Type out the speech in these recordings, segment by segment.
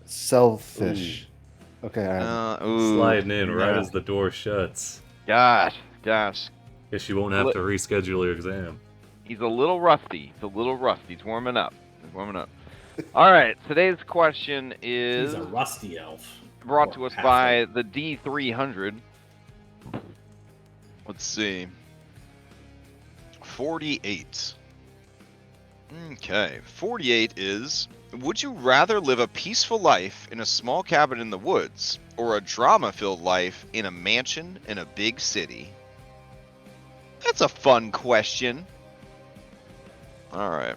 Selfish. Okay, Sliding in right no. as the door shuts. Gosh. Guess you won't have to reschedule your exam. He's a little rusty. He's warming up. All right. Today's question is He's a rusty elf. brought to us by the D300. Let's see. 48. Okay. 48 is: would you rather live a peaceful life in a small cabin in the woods, or a drama-filled life in a mansion in a big city? That's a fun question. All right.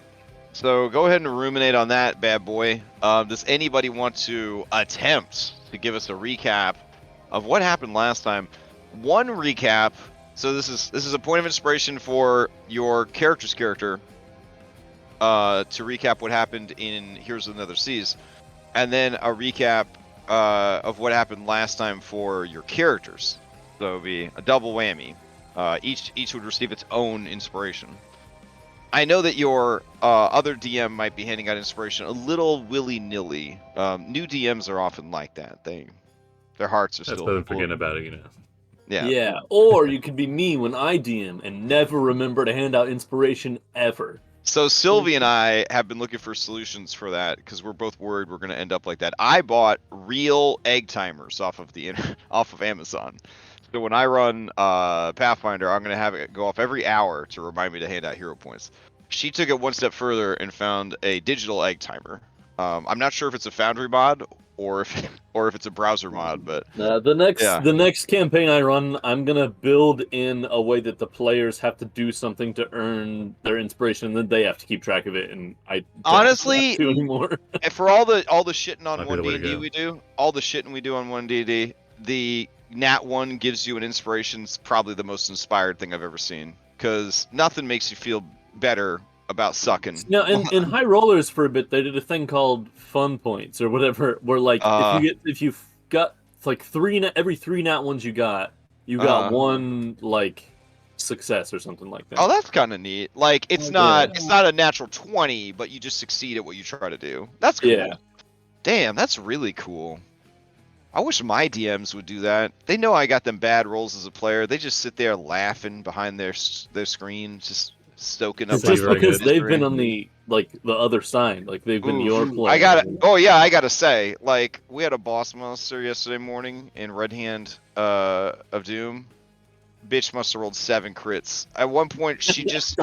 So go ahead and ruminate on that bad boy. Does anybody want to attempt to give us a recap of what happened last time? One recap. So this is a point of inspiration for your character's character. To recap what happened in Heroes of the Nether Seas, and then a recap of what happened last time for your characters. So it would be a double whammy. Each would receive its own inspiration. I know that your other DM might be handing out inspiration a little willy-nilly. New DMs are often like that. Their hearts are That's still better than forgetting about it, Yeah, or you could be me when I DM and never remember to hand out inspiration ever. So Sylvie and I have been looking for solutions for that because we're both worried we're going to end up like that. I bought real egg timers off of Amazon. So when I run Pathfinder, I'm going to have it go off every hour to remind me to hand out hero points. She took it one step further and found a digital egg timer. I'm not sure if it's a Foundry mod or if it's a browser mod, but the next campaign I run, I'm gonna build in a way that the players have to do something to earn their inspiration, and then they have to keep track of it. And I don't honestly have to anymore. And for all the shitting on Might be one the way to D&D go. we do, all the shitting we do on one D&D, the Nat 1 gives you an inspiration. It's probably the most inspired thing I've ever seen, because nothing makes you feel better about sucking. No, in High Rollers for a bit, they did a thing called Fun Points or whatever, where like if you got like every 3 Nat ones you got one like success or something like that. Oh, that's kind of neat. Like it's not a natural 20, but you just succeed at what you try to do. That's cool. Yeah. Damn, that's really cool. I wish my DMs would do that. They know I got them bad rolls as a player. They just sit there laughing behind their screen, just stoking up. Just because they've been on the other side, like they've been your player. I gotta say, like we had a boss monster yesterday morning in Red Hand of Doom. Bitch must have rolled 7 crits. At one point, she just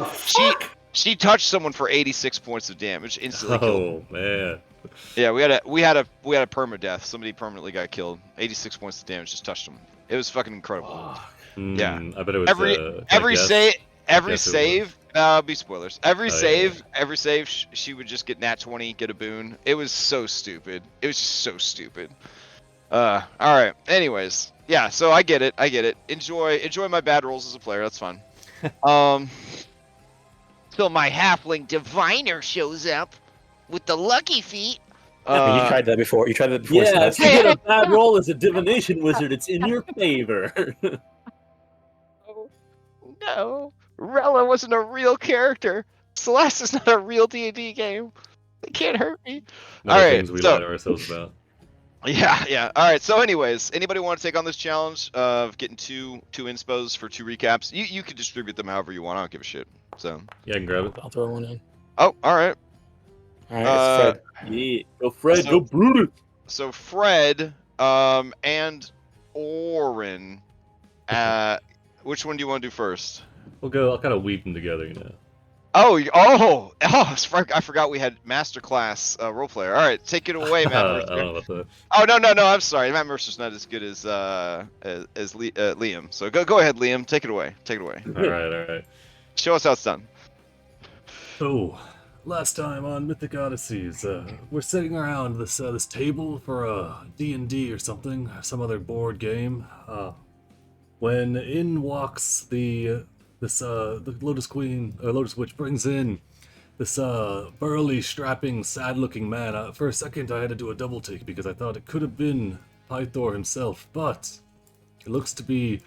she touched someone for 86 points of damage, instantly killed. Oh man. Yeah, we had a permadeath. Somebody permanently got killed. 86 points of damage, just touched them. It was fucking incredible. Yeah. I bet it was every save. Be spoilers. Every save, she would just get nat 20, get a boon. It was so stupid. It was just so stupid. All right. Anyways, yeah. So I get it. Enjoy my bad rolls as a player. That's fun. Till my halfling diviner shows up with the lucky feet. You tried that before. Yeah, if you get a bad roll as a divination wizard, it's in your favor. No, Rella wasn't a real character. Celeste is not a real D&D game. They can't hurt me. All right, things we lie to ourselves about. Yeah. All right. So, anyways, anybody want to take on this challenge of getting two inspos for 2 recaps? You can distribute them however you want. I don't give a shit. So yeah, I can grab it. I'll throw one in. Oh, all right. All right, it's Fred. Yeah, go Fred, go Brutus. So Fred, and Orin, which one do you want to do first? I'll kind of weave them together, Oh! I forgot we had masterclass role player. All right, take it away, Matt. I don't know about that. Oh no! I'm sorry, Matt Mercer's not as good as Liam. So go ahead, Liam. Take it away. All right. Show us how it's done. So, last time on Mythic Odysseys, we're sitting around this table for a D&D or something, some other board game. When in walks the Lotus Queen, or Lotus Witch, brings in this burly, strapping, sad-looking man. For a second, I had to do a double take because I thought it could have been Pythor himself, but it looks to be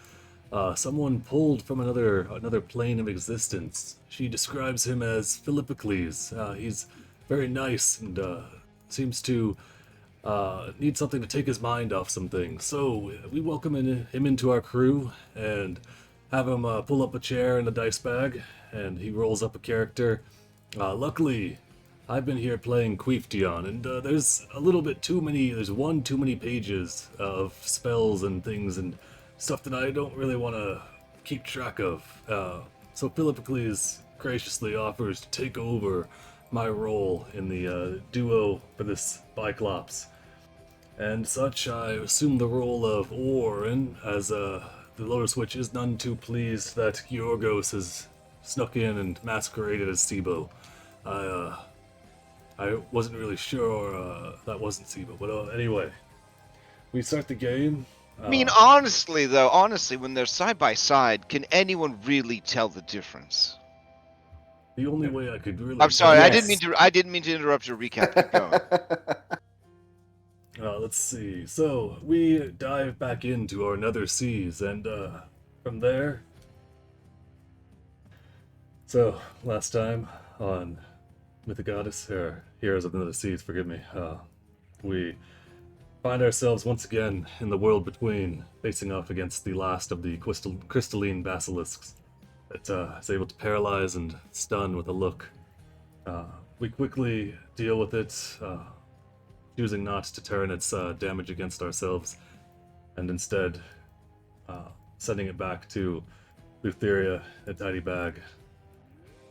someone pulled from another plane of existence. She describes him as Philippocles. He's very nice and seems to needs something to take his mind off some things. So we welcome him into our crew and have him pull up a chair and a dice bag, and he rolls up a character. Luckily, I've been here playing Queeftion, and there's a little bit too many, there's one too many pages of spells and things and stuff that I don't really want to keep track of. So Philippocles graciously offers to take over my role in the duo for this Biclops. And such, I assume the role of Orin, as the Lotus Witch is none too pleased that Yorgos has snuck in and masqueraded as Sibo. I wasn't really sure that wasn't Sibo, but anyway, we start the game. I mean, honestly, when they're side by side, can anyone really tell the difference? The only way I could really... I'm sorry, Yes. I didn't mean to interrupt your recap. Keep going. Let's see. So, we dive back into our nether seas, and from there... So, last time on Mythic Odyssey, or Heroes of the Nether Seas, forgive me, we find ourselves once again in the world between, facing off against the last of the crystalline basilisks that is able to paralyze and stun with a look. We quickly deal with it, choosing not to turn its damage against ourselves, and instead sending it back to Lutheria, a tiny bag.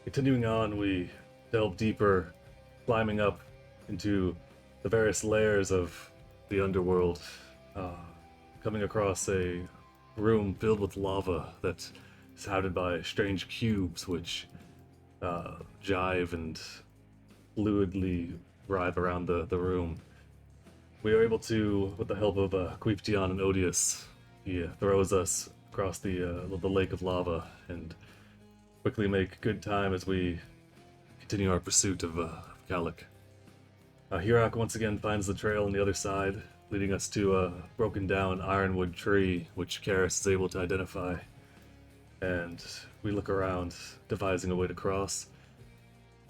Continuing on, we delve deeper, climbing up into the various layers of the underworld, coming across a room filled with lava that is surrounded by strange cubes which jive and fluidly writhe around the room. We are able to, with the help of Queeftion and Odysseys, he throws us across the lake of lava and quickly make good time as we continue our pursuit of Kalik. Hirak once again finds the trail on the other side, leading us to a broken down ironwood tree, which Karis is able to identify. And we look around, devising a way to cross.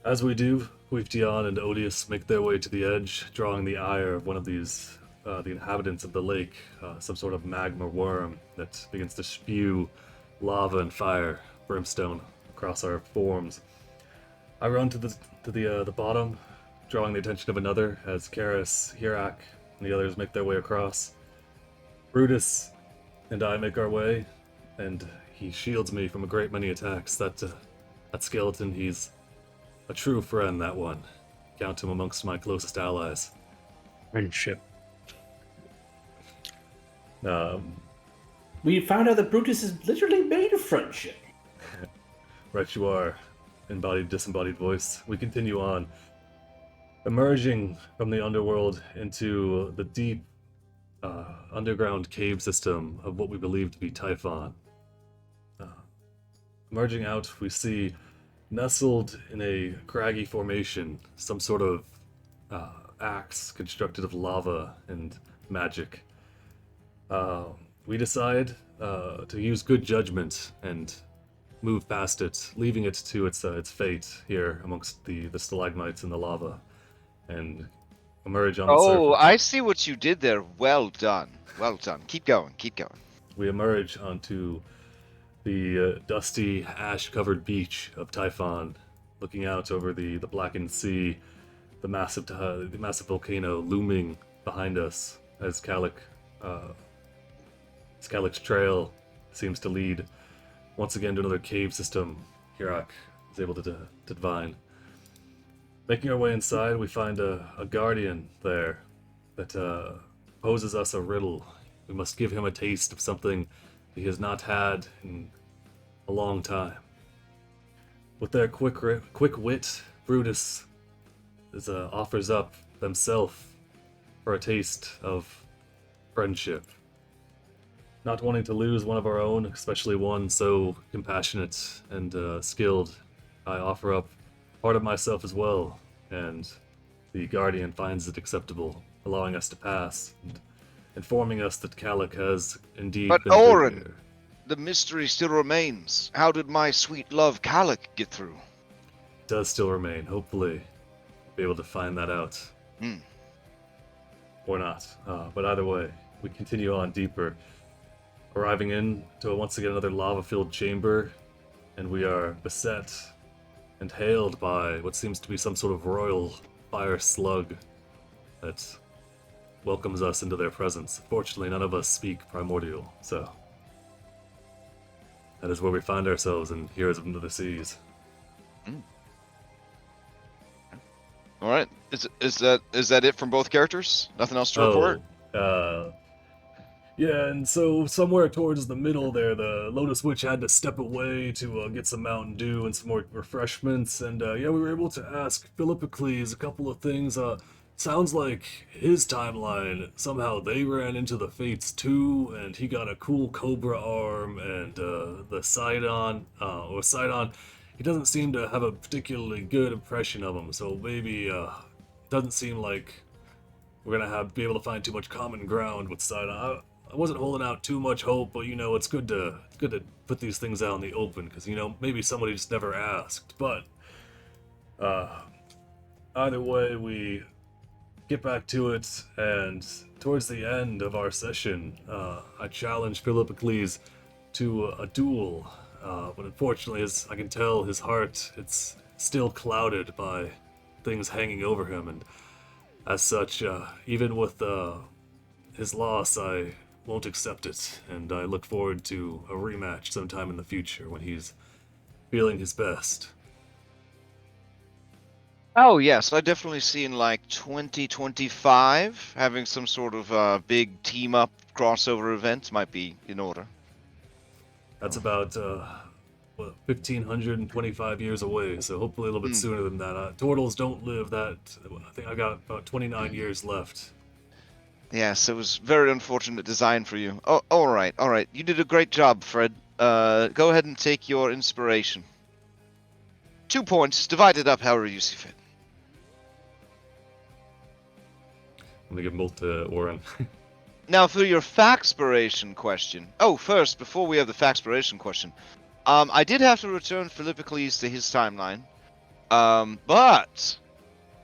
As we do, Queeftion and Odysseys make their way to the edge, drawing the ire of one of these, the inhabitants of the lake, some sort of magma worm that begins to spew lava and fire, brimstone, across our forms. I run to the bottom, drawing the attention of another, as Karis, Hirak, and the others make their way across. Brutus and I make our way, and he shields me from a great many attacks. That skeleton, he's a true friend, that one. Count him amongst my closest allies. Friendship. We found out that Brutus is literally made of friendship. Right you are, disembodied voice. We continue on, emerging from the underworld into the deep underground cave system of what we believe to be Typhon. Emerging out, we see nestled in a craggy formation some sort of axe constructed of lava and magic. We decide to use good judgment and move past it, leaving it to its fate here amongst the stalagmites and the lava, and emerge on the surface. Oh, I see what you did there. Well done. Well done. Keep going. Keep going. We emerge onto the dusty, ash-covered beach of Typhon, looking out over the blackened sea, the massive volcano looming behind us as Kalik's trail seems to lead once again to another cave system Hirak is able to divine. Making our way inside, we find a guardian there that poses us a riddle. We must give him a taste of something he has not had in a long time. With their quick wit, Brutus offers up himself for a taste of friendship. Not wanting to lose one of our own, especially one so compassionate and skilled, I offer up part of myself as well, and the Guardian finds it acceptable, allowing us to pass, and informing us that Kalik has indeed But been through Orin, here. the mystery still remains. How did my sweet love Kalik get through? Does still remain. Hopefully, be able to find that out. or not. But either way, we continue on deeper, arriving into once again another lava-filled chamber, and we are beset and hailed by what seems to be some sort of royal fire slug that welcomes us into their presence. Fortunately, none of us speak primordial, so that is where we find ourselves in Heroes of the Seas. All right. Is that it from both characters? Nothing else to report? Yeah, and so somewhere towards the middle there, the Lotus Witch had to step away to get some Mountain Dew and some more refreshments, and yeah, we were able to ask Philippocles a couple of things. Sounds like his timeline, somehow they ran into the Fates too, and he got a cool Cobra arm, and the Sidon, he doesn't seem to have a particularly good impression of him, so maybe doesn't seem like we're gonna be able to find too much common ground with Sidon. I wasn't holding out too much hope, but it's good to put these things out in the open, because maybe somebody just never asked. But either way, we get back to it, and towards the end of our session, I challenged Philippocles to a duel. But unfortunately, as I can tell, his heart, it's still clouded by things hanging over him, and as such, even with his loss, I won't accept it, and I look forward to a rematch sometime in the future when he's feeling his best. Oh yes, I definitely see in like 2025 having some sort of big team up crossover event might be in order. That's about 1,525 years away, so hopefully a little bit sooner than that. Turtles don't live that. I think I got about 29 years left. Yes, it was very unfortunate design for you. Oh, all right. You did a great job, Fred. Go ahead and take your inspiration. 2 points, divided up however you see fit. I'm gonna give them both to Oren. Now, for your Faxpiration question. Oh, first, before we have the Faxpiration question, I did have to return Philippocles to his timeline, but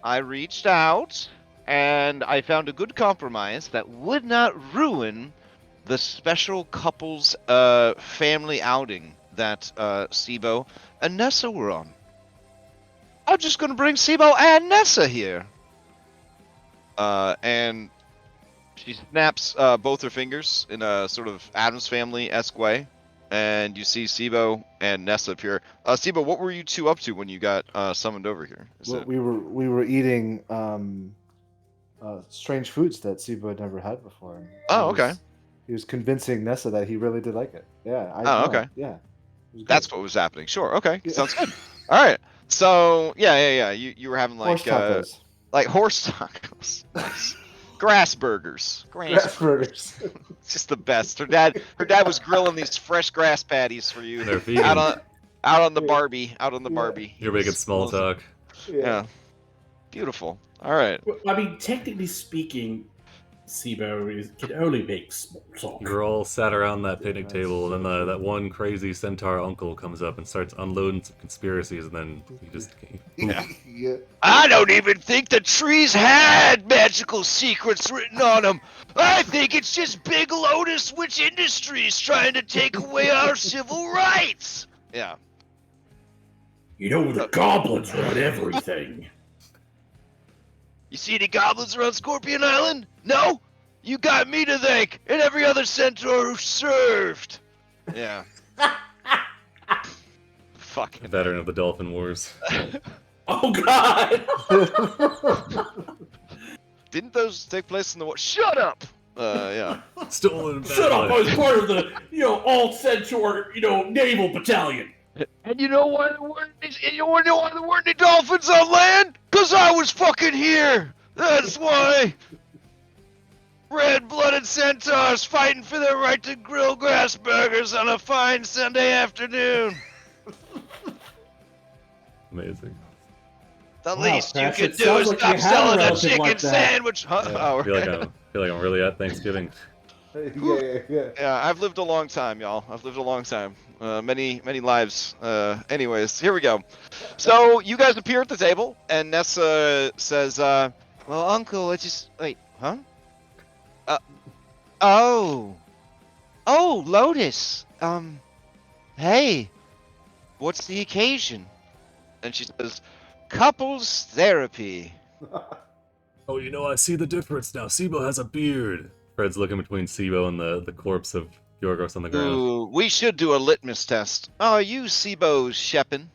I reached out and I found a good compromise that would not ruin the special couples family outing that Sibo and Nessa were on. I'm just gonna bring Sibo and Nessa here. And she snaps both her fingers in a sort of Addams Family-esque way, and you see Sibo and Nessa appear. Sibo, what were you two up to when you got summoned over here? We were eating strange foods that Sibo had never had before. Oh, okay. He was convincing Nessa that he really did like it. Yeah. Okay. Yeah. That's what was happening. Sure. Okay. Yeah. Sounds good. All right. So yeah. You were having like horse tacos. Horse tacos. Nice. Grass burgers. Grass burgers. It's just the best. Her dad was grilling these fresh grass patties for you. They're vegan. Out on the Barbie. Barbie. You're making small talk. Yeah. Beautiful. All right. I mean, technically speaking, Sibo can only make small talk. You're all sat around that picnic table, and then that one crazy centaur uncle comes up and starts unloading some conspiracies, and then he just... Yeah. I don't even think the trees had magical secrets written on them. I think it's just Big Lotus Witch Industries trying to take away our civil rights. Yeah. The goblins run everything. You see any goblins around Scorpion Island? No? You got me to thank, and every other centaur who served. Yeah. Fucking veteran of the Dolphin Wars. Oh God! Didn't those take place in the war? Shut up! Yeah. Stolen. Shut up! I was part of the, alt centaur, naval battalion. And you know why there weren't any dolphins on land? 'Cause I was fucking here! That's why! Red-blooded centaurs fighting for their right to grill grass burgers on a fine Sunday afternoon! Amazing. The least you can do is stop selling a chicken sandwich! I feel like I'm really at Thanksgiving. Yeah. I've lived a long time, y'all. I've lived a long time. Many lives. Anyways, here we go. So, you guys appear at the table, and Nessa says, well, Uncle, wait, huh? Oh, Lotus. Hey, what's the occasion? And she says, couples therapy. Oh, I see the difference now. Sibo has a beard. Fred's looking between Sibo and the corpse of Yorgos on the ground. Ooh, we should do a litmus test. Are you Sibo Shepin?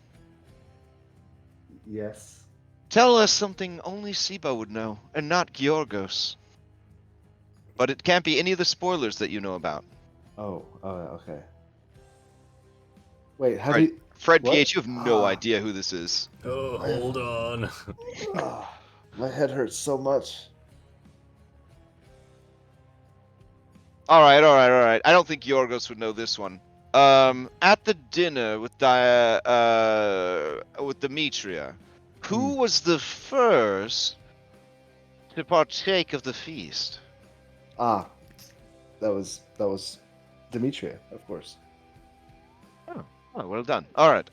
Yes. Tell us something only Sibo would know, and not Giorgos. But it can't be any of the spoilers that you know about. Oh, okay. Wait, how Right. do you... Fred What? PH, you have no idea who this is. Oh, hold on. My head hurts so much. All right. I don't think Yorgos would know this one. At the dinner with Demetria, who was the first to partake of the feast? That was Demetria, of course. Oh, well done. All right.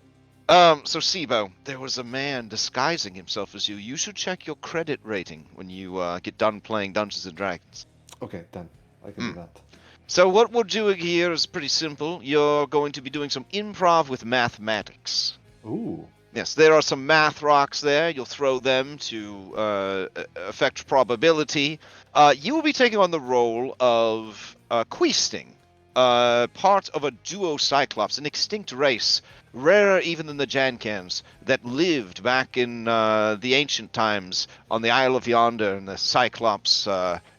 So Sibo, there was a man disguising himself as you. You should check your credit rating when you get done playing Dungeons and Dragons. Okay, done. I can do that. So what we'll do here is pretty simple. You're going to be doing some improv with mathematics. Ooh. Yes, there are some math rocks there. You'll throw them to affect probability. You will be taking on the role of Queasting, part of a duo Cyclops, an extinct race, rarer even than the Jankans, that lived back in the ancient times on the Isle of Yonder in the Cyclops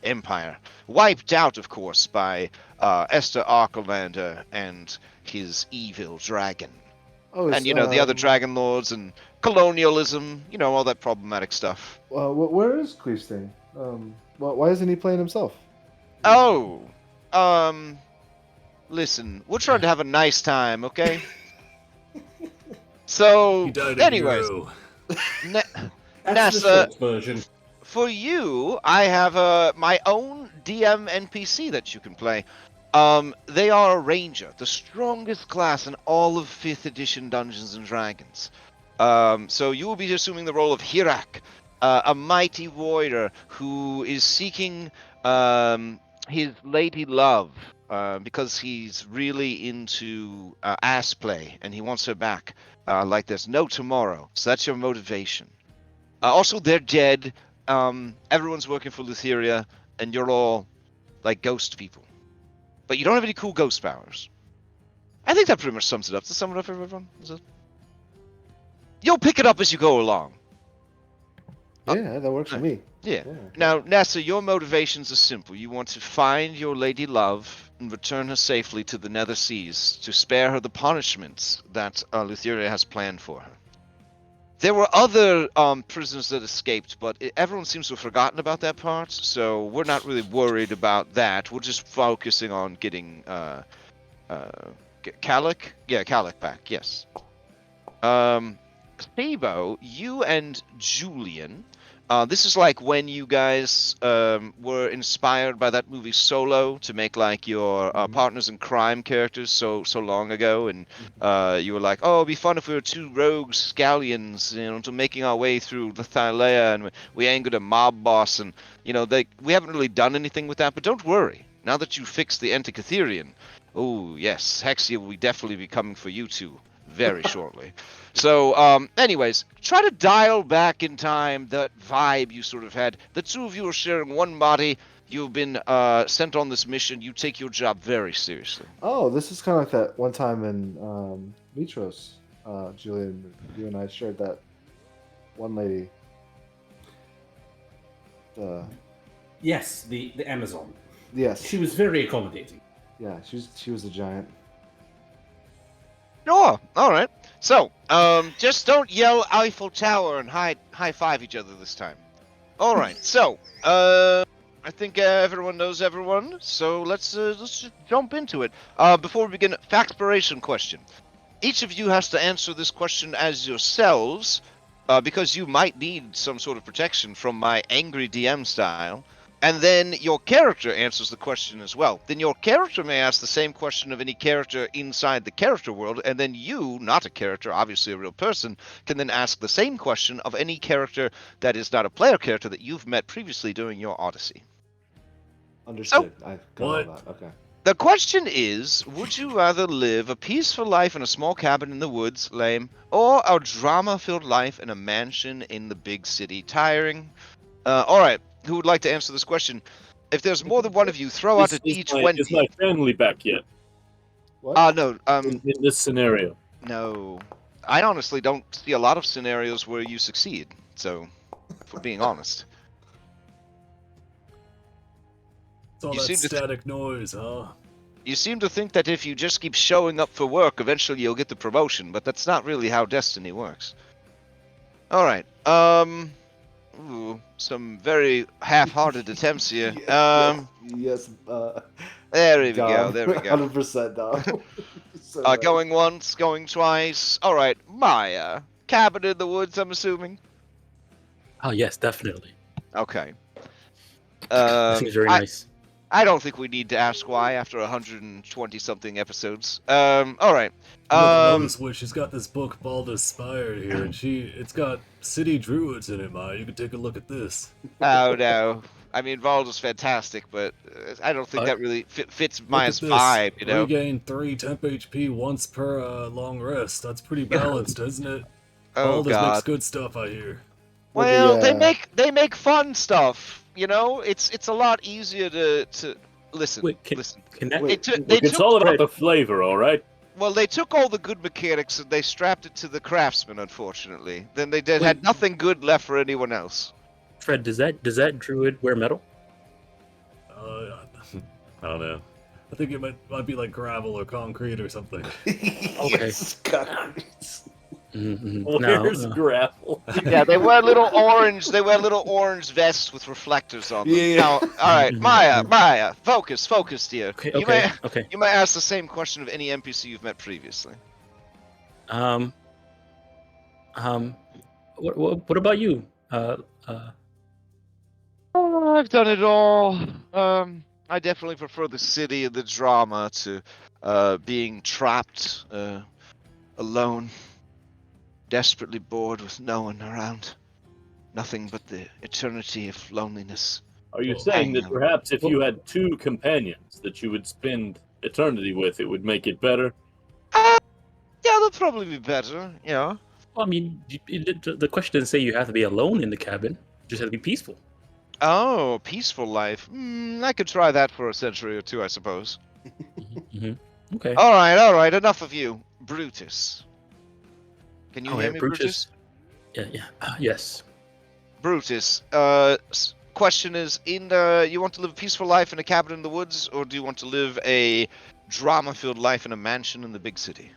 Empire. Wiped out, of course, by Esther Arkelander and his evil dragon. Oh, And, the other Dragonlords and colonialism, all that problematic stuff. Where is Queasting? Why isn't he playing himself? Oh, listen, we're trying to have a nice time, okay? So, He died anyways, That's the NASA, short version. for you, I have my own DM NPC that you can play. They are a ranger, the strongest class in all of 5th edition Dungeons and Dragons. So you will be assuming the role of Hirak, a mighty warrior who is seeking his lady love because he's really into ass play and he wants her back like there's no tomorrow. So that's your motivation. Also, they're dead. Everyone's working for Lutheria, and you're all like ghost people. But you don't have any cool ghost powers. I think that pretty much sums it up. Does that sum it up for everyone? You'll pick it up as you go along. Yeah, that works for me. Yeah. Now, Nessa, your motivations are simple. You want to find your lady love and return her safely to the Nether Seas to spare her the punishments that Lutheria has planned for her. There were other prisoners that escaped, but everyone seems to have forgotten about that part, so we're not really worried about that. We're just focusing on getting Calic? Yeah, Calic back, yes. Sibo, you and Julian, this is like when you guys were inspired by that movie Solo to make like your partners in crime characters so long ago, and you were like, oh, it'd be fun if we were 2 rogue scallions, to making our way through the Thylea, and we angered a mob boss, and we haven't really done anything with that, but don't worry. Now that you fixed the Antikytherian, oh yes, Hexia will definitely be coming for you two very shortly. So, anyways, try to dial back in time that vibe you sort of had. The 2 of you are sharing one body. You've been sent on this mission. You take your job very seriously. Oh, this is kind of like that one time in Mitros, Julian, you and I shared that one lady. Yes, the Amazon. Yes. She was very accommodating. Yeah, she was a giant. Oh, all right. So, just don't yell Eiffel Tower and high five each other this time. All right. So, I think everyone knows everyone. So let's just jump into it. Before we begin, factspiration question. Each of you has to answer this question as yourselves, because you might need some sort of protection from my angry DM style. And then your character answers the question as well. Then your character may ask the same question of any character inside the character world, and then you, not a character, obviously a real person, can then ask the same question of any character that is not a player character that you've met previously during your Odyssey. Understood. I got all What? that. Okay. The question is, would you rather live a peaceful life in a small cabin in the woods, lame, or a drama-filled life in a mansion in the big city, tiring? All right, who would like to answer this question? If there's more than one of you, throw out a D20. Is my family back yet? What? No, In this scenario. no. I honestly don't see a lot of scenarios where you succeed, so, for being honest. It's all You that seem to static noise, huh? You seem to think that if you just keep showing up for work, eventually you'll get the promotion, but that's not really how destiny works. Alright, ooh, some very half-hearted attempts here. Yes. There we go, Dom. there we go. 100% Dom. So right. Going once, going twice. Alright, Maya. Cabin in the woods, I'm assuming? Oh yes, definitely. Okay. I think it's very nice. I don't think we need to ask why after 120-something episodes. Alright. You never notice where she's got this book, Baldur's Spire, here, and it's got city druids in it, Ma. You can take a look at this. Oh, no. I mean, Valda's fantastic, but I don't think that really fits Maya's Look at this. vibe, you know? Regain 3 temp HP once per long rest. That's pretty balanced, isn't it? Oh, Baldur's makes God. good stuff, I hear. Well, Yeah. they make fun stuff, you know? It's a lot easier to listen. Wait, listen. can that? Wait. They It's all about the flavor, all right? Well, they took all the good mechanics and they strapped it to the craftsman, unfortunately. Then they Wait. had nothing good left for anyone else. Fred, does that druid wear metal? I don't know. I think it might be like gravel or concrete or something. Yes, concrete. Where's gravel? Yeah, they wear little orange vests with reflectors on them. Yeah. Now, all right, Maya, focus here. Okay, You okay, may okay. you may ask the same question of any NPC you've met previously. What about you? Oh, I've done it all. I definitely prefer the city and the drama to being trapped alone, desperately bored with no one around. Nothing but the eternity of loneliness. Are you Well, saying hang that on. perhaps if you had 2 companions that you would spend eternity with, it would make it better? Yeah, that'd probably be better. Yeah. Well, I mean, the question didn't say you have to be alone in the cabin. You just have to be peaceful. Oh, peaceful life. I could try that for a century or two, I suppose. Okay. All right. Enough of you, Brutus. Can you Oh, hear yeah, me, Brutus? Yeah. Yes. Brutus. Question is: you want to live a peaceful life in a cabin in the woods, or do you want to live a drama-filled life in a mansion in the big city?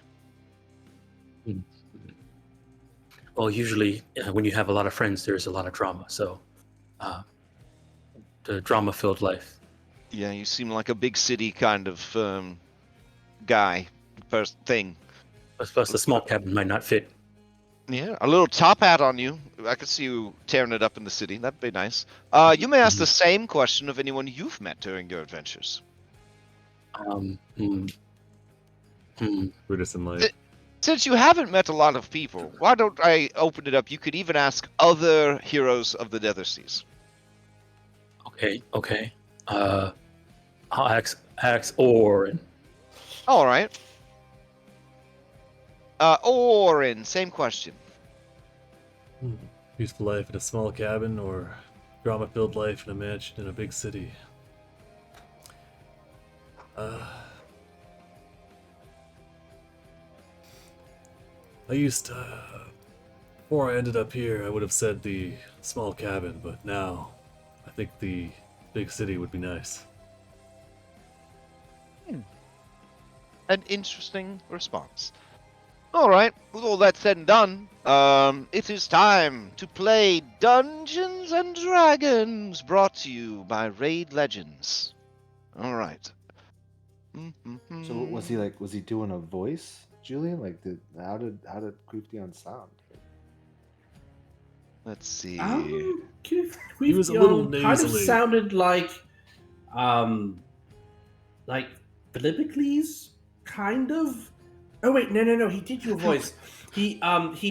Well, usually when you have a lot of friends, there's a lot of drama. So, the drama-filled life. Yeah, you seem like a big city kind of guy, thing. Plus, the small cabin might not fit. Yeah, a little top hat on you. I could see you tearing it up in the city. That'd be nice. You may ask the same question of anyone you've met during your adventures. Brutus and Light. Since you haven't met a lot of people, why don't I open it up? You could even ask other heroes of the Nether Seas. Okay. I'll ask Orin. All right. Orin, same question. Peaceful life in a small cabin or drama-filled life in a mansion in a big city. I used to, before I ended up here, I would have said the small cabin, but now I think the big city would be nice. An interesting response. All right, with all that said and done, it is time to play Dungeons and Dragons, brought to you by Raid Legends. All right. So was he doing a voice, Julian? Like, how did Krypton sound? Let's see. He was a little Kind of nasally. sounded like Giffyglyphs, kind of. Oh wait, no, he did your voice. He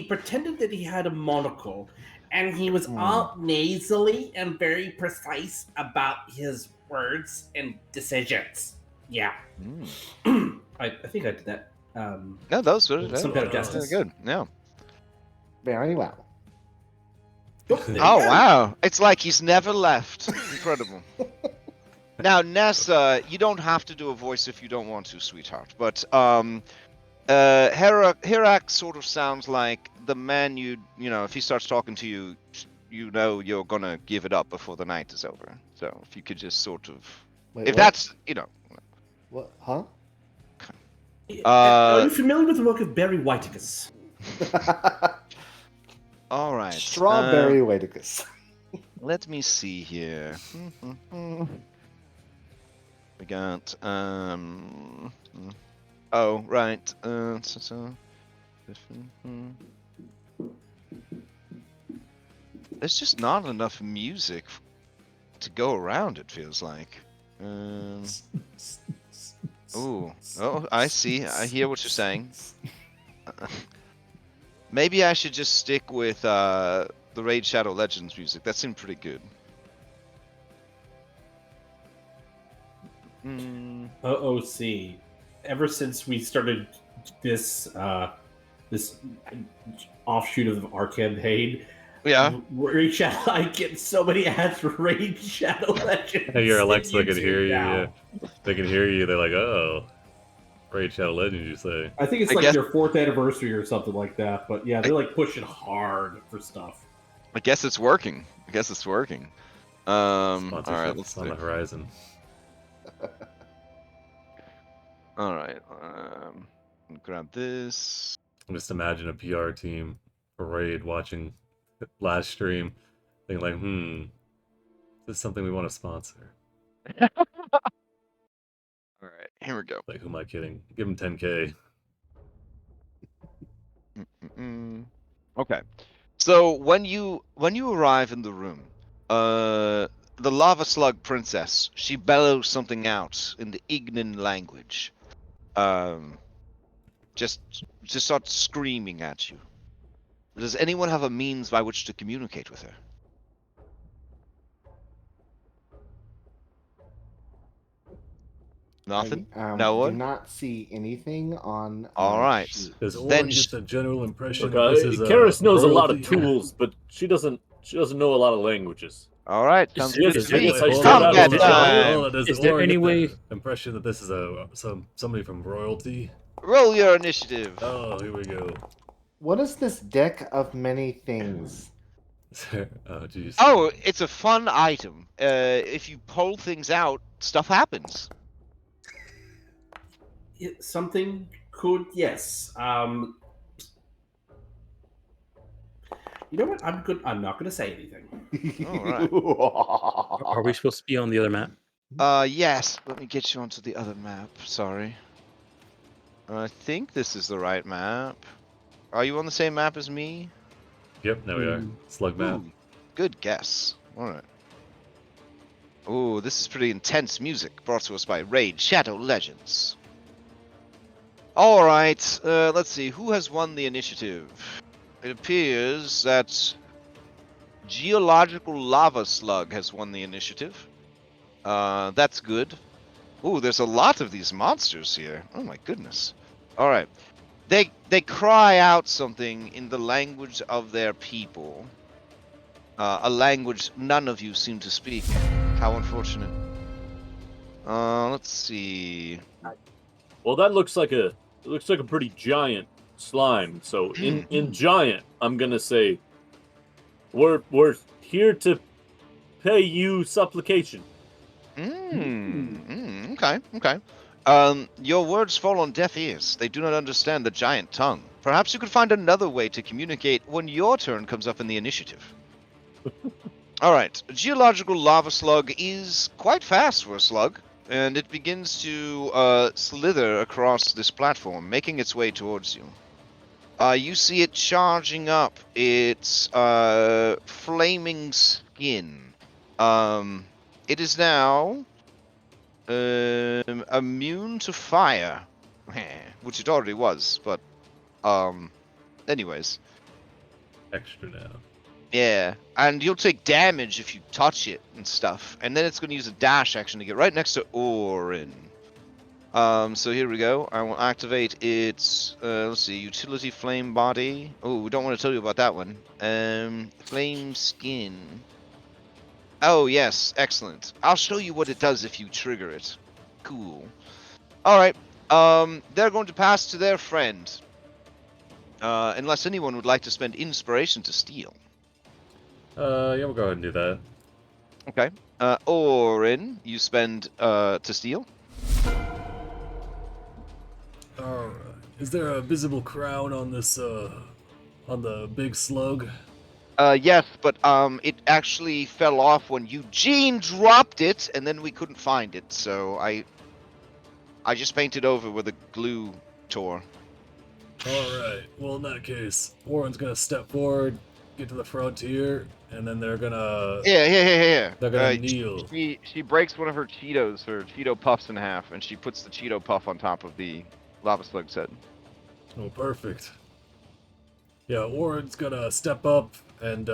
pretended that he had a monocle, and he was all nasally and very precise about his words and decisions. Yeah. I think I did that. No, those were Some kind of justice. good. Yeah. Very well. Oh, there you Oh go. wow! It's like he's never left. Incredible. Now, Nessa, you don't have to do a voice if you don't want to, sweetheart. But Herak sort of sounds like the man you know. If he starts talking to you, you know you're gonna give it up before the night is over. So if you could just sort of, Wait, if what? that's you know. What? Huh? Are you familiar with the work of Barry Whitakus? All right. Strawberry Waticus. Let me see here. We got oh right. There's just not enough music to go around. It feels like. Oh, I see. I hear what you're saying. Maybe I should just stick with the Raid Shadow Legends music. That seemed pretty good. OOC. Ever since we started this this offshoot of our campaign, Yeah. Raid Shadow, I get so many ads for Raid Shadow Legends. Hey, your Alexa on can hear YouTube you. now. Yeah. They can hear you. They're like, oh, Raid Shadow Legends, you say? I think it's I like guess- their 4th anniversary or something like that. But yeah, they're like pushing hard for stuff. I guess it's working. All right, Sponsorships let's on see. the horizon. All right. Grab this. Just imagine a PR team for Raid watching last stream, thinking like, is this something we want to sponsor? All right, here we go. Like, who am I kidding? Give them 10K. Okay. So when you arrive in the room, the lava slug princess, she bellows something out in the Ignan language. Just starts screaming at you. Does anyone have a means by which to communicate with her? Nothing? No I one? do not see anything on. All my right. sheet. Does Then Oren get the general impression Look, that this is Karis knows a lot of royalty? tools, but she doesn't know a lot of languages. All right. Is Sounds there- good is to there- me. is there- Combat is there- time. Does Is there Oren any get way- the impression that this is somebody from royalty? Roll your initiative. Oh, here we go. What is this deck of many things? Oh, jeez. Oh, it's a fun item. If you pull things out, stuff happens. Something could, yes. You know what? I'm good. I'm not going to say anything. Are we supposed to be on the other map? Yes. Let me get you onto the other map. Sorry. I think this is the right map. Are you on the same map as me? Yep, there we are. Slug map. Ooh, good guess. Alright. Ooh, this is pretty intense music brought to us by Raid Shadow Legends. Alright, let's see. Who has won the initiative? It appears that Geological Lava Slug has won the initiative. That's good. Ooh, there's a lot of these monsters here. Oh my goodness. Alright. They cry out something in the language of their people. A language none of you seem to speak. How unfortunate. Let's see. Well, that looks like a pretty giant slime. So in giant, I'm gonna say we're here to pay you supplication. Okay. Your words fall on deaf ears. They do not understand the giant tongue. Perhaps you could find another way to communicate when your turn comes up in the initiative. Alright, Geological Lava Slug is quite fast for a slug, and it begins to slither across this platform, making its way towards you. You see it charging up its flaming skin. It is now immune to fire, which it already was, but anyways. Extra now. Yeah, and you'll take damage if you touch it and stuff. And then it's going to use a dash action to get right next to Orin. So here we go. I will activate its, let's see, utility flame body. Oh, we don't want to tell you about that one. Flame skin. Oh, yes, excellent. I'll show you what it does if you trigger it. Cool. Alright, they're going to pass to their friend. Unless anyone would like to spend inspiration to steal. Yeah, we'll go ahead and do that. Okay. Orin, you spend to steal. Alright. Is there a visible crown on this, on the big slug? Yes, but it actually fell off when Eugene dropped it, and then we couldn't find it. So I just painted over with a glue tour. Alright, well in that case, Warren's gonna step forward, get to the frontier, and then they're gonna... Yeah. They're gonna kneel. She breaks one of her Cheeto puffs in half, and she puts the Cheeto puff on top of the lava slug's head. Oh, perfect. Yeah, Warren's gonna step up and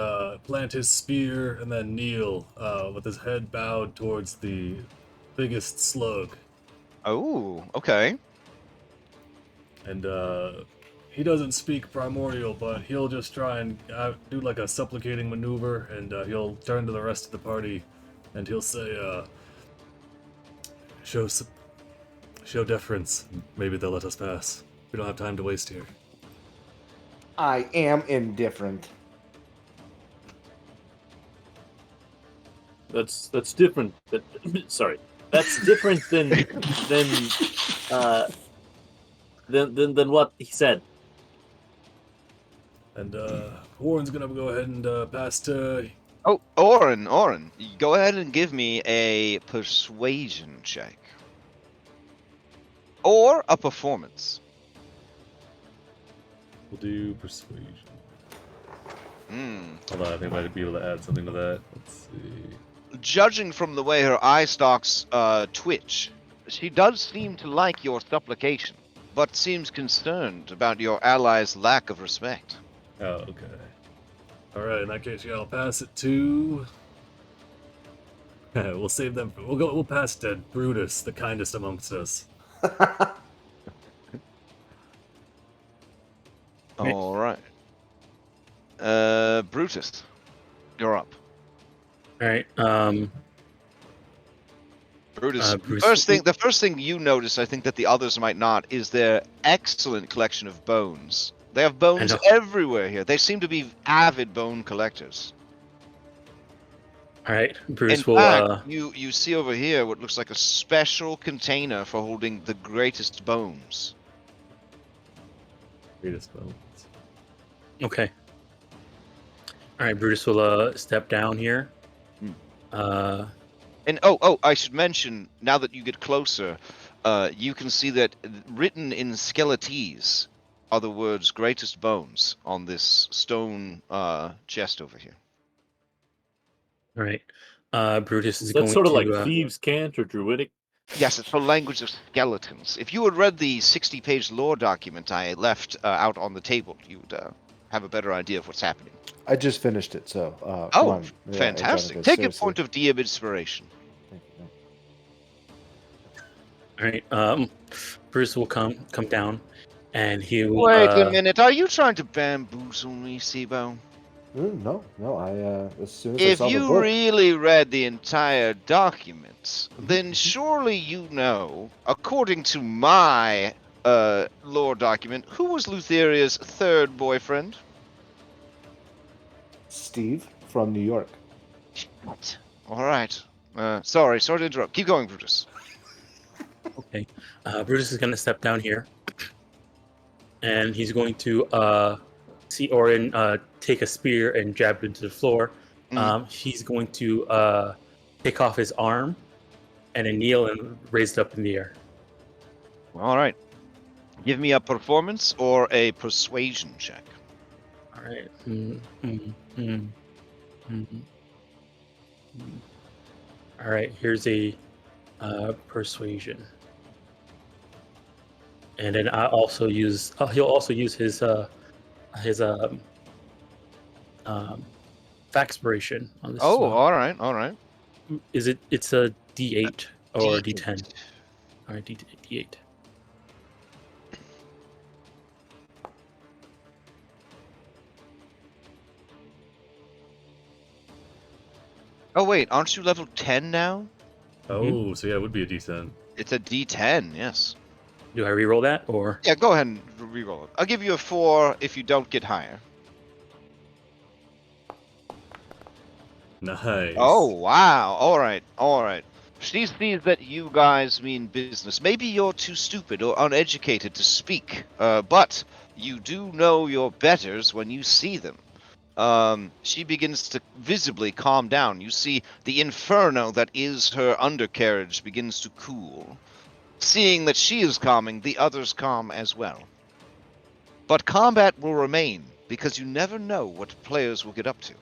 plant his spear and then kneel with his head bowed towards the biggest slug. Oh, okay. And he doesn't speak primordial, but he'll just try and do like a supplicating maneuver, and he'll turn to the rest of the party and he'll say, show deference. Maybe they'll let us pass. We don't have time to waste here. I am indifferent. That's different. Sorry, that's different than what he said. And Warren's gonna go ahead and pass to... Oh, Orin, go ahead and give me a persuasion check. Or a performance. We'll do persuasion. Hmm. Hold on, I think I might be able to add something to that. Let's see. Judging from the way her eye stalks twitch, she does seem to like your supplication, but seems concerned about your allies' lack of respect. Oh, okay. Alright, in that case, yeah, I'll pass it to... we'll save them. We'll pass it to Brutus, the kindest amongst us. All right. Brutus, you're up. All right. Brutus. Bruce- The first thing you notice, I think that the others might not, is their excellent collection of bones. They have bones know. everywhere here. They seem to be avid bone collectors. All right. In Bruce will. fact, you see over here what looks like a special container for holding the greatest bones. Greatest bones. Okay. All right. Bruce will step down here. And I should mention, now that you get closer, you can see that written in skeletese are the words "greatest bones" on this stone chest over here. All right. Brutus is That's going sort of to. like thieves' cant or druidic. Yes, it's the language of skeletons. If you had read the 60-page lore document I left out on the table, you would have a better idea of what's happening. I just finished it, so. Come on. Yeah, fantastic. Jonathan, Take a seriously. point of DM inspiration. Thank you. All right. Bruce will come down, and he will. Wait a minute. Are you trying to bamboozle me, Sibo? No. As soon as I If saw the you book, really read the entire document, then surely you know, according to my lore document, who was Lutheria's third boyfriend? Steve from New York. What? All right. Sorry to interrupt. Keep going, Brutus. Okay. Brutus is going to step down here, and he's going to see Orin take a spear and jab it into the floor. He's going to take off his arm and then kneel and raise it up in the air. All right. Give me a performance or a persuasion check. All right. All right. Here's a persuasion, and then I also use. He'll also use his Factspiration on this. Oh, as well. all right, all right. Is it? It's a D8 or a D8. D10. All right, D8. Oh wait, aren't you level 10 now? Oh, so yeah, it would be a D10. It's a D10, yes. Do I reroll that or? Yeah, go ahead and reroll it. I'll give you a 4 if you don't get higher. Nice. Oh, wow. All right, all right. She sees that you guys mean business. Maybe you're too stupid or uneducated to speak, but you do know your betters when you see them. She begins to visibly calm down. You see the inferno that is her undercarriage begins to cool. Seeing that she is calming, the others calm as well. But combat will remain, because you never know what players will get up to.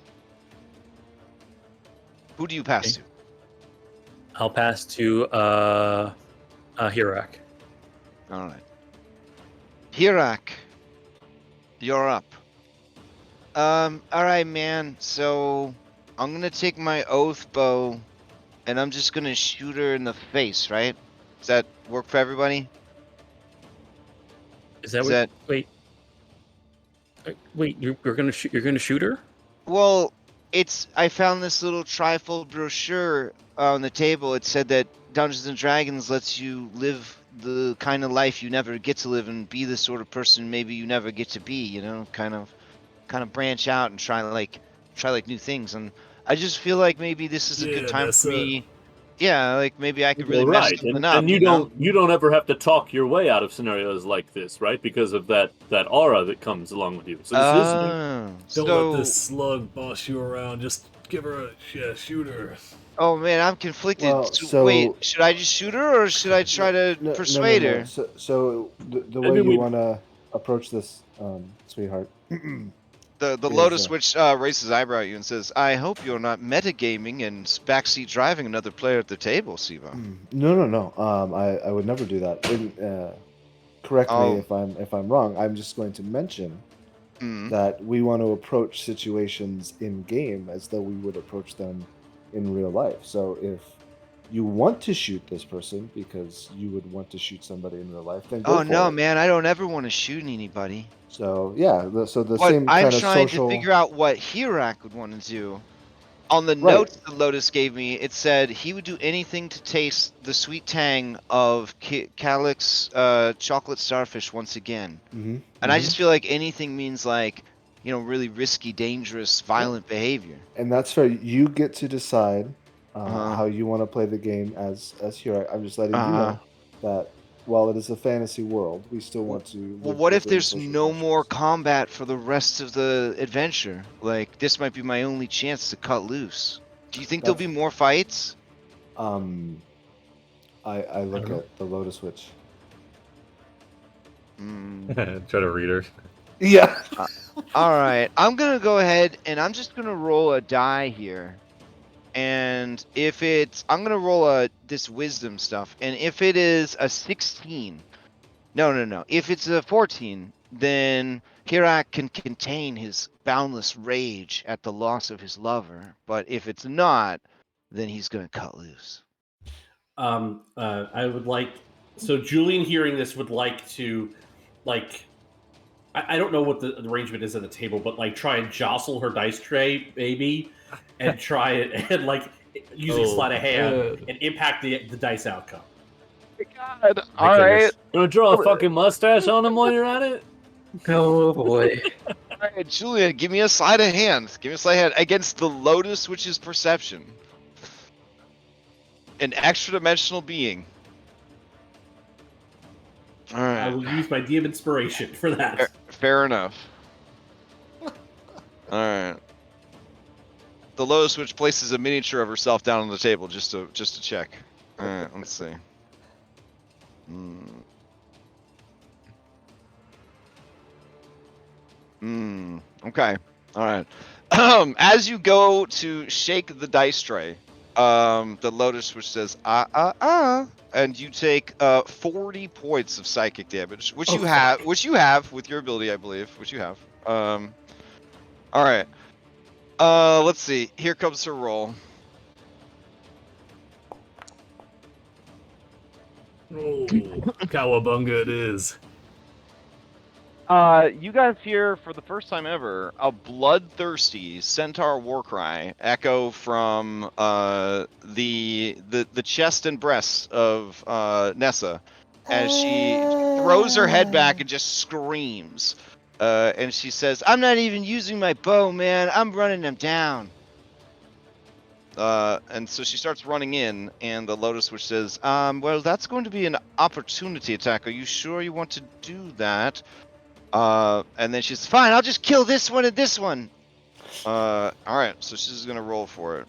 Who do you pass to? I'll pass to Hirak. Alright. Hirak, you're up. Alright, man. So, I'm gonna take my oath bow, and I'm just gonna shoot her in the face, right? Does that work for everybody? Is that Is what? that- Wait. You're gonna shoot. You're gonna shoot her? Well, I found this little trifold brochure on the table. It said that Dungeons and Dragons lets you live the kind of life you never get to live and be the sort of person maybe you never get to be, you know, kind of branch out and try new things. And I just feel like maybe this is a good time for me. Yeah, like maybe I could really mess Right, something and, up. and you don't ever have to talk your way out of scenarios like this, right? Because of that aura that comes along with you. So this Don't so, let this slug boss you around. Just give her a shoot her. oh man, I'm conflicted. Well, Wait, so- should I just shoot her or should I try to persuade her? So the way Maybe you we- want to approach this, sweetheart. The Is, Lotus Witch raises eyebrow at you and says, "I hope you're not metagaming and backseat driving another player at the table, Siva." No. I would never do that. Correct Oh. me if I'm wrong. I'm just going to mention Mm. that we want to approach situations in game as though we would approach them in real life. So if you want to shoot this person because you would want to shoot somebody in real life, then go Oh for no, it. man! I don't ever want to shoot anybody. So yeah, so the But same I'm kind of trying social. to figure out what Hirak would want to do. On the Right. notes that Lotus gave me, it said he would do anything to taste the sweet tang of Calyx chocolate starfish once again. Mhm, And I mhm. just feel like anything means like, you know, really risky, dangerous, violent behavior. And that's fair. You get to decide Uh-huh. how you want to play the game as here. I'm just letting you Uh-huh. know that while it is a fantasy world, we still want to. Well, live what if within there's social no more constructs. combat for the rest of the adventure? Like, this might be my only chance to cut loose. Do you think there'll be more fights? I look don't know. at the Lotus Witch. Try to read her. Yeah. All right, I'm gonna go ahead and I'm just gonna roll a die here, and if it's, I'm gonna roll this wisdom stuff, and if it is a 16, no, if it's a 14, then Hirak can contain his boundless rage at the loss of his lover, but if it's not, then he's gonna cut loose. I would like. So Julian, hearing this, would like to, like, I don't know what the arrangement is at the table, but like try and jostle her dice tray, maybe, and try it and like using sleight of hand and impact the dice outcome. God, all right. gonna draw a fucking mustache on him while you're at it. Oh boy. All right, Julian, give me a sleight of hand. Give me a sleight of hand against the Lotus Witch's perception. An extra-dimensional being. All I right. will use my DM inspiration for that. Fair enough. Alright. The Lotus Witch places a miniature of herself down on the table just to check. Alright, let's see. Okay. Alright. As you go to shake the dice tray, the Lotus Witch says, and you take 40 points of psychic damage, which you have with your ability, I believe, which you have. All right. Let's see. Here comes her roll. Oh, cowabunga it is. You guys hear for the first time ever a bloodthirsty centaur warcry echo from the chest and breasts of Nessa as she throws her head back and just screams. And she says, "I'm not even using my bow, man. I'm running them down." And so she starts running in, and the Lotus Witch says, well, that's going to be an opportunity attack. Are you sure you want to do that? And then she's, fine, I'll just kill this one and this one. Alright, so she's gonna roll for it.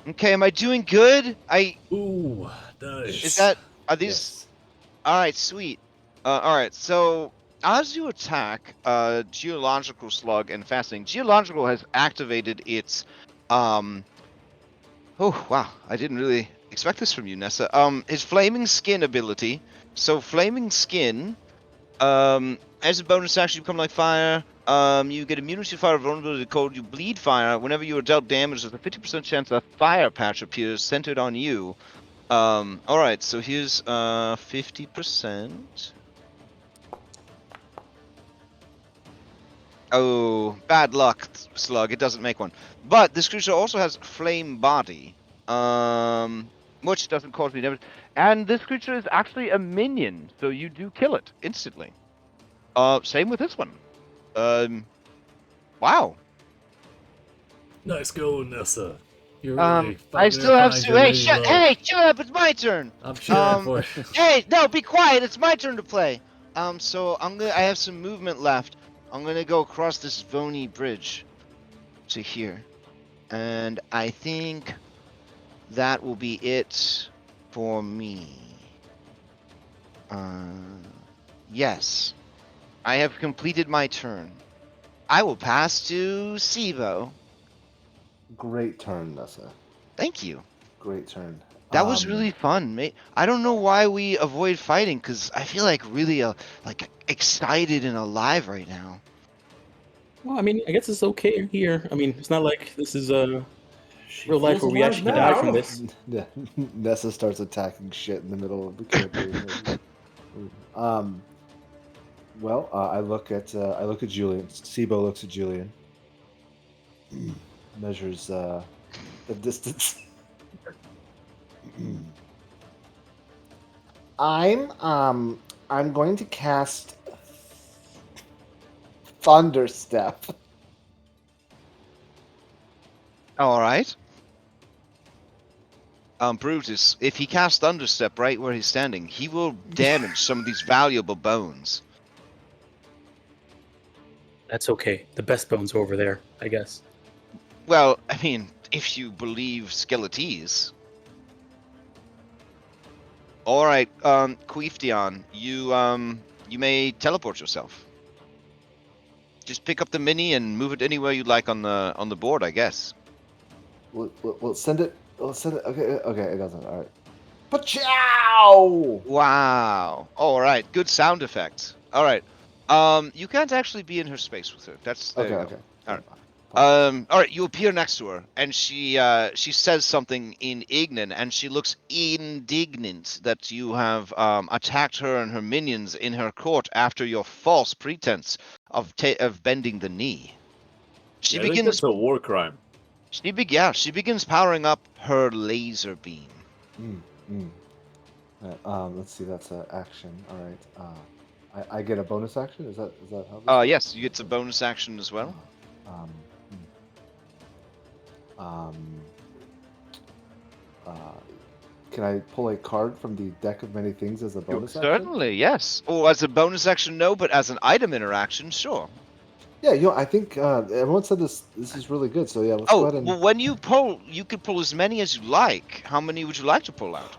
Okay, am I doing good? Ooh, nice. Are these... Yes. Alright, sweet. Alright, so as you attack Geological Slug and Fasting, Geological has activated its oh wow, I didn't really expect this from you, Nessa. His Flaming Skin ability. So Flaming Skin, as a bonus action, you become like fire. You get immunity to fire, vulnerability to cold. You bleed fire. Whenever you are dealt damage, there's a 50% chance a fire patch appears centered on you. Alright, so here's 50%. Oh, bad luck, Slug. It doesn't make one. But this creature also has Flame Body, which doesn't cause me damage. And this creature is actually a minion, so you do kill it instantly. Same with this one. Wow. Nice going, Nessa. You're really I still have to. Hey, shut up! It's my turn. I'm cheering for you. Hey, no, be quiet. It's my turn to play. So I have some movement left. I'm gonna go across this Voni bridge to here, and I think that will be it for me. Yes, I have completed my turn. I will pass to Sivo. Great turn, Nessa. Thank you. Great turn. That was really fun, mate. I don't know why we avoid fighting, because I feel like really like excited and alive right now. Well, I mean, I guess it's okay here. I mean, it's not like this is a real life where we alive actually die from now. this. Yeah, Nessa starts attacking shit in the middle of the campaign. Well, I look at Julian. Sibo looks at Julian. Measures the distance. I'm going to cast Thunderstep. All right. Brutus, if he casts Thunderstep right where he's standing, he will damage some of these valuable bones. That's okay. The best bones are over there, I guess. Well, I mean, if you believe Skeletes. All right, Queefdion, you may teleport yourself. Just pick up the mini and move it anywhere you'd like on the board, I guess. We'll send it. We'll send it. Okay, it doesn't. All right. Pachow! Wow. All right, good sound effects. All right. You can't actually be in her space with her. That's there you go. Okay. All right. All right, you appear next to her, and she says something in Ignan, and she looks indignant that you have attacked her and her minions in her court after your false pretense of bending the knee. She I think begins. that's a war crime. She begins powering up her laser beam. Let's see. That's an action. All right. I get a bonus action. Is that how? Yes, you get a bonus action as well. Can I pull a card from the deck of many things as a bonus action? Certainly, yes. Or as a bonus action, no, but as an item interaction, sure. Yeah, I think everyone said this is really good. So yeah, let's go ahead and. Well, when you pull, you could pull as many as you like. How many would you like to pull out?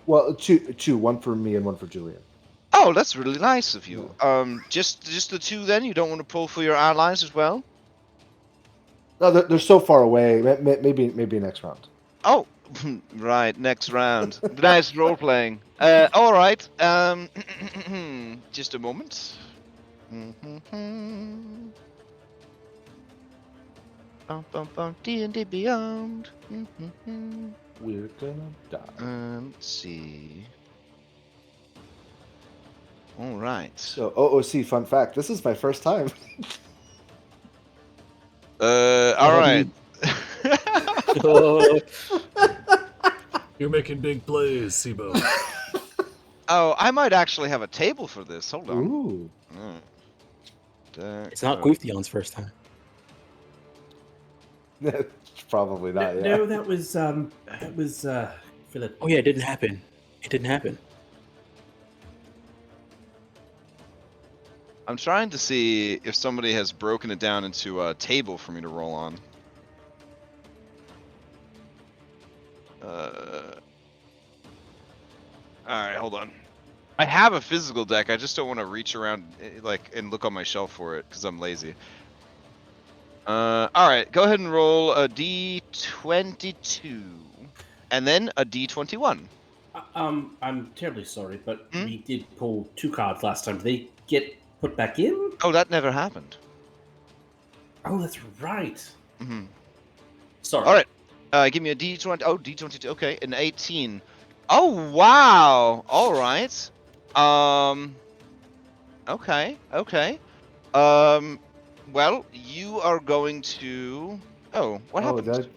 Well, two, one for me and one for Julian. Oh, that's really nice of you. Just the two then. You don't want to pull for your allies as well? No, they're so far away. Maybe next round. Oh, Right, next round. Nice role playing. All right. Just a moment. D&D Beyond. We're gonna die. Let's see. All right. So, OOC, fun fact: this is my first time. All right. Oh, You're making big plays, Sibo. Oh, I might actually have a table for this. Hold on. Ooh. It's not Gwythion's first time. Probably not. Yeah. No, that was Philip. Oh yeah, it didn't happen. It didn't happen. I'm trying to see if somebody has broken it down into a table for me to roll on. Alright, hold on. I have a physical deck, I just don't want to reach around and look on my shelf for it, because I'm lazy. Alright, go ahead and roll a D22. And then a D21. I'm terribly sorry, but we did pull 2 cards last time. Did they get put back in? Oh, that never happened. Oh, that's right. Mm-hmm. Sorry. Alright, give me a D20. Oh, D22. Okay, an 18. Oh, wow. Alright. Okay. Well, you are going to... Oh, what happened?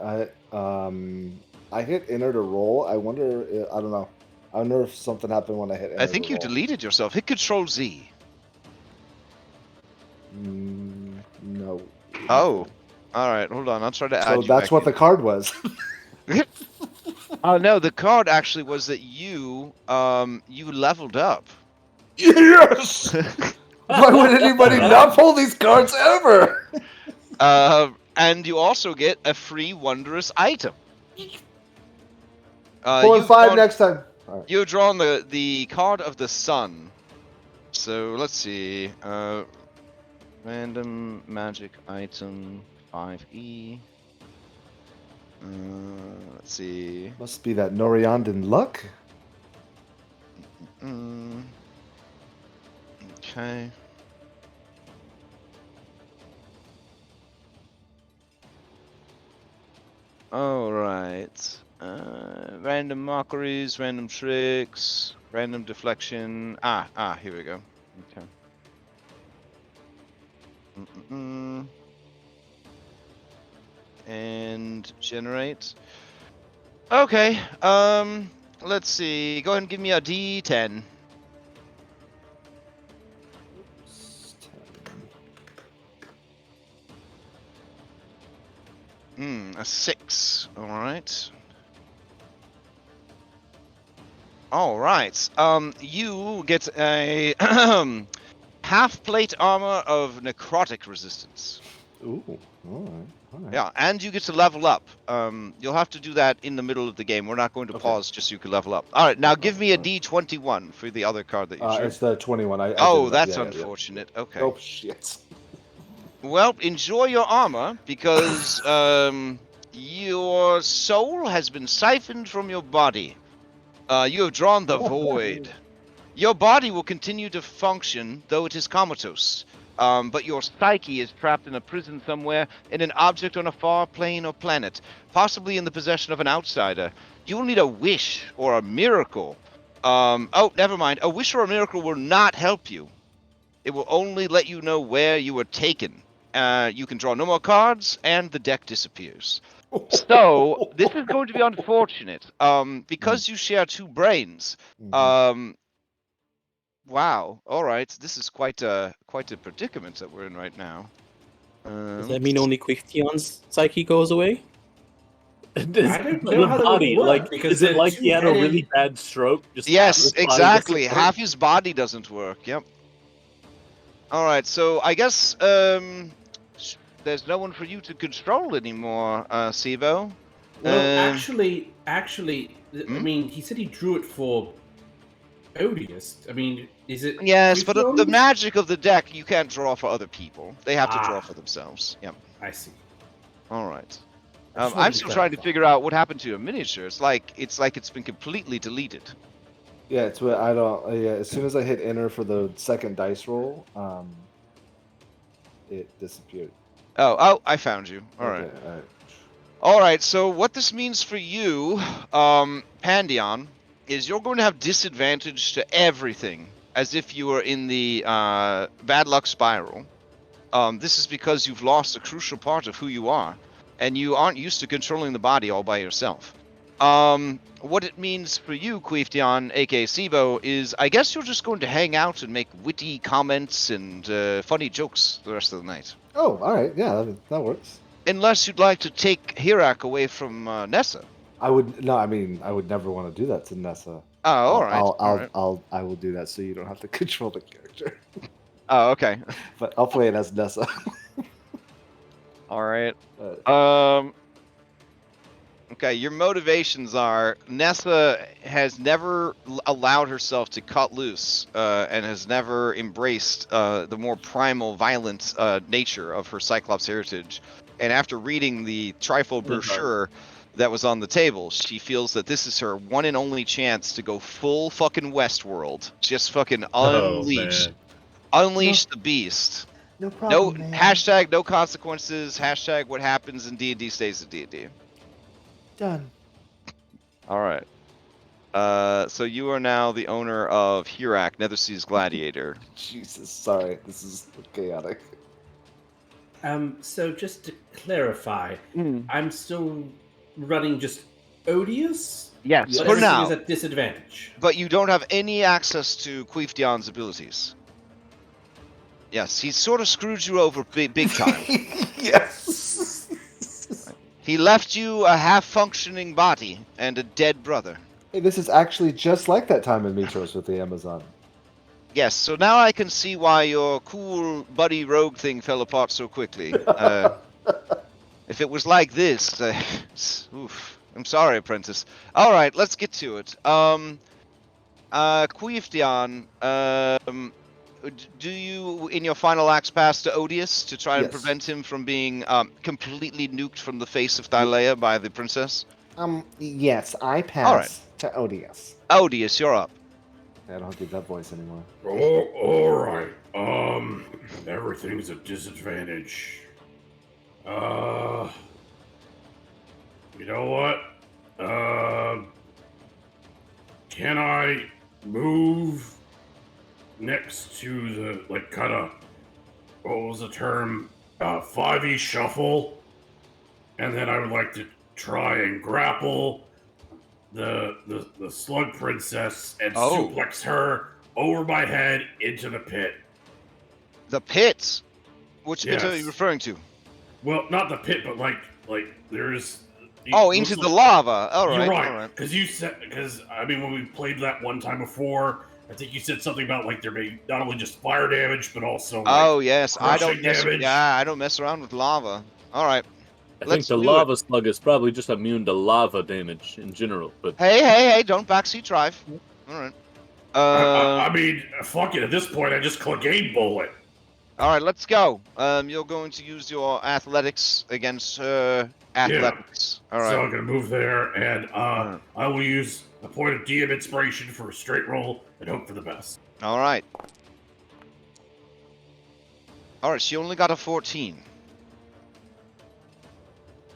I hit enter to roll. I wonder. I don't know. I wonder if something happened when I hit enter. I think to you roll. deleted yourself. Hit Control Z. No. Oh. Alright, hold on. I'll try to add So you that's back what in. the card was. Oh, no, the card actually was that you leveled up. Yes. Why would anybody not pull these cards ever? And you also get a free wondrous item. Pulling 5 next time. All right. You've drawn the card of the sun. So let's see. Random magic item 5e. Let's see. Must be that Noriandan luck. Okay. All right. Random mockeries, random tricks, random deflection. Here we go. Okay. And generate. Okay. Let's see. Go ahead and give me a D10. A 6. All right. All right. You get a half plate armor of necrotic resistance. Ooh. All right. Yeah, and you get to level up. You'll have to do that in the middle of the game. We're not going to Okay. pause just so you can level up. All right, now give me a D21 for the other card that you drew. It's the 21. That's unfortunate. Yeah. Okay. Oh shit. Well, enjoy your armor because your soul has been siphoned from your body. You have drawn the void. Your body will continue to function, though it is comatose. But your psyche is trapped in a prison somewhere, in an object on a far plane or planet, possibly in the possession of an outsider. You will need a wish or a miracle. Never mind. A wish or a miracle will not help you. It will only let you know where you were taken. You can draw no more cards, and the deck disappears. So, this is going to be unfortunate. Because you share 2 brains, wow. All right. This is quite a predicament that we're in right now. Does that mean only Gwythion's psyche goes away? I don't know how that body, would work, like, because is it the like he had a two-headed- really bad stroke? Just Yes, half his body exactly. doesn't work? Half his body doesn't work. Yep. All right. So I guess there's no one for you to control anymore, Sibo. Well, actually, I mean, he said he drew it for Odious. I mean, is it? Yes, but the Gwythion's? magic of the deck you can't draw for other people. They have to draw for themselves. Yep. I see. All right. I'm still trying to figure out what happened to your miniature. It's like it's been completely deleted. Yeah, it's what I don't. Yeah, as soon as I hit enter for the second dice roll, it disappeared. Oh, I found you. All right. Okay, all right. All right, so what this means for you, Pandion, is you're going to have disadvantage to everything, as if you were in the bad luck spiral. This is because you've lost a crucial part of who you are, and you aren't used to controlling the body all by yourself. What it means for you, Queeftion, aka Sibo, is I guess you're just going to hang out and make witty comments and funny jokes the rest of the night. Oh, all right. Yeah, that works. Unless you'd like to take Hirak away from Nessa. I would no. I mean, I would never want to do that to Nessa. Oh, all right. I will do that so you don't have to control the character. Oh, okay. But I'll play it as Nessa. All right. Okay, your motivations are Nessa has never allowed herself to cut loose and has never embraced the more primal, violent nature of her Cyclops heritage. And after reading the trifold brochure that was on the table, she feels that this is her one and only chance to go full fucking Westworld. Just fucking unleash the beast. No problem, man. Hashtag no consequences. Hashtag what happens in D&D stays in D&D. Done. All right. So you are now the owner of Hirak, Nethersea's Gladiator. Jesus, sorry. This is chaotic. So just to clarify, I'm still running just Odious? Yes, But for everything now. is at disadvantage. But you don't have any access to Queefdion's abilities. Yes, he sort of screwed you over big time. Yes. He left you a half-functioning body and a dead brother. Hey, this is actually just like that time in Metros with the Amazon. Yes, so now I can see why your cool buddy rogue thing fell apart so quickly. If it was like this, oof. I'm sorry, apprentice. All right, let's get to it. Queefdion, do you, in your final axe, pass to Odious to try and Yes. prevent him from being completely nuked from the face of Thylea by the princess? Yes, I pass All right. to Odious. Odious, you're up. I don't get that voice anymore. Oh, all right. Everything's a disadvantage. You know what? Can I move next to the, like, kind of, what was the term? 5e shuffle? And then I would like to try and grapple the slug princess and suplex her over my head into the pit. The pit? Which pit Yes. are you referring to? Well, not the pit, but like there's. Oh, into the lava. All right, You're right. all right. Because I mean, when we played that one time before, I think you said something about like there being not only just fire damage, but also. Oh yes, I crushing damage. I don't mess around with lava. All right. I think the lava slug is probably just immune to lava damage in general. But Hey! Don't backseat drive. All right. I mean, fuck it. At this point, I just click game bullet. All right, let's go. You're going to use your athletics against athletics. All right. So I'm gonna move there, and I will use a point of DM inspiration for a straight roll and hope for the best. All right. All right. She only got a 14.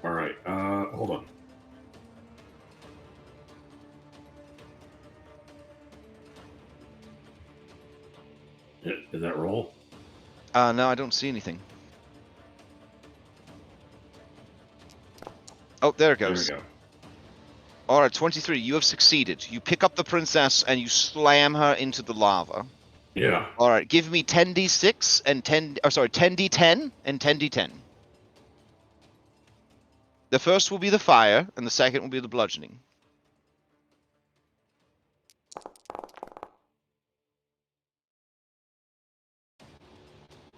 All right. Hold on. Did that roll? No, I don't see anything. Oh, there it goes. There we go. All right, 23. You have succeeded. You pick up the princess and you slam her into the lava. Yeah. All right, give me 10d6 and 10d10 and 10d10. The first will be the fire, and the second will be the bludgeoning.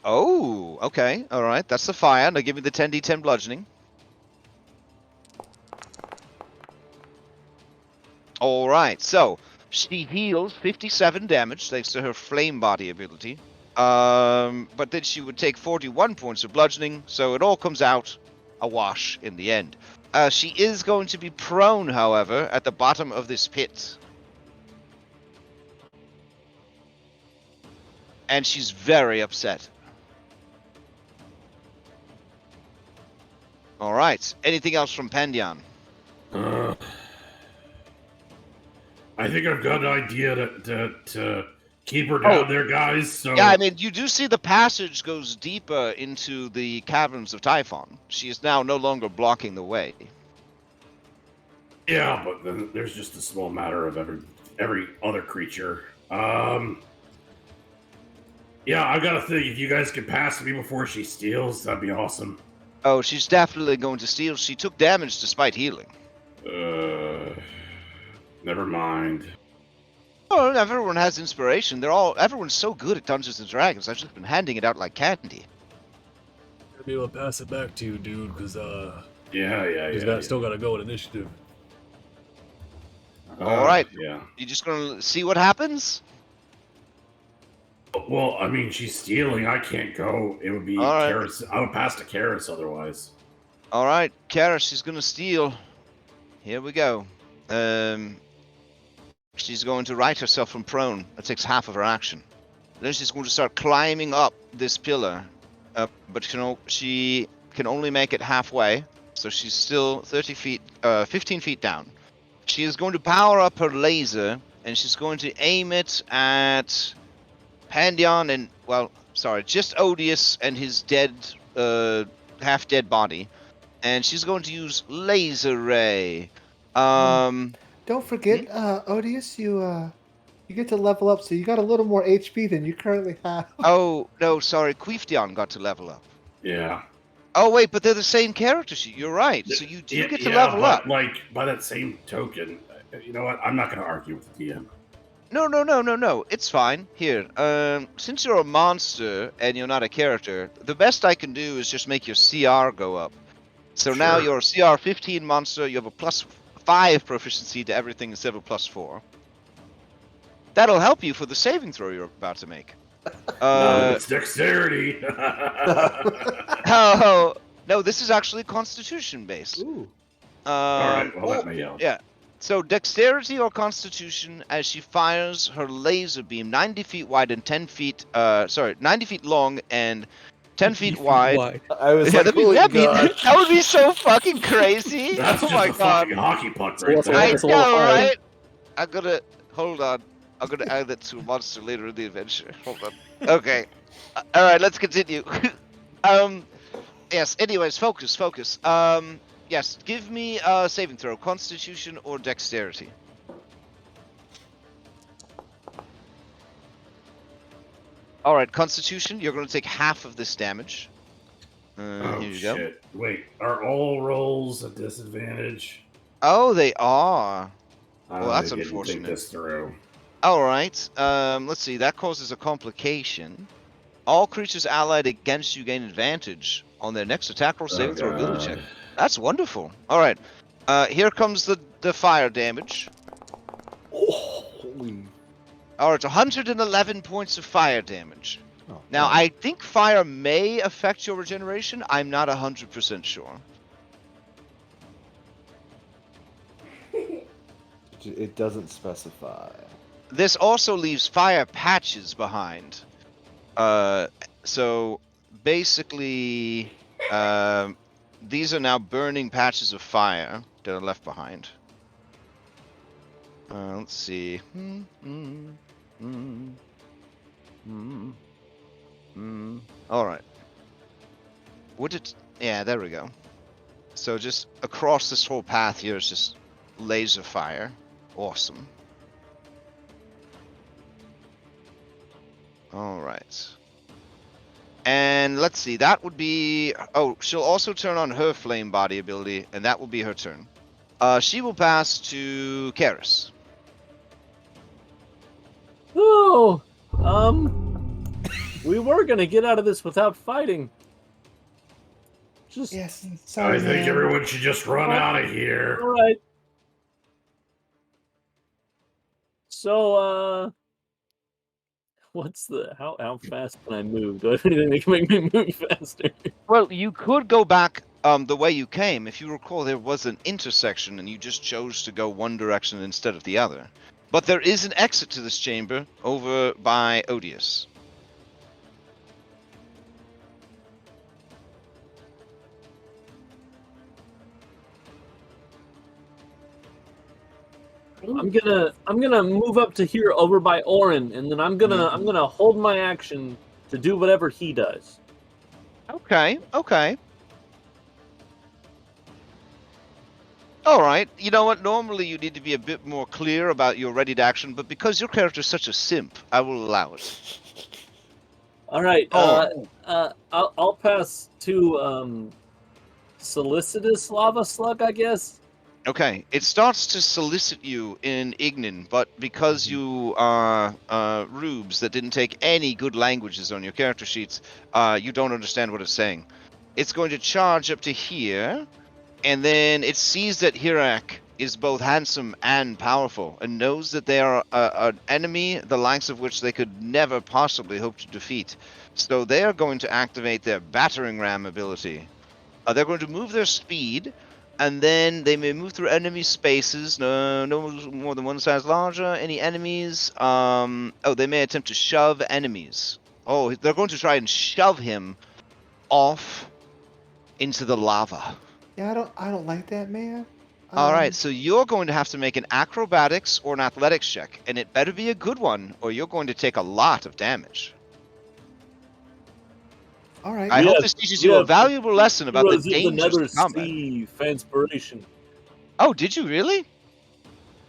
Oh, okay. All right, that's the fire. Now give me the 10d10 bludgeoning. All right, so she heals 57 damage thanks to her flame body ability. But then she would take 41 points of bludgeoning, so it all comes out a wash in the end. She is going to be prone, however, at the bottom of this pit. And she's very upset. All right. Anything else from Pandion? I think I've got an idea to keep her down there, guys. So Yeah, I mean, you do see the passage goes deeper into the caverns of Typhon. She is now no longer blocking the way. yeah, but then there's just a small matter of every other creature. Yeah, I gotta think. If you guys could pass me before she steals, that'd be awesome. Oh, she's definitely going to steal. She took damage despite healing. Never mind. Oh, everyone has inspiration. Everyone's so good at Dungeons and Dragons. I've just been handing it out like candy. I'll be able to pass it back to you, dude, because Yeah. still gotta go in initiative. All right. Yeah. You just gonna see what happens? Well, I mean, she's stealing. I can't go. It would be All right. Karis. I would pass to Karis otherwise. All right, Karis is gonna steal. Here we go. She's going to right herself from prone. That takes half of her action. Then she's going to start climbing up this pillar, but she can only make it halfway, so she's still 15 feet down. She is going to power up her laser, and she's going to aim it at Pandion and, just Odious and his dead, half-dead body. And she's going to use Laser Ray. Don't forget, Odious, you get to level up, so you got a little more HP than you currently have. Oh, no, sorry. Queefdion got to level up. Yeah. Oh, wait, but they're the same character sheet. You're right. So you do get to level up. Like, by that same token, you know what? I'm not going to argue with the DM. No. It's fine. Here, since you're a monster and you're not a character, the best I can do is just make your CR go up. So now you're a CR 15 monster. You have a +5 proficiency to everything instead of +4. That'll help you for the saving throw you're about to make. No, it's dexterity. Oh, no, this is actually Constitution based. Ooh. All right, well, let me yell. Yeah. So dexterity or Constitution as she fires her laser beam 90 feet wide and 90 feet long and 10 feet wide. I was like, that would be so fucking crazy. That's oh just my a god. fucking hockey puck right That's there. I That's a little know, hard. right? Hold on. I'm gonna add that to a monster later in the adventure. Hold on. Okay. Alright, let's continue. Yes, anyways, focus. Yes, give me a saving throw. Constitution or Dexterity. Alright, Constitution, you're gonna take half of this damage. Oh, here you go. shit. Wait, are all rolls a disadvantage? Oh, they are. Well, that's I didn't unfortunate. think this through. Alright, let's see, that causes a complication. All creatures allied against you gain advantage on their next attack roll, saving throw, ability check. That's wonderful. Alright, here comes the fire damage. Holy. Alright, 111 points of fire damage. Oh, Now, wow. I think fire may affect your regeneration. I'm not 100% sure. It doesn't specify. This also leaves fire patches behind. So basically, these are now burning patches of fire that are left behind. Let's see. All right. Would it? Yeah, there we go. So just across this whole path here is just laser fire. Awesome. All right. And let's see, that would be... Oh, she'll also turn on her flame body ability, and that will be her turn. She will pass to Karis. Oh, we were gonna get out of this without fighting. Just Yes. I Sorry, think man. everyone should just run out of here. all right. So, what's how fast can I move? Do I have anything that can make me move faster? Well, you could go back the way you came, if you recall, there was an intersection and you just chose to go one direction instead of the other. But there is an exit to this chamber over by Odious. I'm gonna move up to here over by Oren, and then I'm gonna hold my action to do whatever he does. Okay, okay. All right. You know what? Normally you need to be a bit more clear about your ready to action, but because your character is such a simp, I will allow it. All right. Oh. I'll pass to solicitous lava slug, I guess. Okay, it starts to solicit you in Ignan, but because you are rubes that didn't take any good languages on your character sheets, you don't understand what it's saying. It's going to charge up to here, and then it sees that Hirak is both handsome and powerful, and knows that they are an enemy the likes of which they could never possibly hope to defeat. So they are going to activate their battering ram ability. They're going to move their speed, and then they may move through enemy spaces, no more than one size larger. Any enemies? They may attempt to shove enemies. Oh, they're going to try and shove him off into the lava. Yeah, I don't like that, man. All right, so you're going to have to make an acrobatics or an athletics check, and it better be a good one, or you're going to take a lot of damage. All right. I hope this teaches you a valuable lesson about the dangers of combat. Sea Fanspiration. Oh, did you really?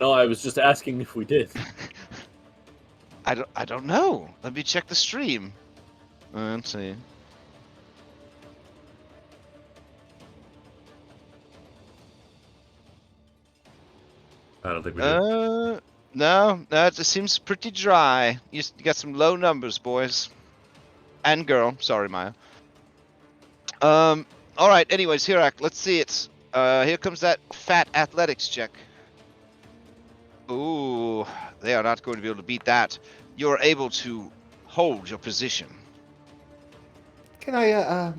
No, I was just asking if we did. I don't know. Let me check the stream. Let's see. I don't think we did. No, it seems pretty dry. You got some low numbers, boys. And girl. Sorry, Maya. All right. Anyways, Hirak, let's see it. Here comes that fat athletics check. Ooh, they are not going to be able to beat that. You're able to hold your position. Can I, yeah,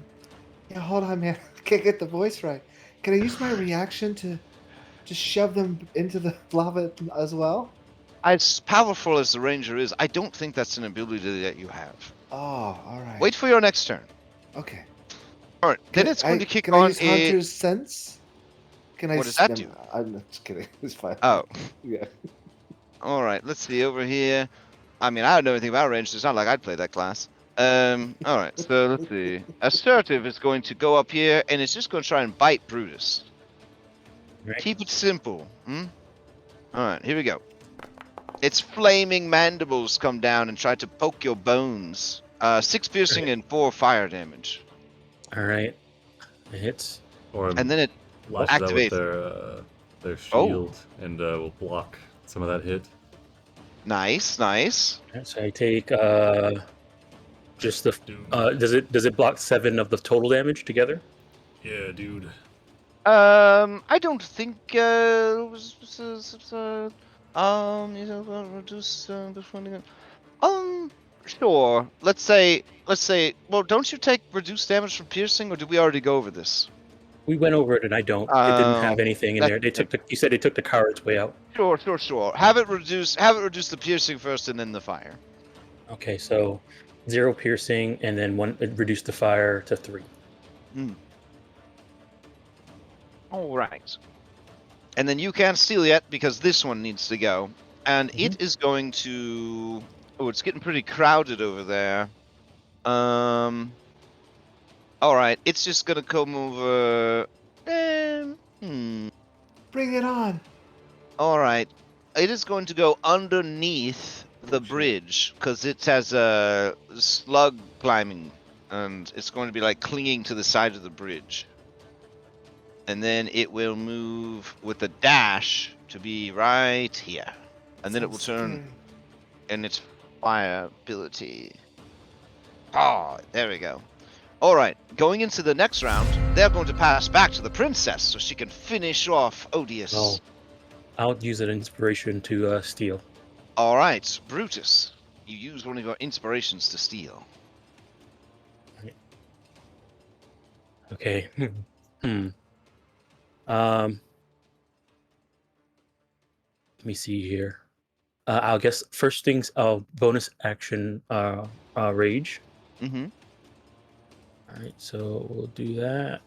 hold on, man. I can't get the voice right. Can I use my reaction to just shove them into the lava as well? As powerful as the ranger is, I don't think that's an ability that you have. Oh, all right. Wait for your next turn. Okay. All right, then it's going to kick can on I use Hunter's Sense? Can I? What does that do? I'm just kidding. It's fine. Oh. Yeah. All right, let's see over here. I mean, I don't know anything about range. It's not like I'd play that class. All right, so let's see. Assertive is going to go up here, and it's just going to try and bite Brutus. Right. Keep it simple. All right, here we go. Its flaming mandibles come down and try to poke your bones. 6 piercing and 4 fire damage. All right. It hits. And then it lashes out with activates. their shield and will block some of that hit. Nice. All right, so I take just the. Does it block 7 of the total damage together? Yeah, dude. I don't think reduce sure. Let's say well, don't you take reduced damage from piercing, or did we already go over this? We went over it, and I don't. It didn't have anything in there. You said they took the coward's way out. Sure. Have it reduce the piercing first and then the fire. Okay, so 0 piercing, and then reduce the fire to 3. All right. And then you can't steal yet because this one needs to go. And it is going to... Oh, it's getting pretty crowded over there. All right. It's just going to come over... Bring it on. All right. It is going to go underneath the bridge because it has a slug climbing. And it's going to be like clinging to the side of the bridge. And then it will move with a dash to be right here. And then it will turn in its fire ability. Oh, there we go. All right, going into the next round, they're going to pass back to the princess so she can finish off Odious. Oh, I'll use an inspiration to steal. All right, Brutus, you use one of your inspirations to steal. Okay. Let me see here. I'll guess first things. Bonus action. Rage. Mm-hmm. All right, so we'll do that.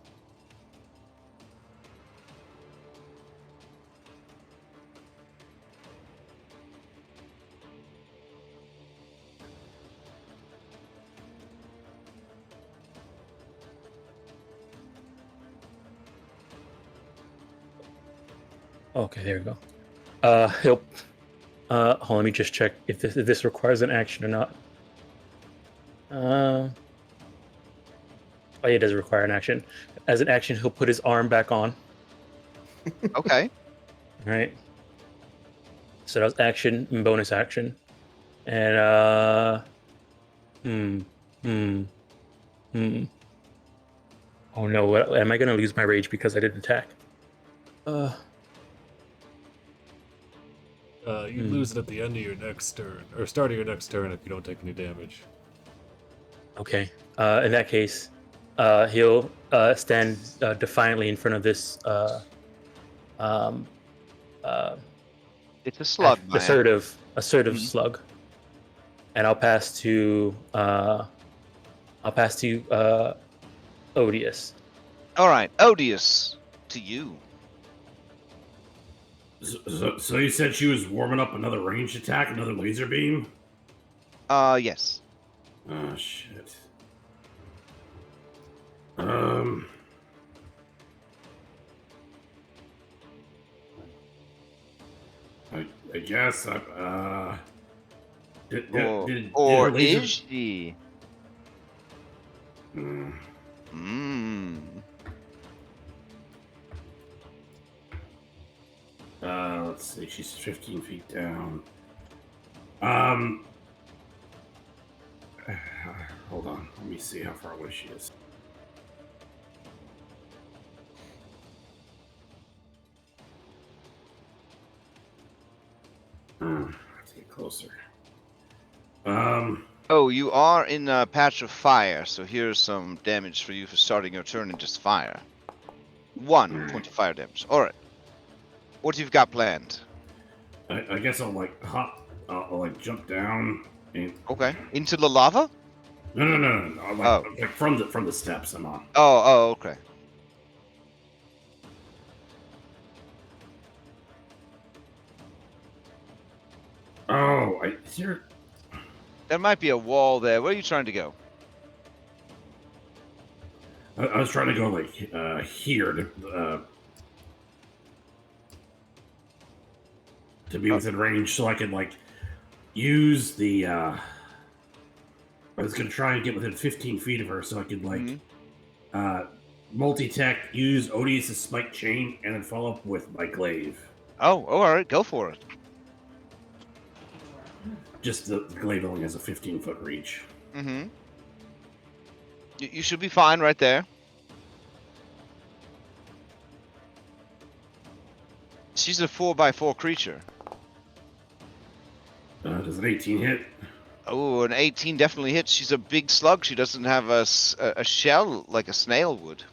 Okay, there we go. He'll. Hold on, let me just check if this requires an action or not. Oh, yeah, it does require an action. As an action, he'll put his arm back on. Okay. All right. So that was action and bonus action. And Oh no, what, am I gonna lose my rage because I didn't attack? You lose it at the end of your next turn, or start of your next turn if you don't take any damage. Okay. In that case, he'll stand defiantly in front of this It's a slug, Maya. assertive slug, and I'll pass to Odious. All right, Odious, to you. So you said she was warming up another ranged attack, another laser beam? Yes. Oh, shit. I guess Or is she? Let's see. She's 15 feet down. Hold on. Let me see how far away she is. Let's get closer. Oh, you are in a patch of fire, so here's some damage for you for starting your turn in just fire. 1 point of fire damage. All right. What you've got planned? I guess I'll like hop. I'll like jump down. And... Okay. Into the lava? No. Like from the steps I'm on. Oh, okay. Oh, is there... There might be a wall there. Where are you trying to go? I was trying to go like here to be within range, so I could like use the. I was gonna try and get within 15 feet of her, so I could like multi-tech, use Odysseys' spike chain, and then follow up with my glaive. Oh, all right, go for it. Just the glaive only has a 15-foot reach. Mm-hmm. You should be fine right there. She's a 4x4 creature. Does an 18 hit? Oh, an 18 definitely hits. She's a big slug. She doesn't have a shell like a snail would.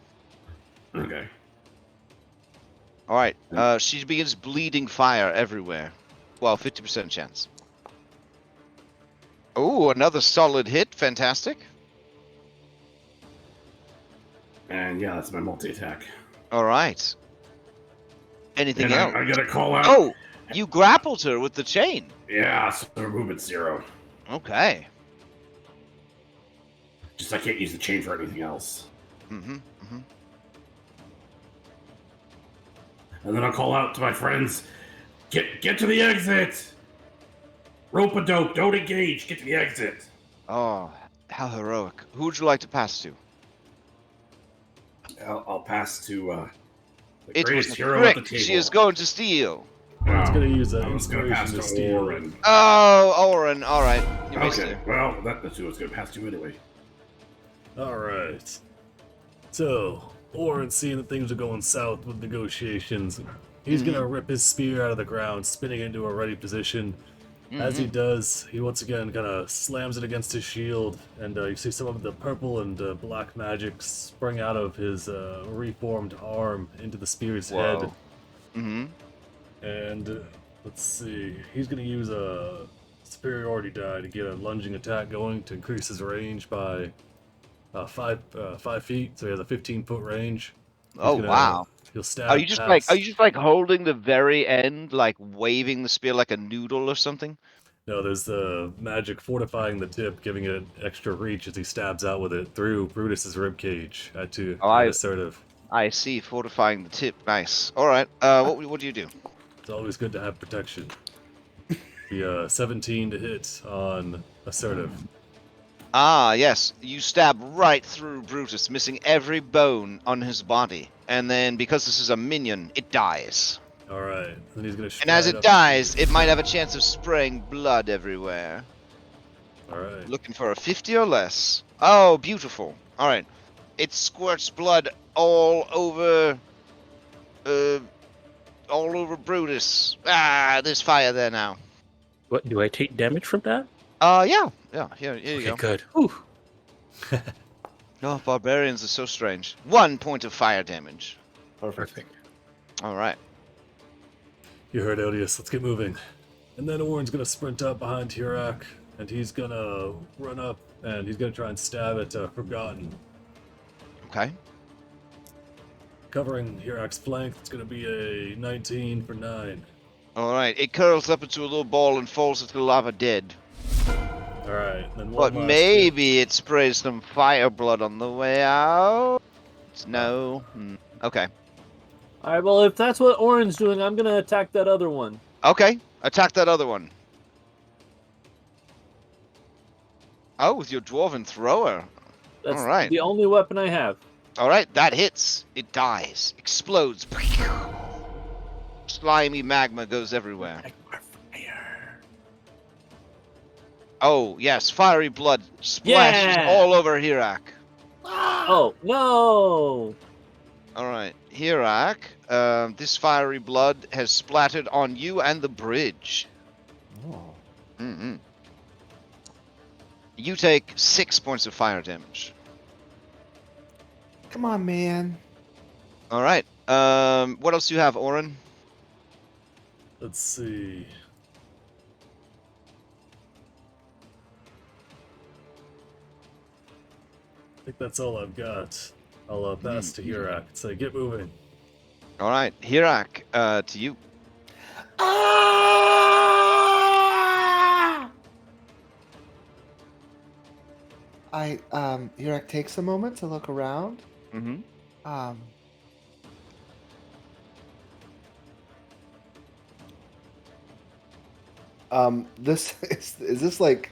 Okay. All right. She begins bleeding fire everywhere. Well, 50% chance. Oh, another solid hit. Fantastic. And yeah, that's my multi-attack. All right. Anything else? I gotta call out. Oh, you grappled her with the chain. Yeah, so her movement's 0. Okay. Just I can't use the chain for anything else. Mm-hmm. And then I'll call out to my friends. Get to the exit! Rope-a-dope, don't engage, get to the exit. Oh, how heroic. Who would you like to pass to? I'll pass to the It greatest was a hero at the trick. table. She is going to steal. I was gonna use that I was gonna pass inspiration to to steal. Oren. Oh, Oren. All right. You missed Okay, it. well, that's who I was gonna pass to anyway. Alright. So, Oren, seeing that things are going south with negotiations, he's gonna rip his spear out of the ground, spinning into a ready position, As he does, he once again kind of slams it against his shield, and you see some of the purple and black magic spring out of his reformed arm into the spear's head. Mm-hmm. And let's see, he's going to use a superiority die to get a lunging attack going to increase his range by 5 feet, so he has a 15-foot range. Oh wow! He'll stab Are you just like holding the very end, like waving the spear like a noodle or something? No, there's the magic fortifying the tip, giving it extra reach as he stabs out with it through Brutus's ribcage to assertive. I see, fortifying the tip. Nice. All right. What do you do? It's always good to have protection. The 17 to hit on assertive. Ah, yes. You stab right through Brutus, missing every bone on his body. And then, because this is a minion, it dies. Alright, then he's gonna And as it dies, it might have a chance of spraying blood everywhere. Alright. Looking for a 50 or less. Oh, beautiful. Alright. It squirts blood all over Brutus. Ah, there's fire there now. What, do I take damage from that? Yeah. Here you go. Good. Whew. Oh, barbarians are so strange. 1 point of fire damage. Perfect. Alright. You heard Odious, let's get moving. And then Orin's gonna sprint up behind Hirak, and he's gonna run up, and he's gonna try and stab at Forgotten. Okay. Covering Hirak's flank, it's gonna be a 19 for 9. Alright, it curls up into a little ball and falls into the lava dead. Alright, then But maybe it sprays some fire blood on the way out? No. Okay. Alright, well, if that's what Orin's doing, I'm gonna attack that other one. Okay, attack that other one. Oh, with your dwarven thrower. That's Alright. the only weapon I have. Alright, that hits. It dies. Explodes. Slimy magma goes everywhere. Oh, yes, fiery blood splashes all over Hirak. Oh, no! Alright, Hirak, this fiery blood has splattered on you and the bridge. Oh. Mm-hmm. You take 6 points of fire damage. Come on, man. Alright, what else do you have, Orin? Let's see. I think that's all I've got. I'll pass to Hirak and say, get moving. Alright, Hirak, to you. Hirak takes a moment to look around. Mm-hmm. This is this like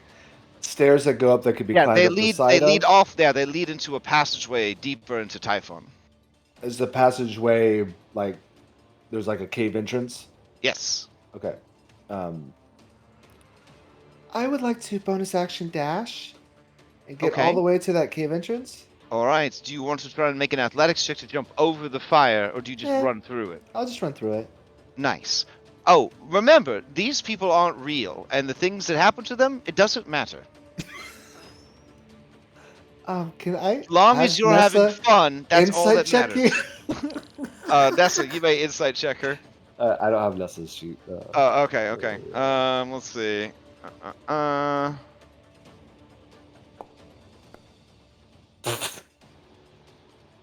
stairs that go up that could be Yeah, climbed they up the lead. side They lead of? off there. They lead into a passageway deeper into Typhon. Is the passageway like there's like a cave entrance? Yes. Okay. I would like to bonus action dash and get all the way to that cave entrance. All right. Do you want to try and make an athletics check to jump over the fire, or do you just run through it? I'll just run through it. Nice. Oh, remember, these people aren't real, and the things that happen to them, it doesn't matter. Can I? As long as you're having fun, that's all that check matters. Nessa, you may insight check her. I don't have Nessa's sheet. Oh, okay. Let's see.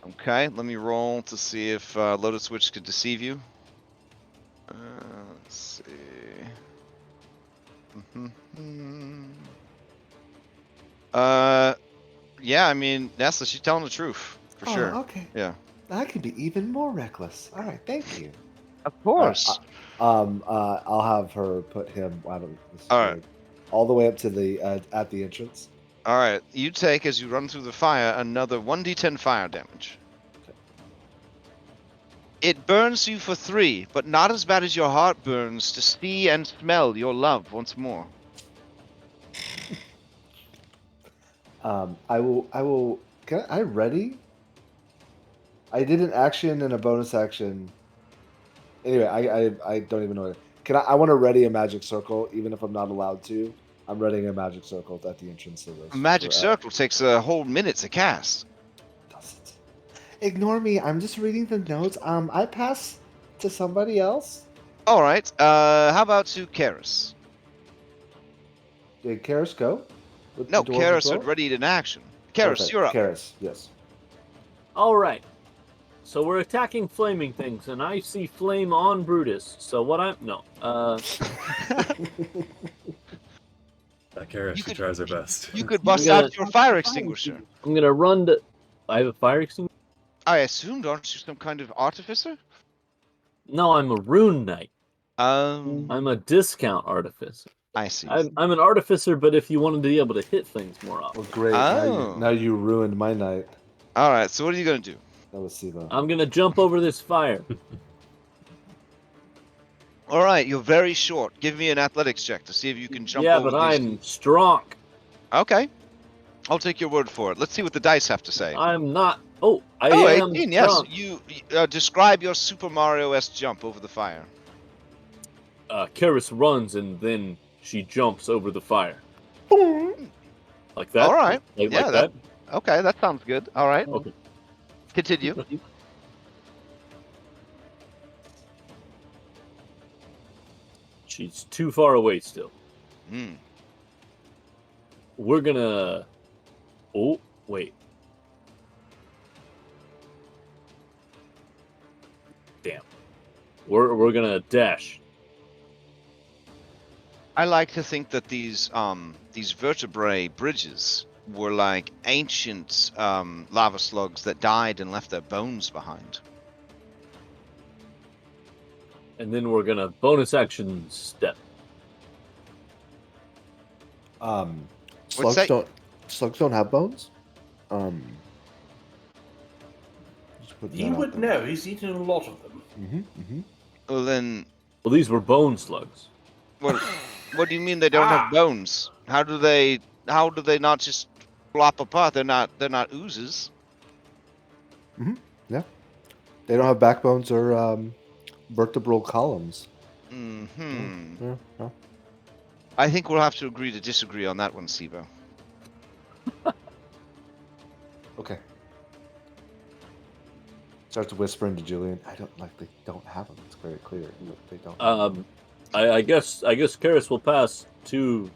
Okay, let me roll to see if Lotus Witch could deceive you. Let's see. Yeah, I mean, Nessa, she's telling the truth for sure. Okay. Yeah. I could be even more reckless. All right, thank you. Of course. I'll have her put him. I don't. All right. All the way up to the at the entrance. All right. You take, as you run through the fire, another 1d10 fire damage. Okay. It burns you for 3, but not as bad as your heart burns to see and smell your love once more. I will. Can I ready? I did an action and a bonus action. Anyway, I don't even know. I want to ready a magic circle, even if I'm not allowed to. I'm readying a magic circle at the entrance of this. A magic circle takes a whole minute to cast. Does it? Ignore me. I'm just reading the notes. I pass to somebody else. All right. How about to Karis? Did Karis go? No, Karis had readied in action. Karis, you're up. Karis, yes. All right. So we're attacking flaming things, and I see flame on Brutus. So what I'm no. Kara, she tries her best. You could bust out your fire extinguisher. I'm gonna run to. I have a fire extinguisher. I assumed, aren't you some kind of artificer? No, I'm a rune knight. Um, I'm a discount artificer. I see. I'm an artificer, but if you wanted to be able to hit things more often. Well, great. Oh. Now you ruined my night. All right. So what are you gonna do? Let's see though. I'm gonna jump over this fire. All right. You're very short. Give me an athletics check to see if you can jump. Yeah, over but these. I'm strong. Okay. I'll take your word for it. Let's see what the dice have to say. I'm not. Oh, I Oh, am 18, yes. strong. You describe your Super Mario-esque jump over the fire. Karis runs and then she jumps over the fire. Like that? All right. Like, Yeah, like that? Okay, that sounds good. All right. Okay. Continue. She's too far away still. Hmm. We're gonna... Oh, wait. Damn. We're gonna dash. I like to think that these vertebrae bridges were like ancient lava slugs that died and left their bones behind. And then we're gonna bonus action step. What's that? Slugs don't have bones. He would know. He's eaten a lot of them. Well then, Well, these were bone slugs. what do you mean they don't have bones? How do they not just flop apart? They're not oozes. Yeah, they don't have backbones or vertebral columns. Mm-hmm. Yeah. I think we'll have to agree to disagree on that one, Sibo. Okay. Starts whispering to Julian. They don't have them. It's very clear. They don't. I guess Karis will pass to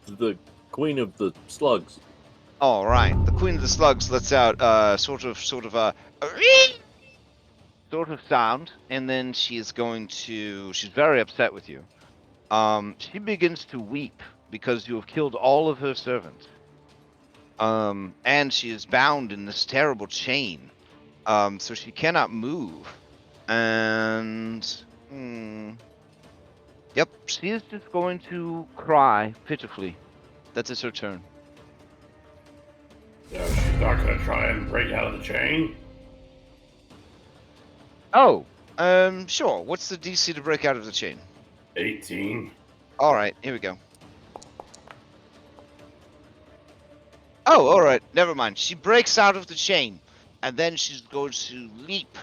the Queen of the Slugs. All right, the Queen of the Slugs lets out sort of a sound, and then she's very upset with you. She begins to weep because you have killed all of her servants. And she is bound in this terrible chain. So she cannot move. And yep, she is just going to cry pitifully. That is her turn. Yeah, she's not gonna try and break out of the chain. Oh, sure. What's the DC to break out of the chain? 18. All right, here we go. Oh, all right. Never mind. She breaks out of the chain, and then she's going to leap,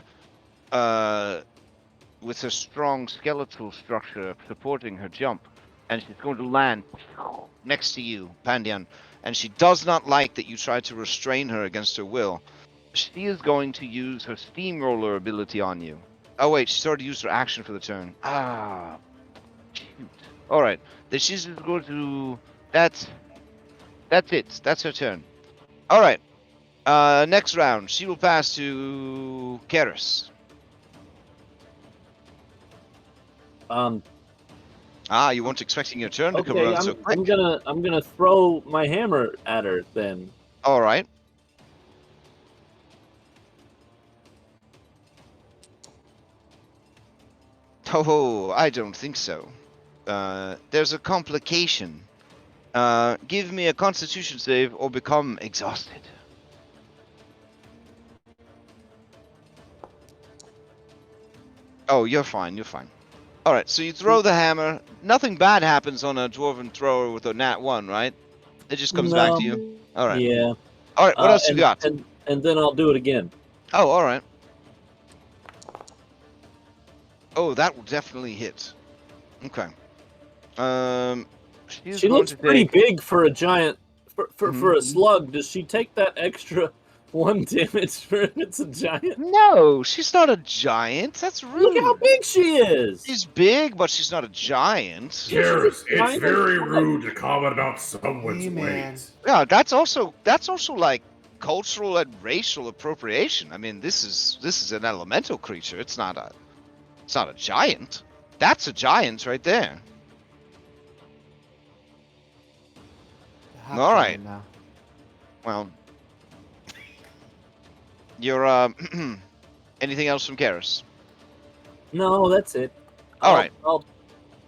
with her strong skeletal structure supporting her jump, and she's going to land next to you, Pandian. And she does not like that you tried to restrain her against her will. She is going to use her steamroller ability on you. Oh wait, she's already used her action for the turn. Ah, shoot. All right, then she's just going to. That's it. That's her turn. All right. Next round, she will pass to Karis. You weren't expecting your turn to come around so quick. I'm gonna throw my hammer at her then. All right. Oh, I don't think so. There's a complication. Give me a Constitution save or become exhausted. Oh, you're fine. You're fine. All right. So you throw the hammer. Nothing bad happens on a dwarven thrower with a nat 1, right? It just comes back to you. All right. Yeah. All right. What else you got? And then I'll do it again. Oh, all right. Oh, that will definitely hit. Okay. She's She going looks to pretty take. big for a giant, for Mhm. a slug. Does she take that extra 1 damage for if it's a giant? No, she's not a giant. That's Look how rude. big she is. She's big, but she's not a giant. Yeah, she's Karis, a it's giant very slug. rude to comment about someone's Hey, man. weight. Yeah, that's also like cultural and racial appropriation. I mean, this is an elemental creature. It's not a giant. That's a giant right there. Half All right. giant now. Well, you're anything else from Karis? No, that's it. All right.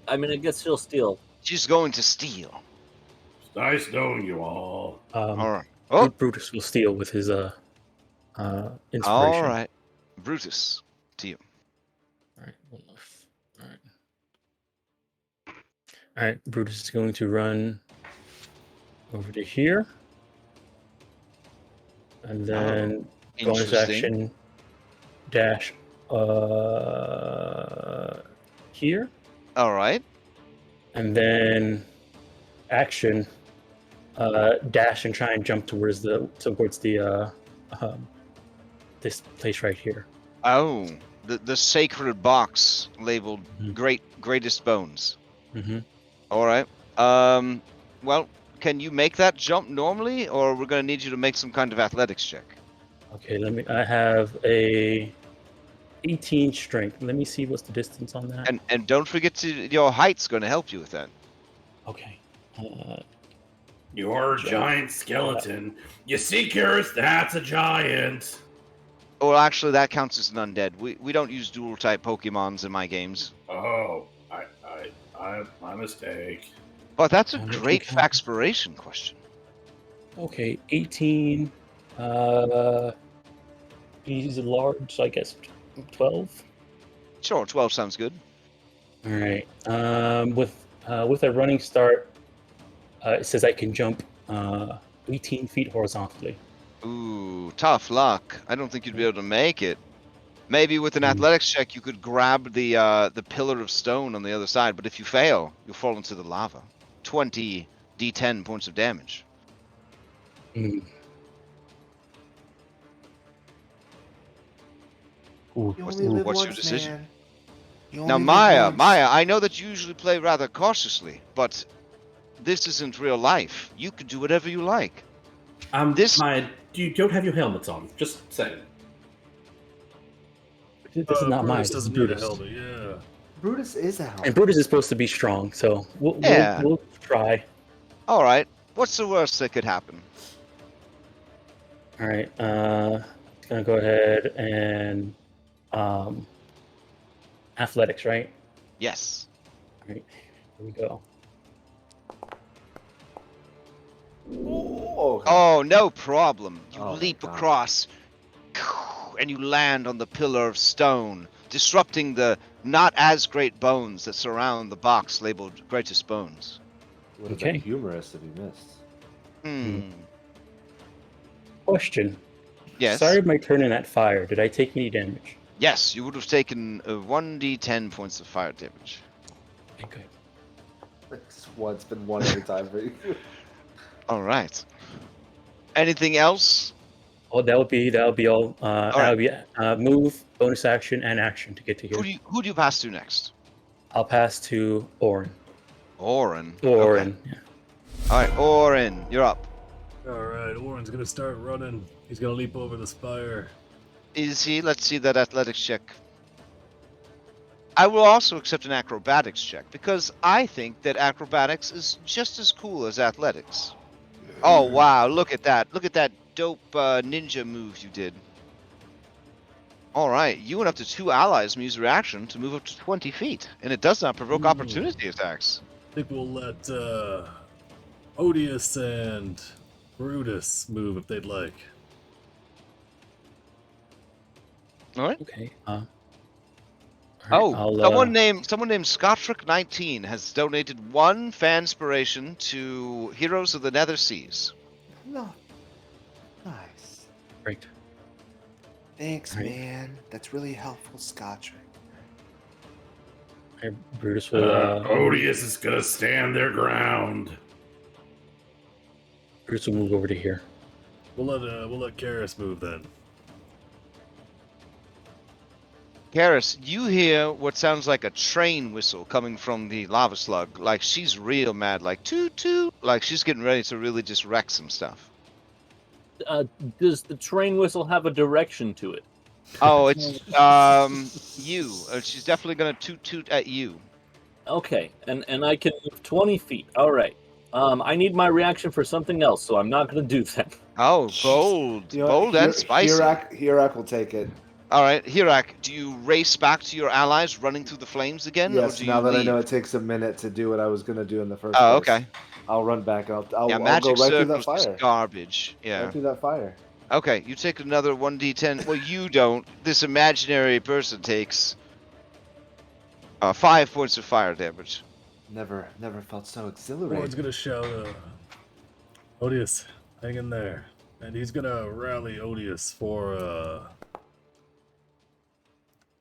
I mean, I guess she'll steal. She's going to steal. It's nice knowing you all. All right. Oh, Brutus will steal with his inspiration. all right. Brutus, to you. All right. One left. All right. All right. Brutus is going to run over to here, and then bonus Interesting. action dash here, All right. and then action dash and try and jump towards the this place right here. Oh, the sacred box labeled Mhm. greatest bones. Mm-hmm. All right. Well, can you make that jump normally, or we're gonna need you to make some kind of athletics check? Okay, I have a 18 strength. Let me see what's the distance on that. And don't forget your height's gonna help you with that. Okay. You're a giant skeleton. You see, Karis, that's a giant. Or actually, that counts as an undead. We don't use dual type Pokemons in my games. Oh, my mistake. But that's a I'm looking great at- Faxpiration question. Okay, 18. He's large, so I guess 12. Sure, 12 sounds good. All right. With a running start, it says I can jump 18 feet horizontally. Ooh, tough luck. I don't think you'd be able to make it. Maybe with an athletics check, you could grab the pillar of stone on the other side. But if you fail, you'll fall into the lava. 20 d10 points of damage. Mm. Ooh, You What's- only live what's your once, decision? man. You Now, only live Maya, once. I know that you usually play rather cautiously, but this isn't real life. You could do whatever you like. This- you don't have your helmets on. Just saying. This is not mine. Brutus This is doesn't need a Brutus. helmet. Yeah. Brutus is a helmet. And Brutus is supposed to be strong, so Yeah. we'll try. All right. What's the worst that could happen? All right. Gonna go ahead and athletics, right? Yes. All right. Here we go. Oh, Oh, no problem. You Oh my leap God. across, and you land on the pillar of stone, disrupting the not as great bones that surround the box labeled greatest bones. would have Okay. been humorous if he missed. Hmm. Question. Yes. Started my turn in that fire. Did I take any damage? Yes, you would have taken 1d10 points of fire damage. Okay. It's been one every time for you. All right. Anything else? Oh, that would be all. That right. would be move, bonus action, and action to get to here. Who do you pass to next? I'll pass to Orin. Orin. Orin. Okay. All right, Orin, you're up. Alright, Orin's gonna start running. He's gonna leap over the spire. Is he? Let's see that athletics check. I will also accept an acrobatics check because I think that acrobatics is just as cool as athletics. Oh wow! Look at that! Look at that dope ninja move you did. All right, you and up to 2 allies can use a reaction to move up to 20 feet, and it does not provoke Ooh. opportunity attacks. I think we'll let Odious and Brutus move if they'd like. All right. Okay. Oh, I'll, someone named Scottrick19 has donated 1 fanspiration to Heroes of the Nether Seas. No. Nice. Great. Thanks, Right. man. That's really helpful, Scottrick. Brutus will Odious is gonna stand their ground. Brutus will move over to here. We'll let Karis move then. Karis, you hear what sounds like a train whistle coming from the lava slug. Like she's real mad, like toot toot, like she's getting ready to really just wreck some stuff. Does the train whistle have a direction to it? Oh, it's you. She's definitely gonna toot toot at you. Okay, and I can move 20 feet. All right. I need my reaction for something else, so I'm not going to do that. Oh, bold, You know, bold and spicy. Hirak will take it. All right, Hirak, do you race back to your allies running through the flames again? Yes, or do you now that I leave? know it takes a minute to do what I was going to do in the first Oh, place. okay. I'll run back. I'll go magic right through that circles fire. is garbage. Yeah. Right through that fire. Okay, you take another 1d10. Well, you don't. This imaginary person takes 5 points of fire damage. Never felt so Ward's exhilarating. gonna shout, Odious, hang in there. And he's gonna rally Odious for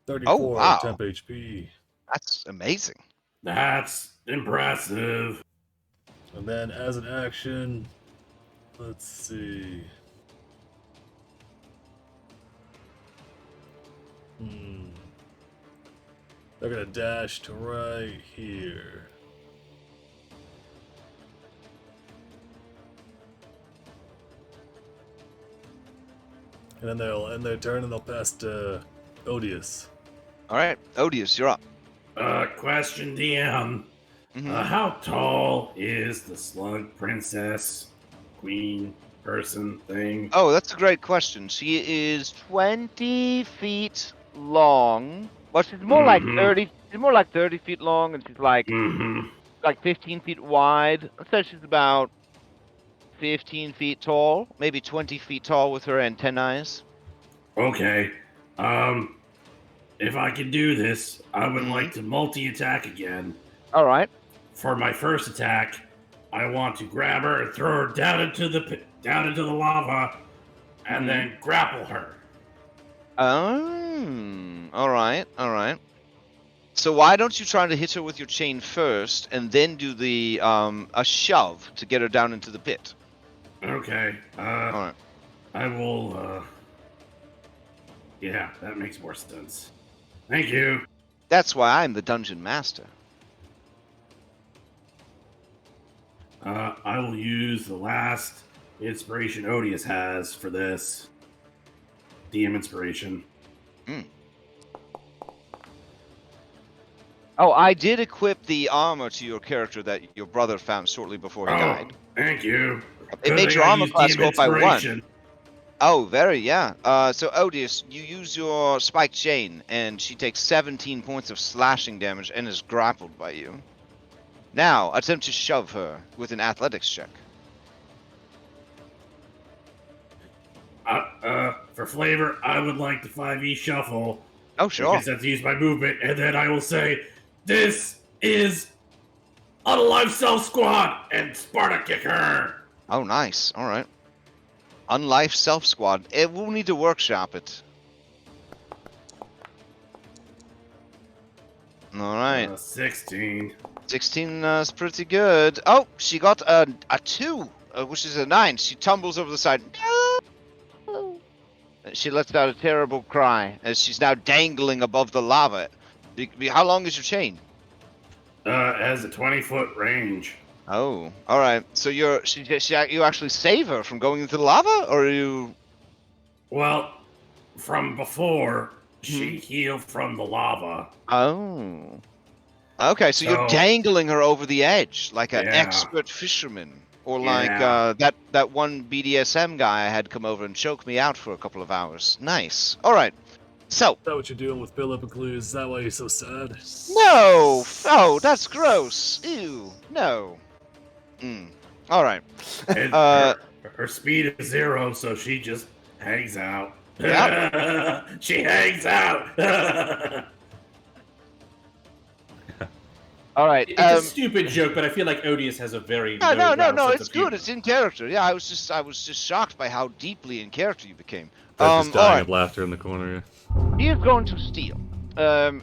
34 wow. temp HP. That's amazing. That's impressive. And then as an action, let's see. They're gonna dash to right here. And then they'll end their turn and they'll pass to Odious. All right, Odious, you're up. Question, DM. How tall is the slug princess, queen, person, thing? Oh, that's a great question. She is 20 feet long. Well, she's more like 30. She's more like 30 feet long, and she's like 15 feet wide. So she's about 15 feet tall, maybe 20 feet tall with her antennae. Okay. If I can do this, I would like to multi-attack again. All right. For my first attack, I want to grab her and throw her down into the lava, and then grapple her. Oh, all right. So why don't you try to hit her with your chain first, and then do the a shove to get her down into the pit? Okay. All right. I will. Yeah, that makes more sense. Thank you. That's why I'm the dungeon master. I will use the last inspiration Odious has for this. DM inspiration. Oh, I did equip the armor to your character that your brother found shortly before he died. Thank you. It made your armor class go up by 1. Oh, very, yeah. So, Odious, you use your spiked chain, and she takes 17 points of slashing damage and is grappled by you. Now, attempt to shove her with an athletics check. For flavor, I would like the 5e shuffle. Oh, sure. Because that's use my movement, and then I will say, "This is Unalive Self Squad," and Sparta kick her. Oh, nice. All right. Unlife Self Squad. We'll need to workshop it. All right. 16. 16 is pretty good. Oh, she got a 2, which is a 9. She tumbles over the side. No! She lets out a terrible cry as she's now dangling above the lava. How long is your chain? It has a 20-foot range. Oh, all right. So you actually save her from going into the lava, or you? Well, from before, she healed from the lava. Oh. Okay, so you're dangling her over the edge like an Yeah. expert fisherman. Or like Yeah. that one BDSM guy I had come over and choke me out for a couple of hours. Nice. All right. So. Is that what you're doing with Philip and Clues? Is that why you're so sad? No. Oh, that's gross. Ew. No. All right. And her speed is 0, so she just hangs out. Yep. She hangs out. All right. It's a stupid joke, but I feel like Odious has a very No. sense It's of good. humor. It's in character. Yeah, I was just shocked by how deeply in character you became. Just dying all right. of laughter in the corner. He is going to steal.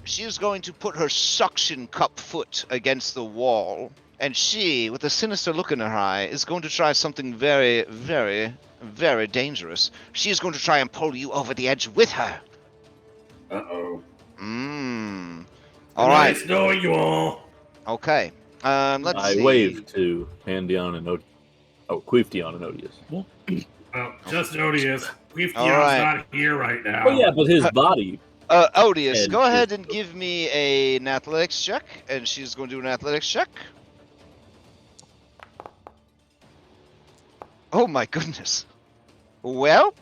she is going to put her suction cup foot against the wall, and she, with a sinister look in her eye, is going to try something very, very, very dangerous. She is going to try and pull you over the edge with her. Uh-oh. All right. Nice knowing you all. Okay. Let's I see. wave to Pandion and Odious. Oh, Queefdion and Odious. Well, just Odious. Queefdion's All right. not here right now. Oh yeah, but his body. Odious, Head go ahead is- and give me an athletics check, and she's going to do an athletics check. Oh my goodness. Well,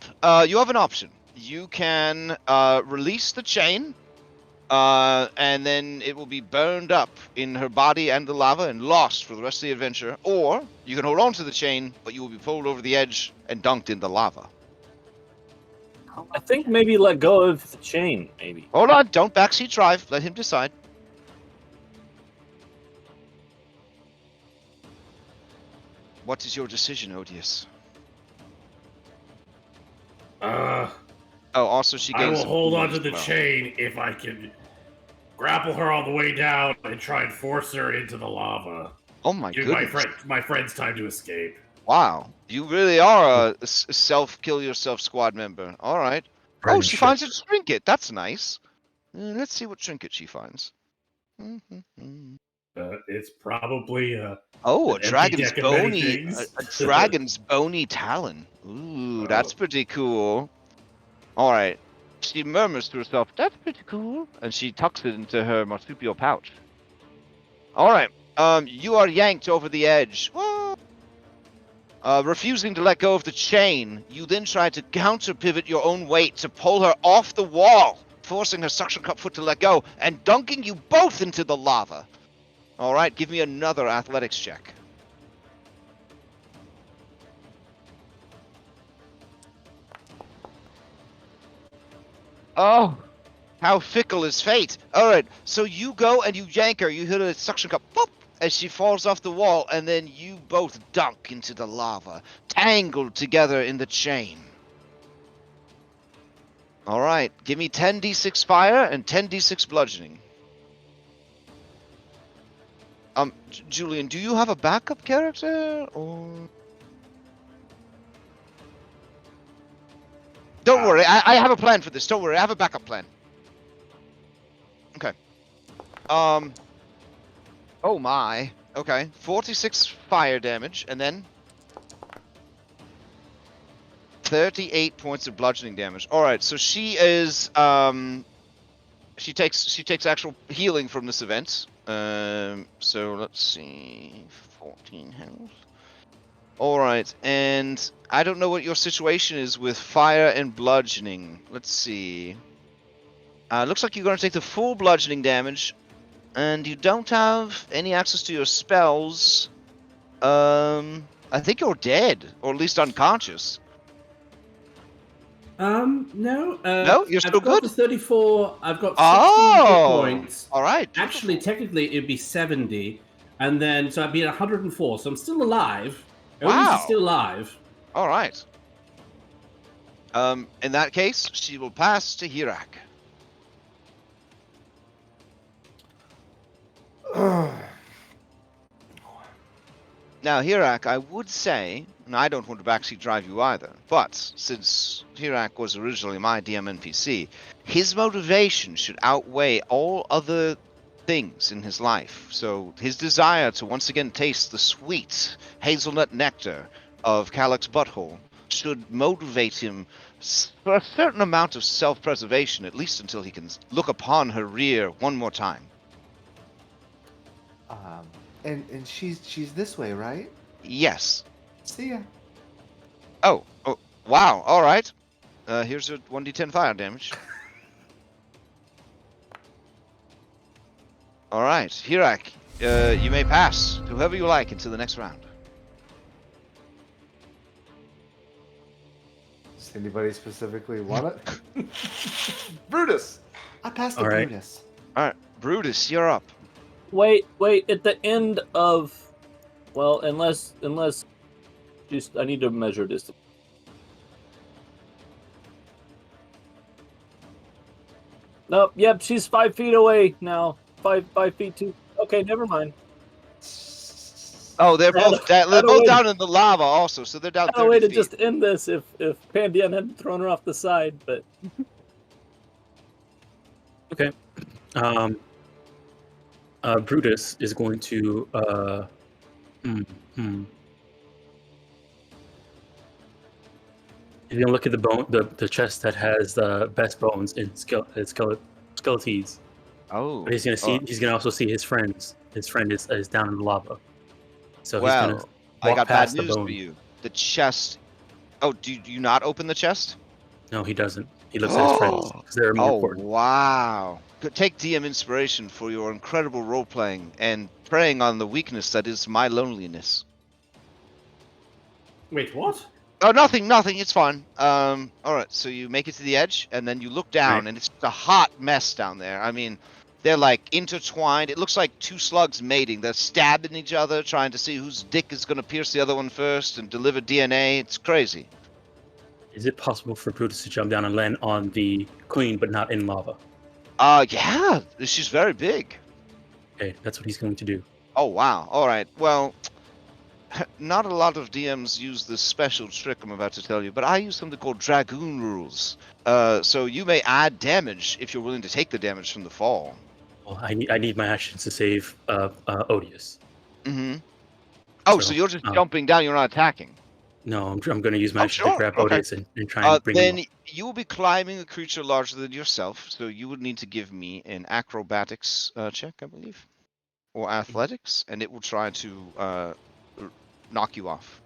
you have an option. You can release the chain, and then it will be burned up in her body and the lava and lost for the rest of the adventure. Or you can hold on to the chain, but you will be pulled over the edge and dunked in the lava. I think maybe let go of the chain. Maybe. Hold on, don't backseat drive. Let him decide. What is your decision, Odious? Oh, also she I gains will some hold cool on to as the well. chain if I can grapple her on the way down and try and force her into the lava. Oh my Give goodness. my friends time to escape. Wow. You really are a self-kill yourself squad member. All right. Oh, she Friendship. finds a trinket. That's nice. Let's see what trinket she finds. It's probably Oh, a an empty dragon's deck of many bony, things. a dragon's bony talon. Ooh, that's pretty cool. All right. She murmurs to herself, "That's pretty cool," and she tucks it into her marsupial pouch. All right. You are yanked over the edge. Whoa. Refusing to let go of the chain, you then try to counter pivot your own weight to pull her off the wall, forcing her suction cup foot to let go and dunking you both into the lava. All right, give me another athletics check. Oh, how fickle is fate. All right, so you go and you yank her, you hit her suction cup, pop, as she falls off the wall, and then you both dunk into the lava, tangled together in the chain. All right, give me 10d6 fire and 10d6 bludgeoning. Julian, do you have a backup character, or? Don't worry, I have a plan for this. Don't worry, I have a backup plan. Okay. Oh my. Okay, 46 fire damage, and then 38 points of bludgeoning damage. All right, so she is she takes actual healing from this event. So let's see, 14 health. All right, and I don't know what your situation is with fire and bludgeoning. Let's see. Looks like you're going to take the full bludgeoning damage, and you don't have any access to your spells. I think you're dead, or at least unconscious. No. No, you're still I've got good? the 34. I've got 16 Oh! hit points. All right. Actually, technically, it'd be 70, and then so I'd be at 104. So I'm still alive. Wow. Odysseys still alive. All right. In that case, she will pass to Hirak. Now, Hirak, I would say, and I don't want to backseat drive you either, but since Hirak was originally my DM NPC, his motivation should outweigh all other things in his life. So his desire to once again taste the sweet hazelnut nectar of Calyx's butthole should motivate him for a certain amount of self-preservation, at least until he can look upon her rear one more time. And she's this way, right? Yes. See ya. Oh, wow. All right. Here's a 1d10 fire damage. All right, Hirak, you may pass to whoever you like into the next round. Does anybody specifically want it? Brutus! I passed the All right. Brutus. All right, Brutus, you're up. Wait. At the end of, well, unless, just I need to measure distance. Nope. Yep. She's 5 feet away now. 5 feet too. Okay. Never mind. Oh, they're both had a way down in the lava also, so they're down I had a way 30 to feet. just end this if Pandian hadn't thrown her off the side, but Okay. Brutus is going to He's gonna look at the chest that has the best bones in skeletons. Oh. But he's gonna see. He's gonna also see his friends. His friend is down in the lava. So he's Well, gonna I walk got bad past the news bone. for you. The chest. Oh, do you not open the chest? No, he doesn't. He looks at his friends because they're more Oh, important. wow. Take DM inspiration for your incredible role playing and preying on the weakness that is my loneliness. Wait, what? Oh, nothing. It's fine. All right. So you make it to the edge, and then you look down, Right. and it's a hot mess down there. I mean, they're like intertwined. It looks like two slugs mating. They're stabbing each other, trying to see whose dick is going to pierce the other one first and deliver DNA. It's crazy. Is it possible for Brutus to jump down and land on the queen, but not in lava? Yeah. She's very big. Okay, that's what he's going to do. Oh, wow. All right. Well, not a lot of DMs use this special trick I'm about to tell you, but I use something called Dragoon rules. So you may add damage if you're willing to take the damage from the fall. Well, I need my actions to save Odious. Mm-hmm. Oh, so So, you're just jumping down, you're not attacking. No, I'm going to use my action sure. to grab Okay. Odious and try and bring him Then up. you will be climbing a creature larger than yourself, so you would need to give me an acrobatics check, I believe, or athletics, and it will try to knock you off.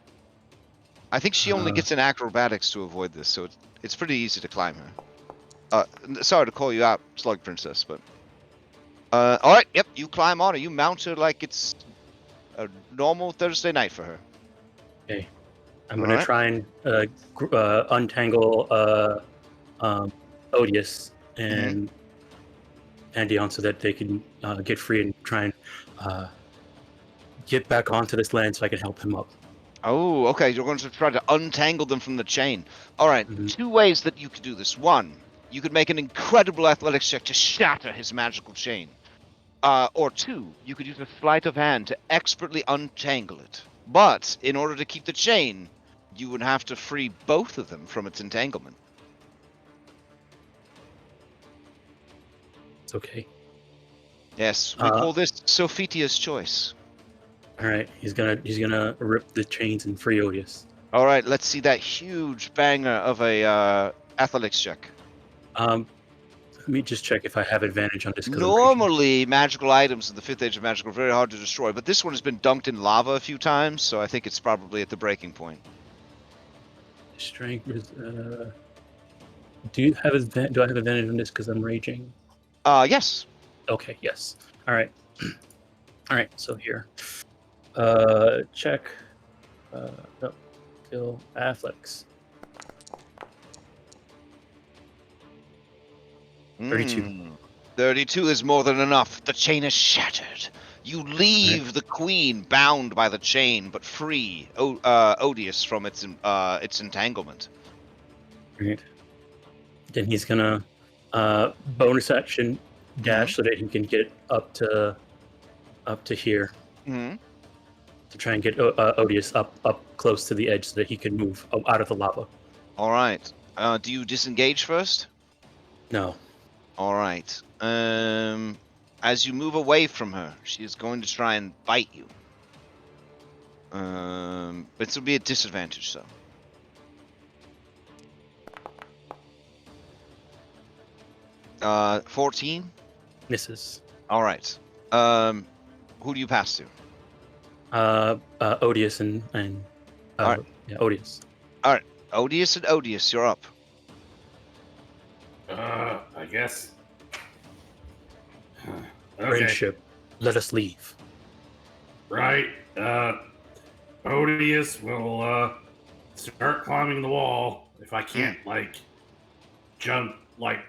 I think she only gets an acrobatics to avoid this, so it's pretty easy to climb her. Sorry to call you out, Slug Princess, but all right, yep, you climb on her. You mount her like it's a normal Thursday night for her. Okay. I'm going to try and untangle Odious and Pandion so that they can get free and try and get back onto this land so I can help him up. Oh, okay. You're going to try to untangle them from the chain. All right. Two ways that you could do this. One, you could make an incredible athletics check to shatter his magical chain. Or two, you could use a sleight of hand to expertly untangle it. But in order to keep the chain, you would have to free both of them from its entanglement. It's okay. Yes, we call this Sophitia's choice. All right, he's gonna rip the chains and free Odious. All right, let's see that huge banger of a athletics check. Let me just check if I have advantage on this. Normally, magical items in the 5th Age of Magic are very hard to destroy, but this one has been dunked in lava a few times, so I think it's probably at the breaking point. Strength is. Do I have advantage on this because I'm raging? Yes. Okay. Yes. All right. All right. So here. Check. No. Kill Afflex. 32. 32 is more than enough. The chain is shattered. You leave the queen bound by the chain, but free Odious from its entanglement. Right. Then he's gonna bonus action dash so that he can get up to here to try and get Odious up close to the edge so that he can move out of the lava. All right. Do you disengage first? No. All right. As you move away from her, she is going to try and bite you. But this will be a disadvantage, so. Uh, 14? Misses. All right. Who do you pass to? Odious and All right. Yeah, Odious. All right. Odious and Odious, you're up. I guess. Okay. Friendship. Let us leave. Right. Odious will start climbing the wall if I can't jump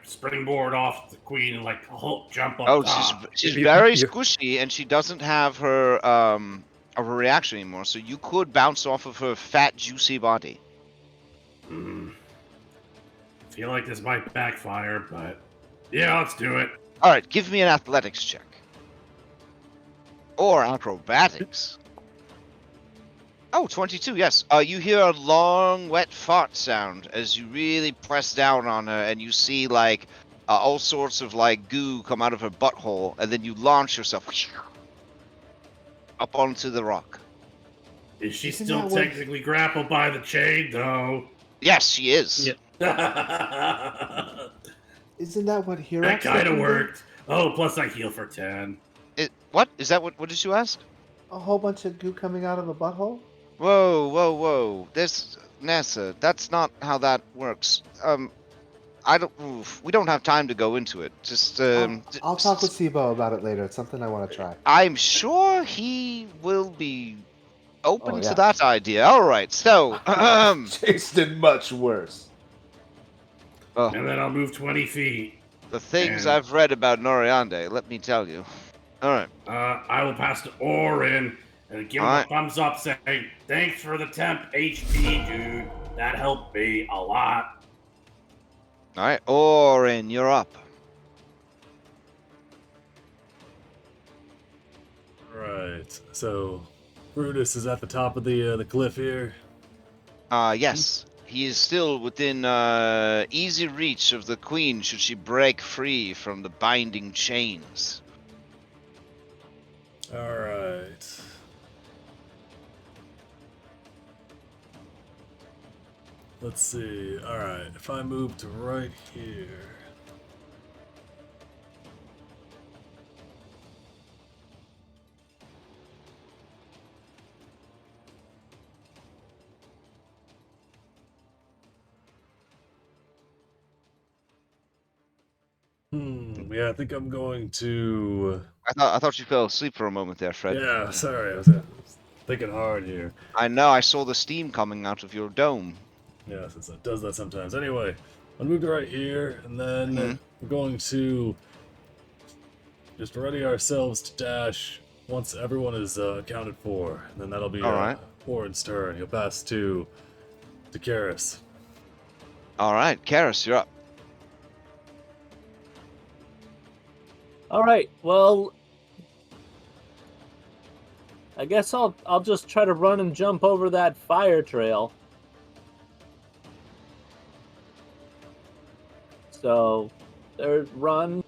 springboard off the queen and Hulk jump up top. She's very squishy and she doesn't have her a reaction anymore, so you could bounce off of her fat, juicy body. Feel like this might backfire, but Yeah, let's do it. All right, give me an athletics check. Or acrobatics. Oh, 22, yes. You hear a long, wet fart sound as you really press down on her, and you see, like, all sorts of, like, goo come out of her butthole, and then you launch yourself up onto the rock. Is she Isn't still that what- technically grappled by the chain, though? Yes, she is. Yeah. That Isn't that what Hirax kind of did? worked. Oh, plus I heal for 10. What? Is that what did you ask? A whole bunch of goo coming out of a butthole? Whoa, whoa, whoa. This, Nessa, that's not how that works. We don't have time to go into it. Just, I'll talk with Sibo about it later. It's something I want to try. I'm sure he will be open Oh, to yeah. that idea. All right, so, Chase did much worse. And then I'll move 20 feet. the things And- I've read about Noriande, let me tell you. All right. I will pass to Orin and give him Alright. a thumbs up saying, thanks for the temp HP, dude. That helped me a lot. All right, Orin, you're up. Right. So, Brutus is at the top of the cliff here. Yes. He is still within easy reach of the queen should she break free from the binding chains. All right. Let's see. All right. If I move to right here. Yeah, I think I'm going to. I thought you fell asleep for a moment there, Fred. Yeah, sorry. I was thinking hard here. I know. I saw the steam coming out of your dome. Yeah, since it does that sometimes. Anyway, I'll move to right here, and then Mhm. we're going to just ready ourselves to dash once everyone is accounted for, and then that'll be All right. Orin's turn. He'll pass to Karis. All right, Karis, you're up. All right. Well, I guess I'll just try to run and jump over that fire trail. So, there, run.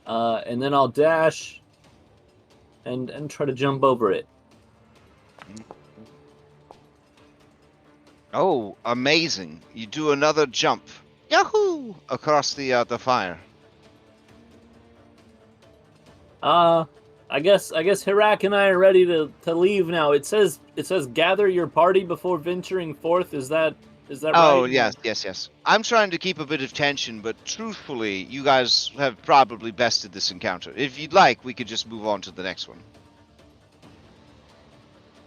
And then I'll dash and try to jump over it. Oh, amazing! You do another jump, yahoo, across the fire. I guess Hirak and I are ready to leave now. It says gather your party before venturing forth. Is that Oh, right? yes. I'm trying to keep a bit of tension, but truthfully, you guys have probably bested this encounter. If you'd like, we could just move on to the next one.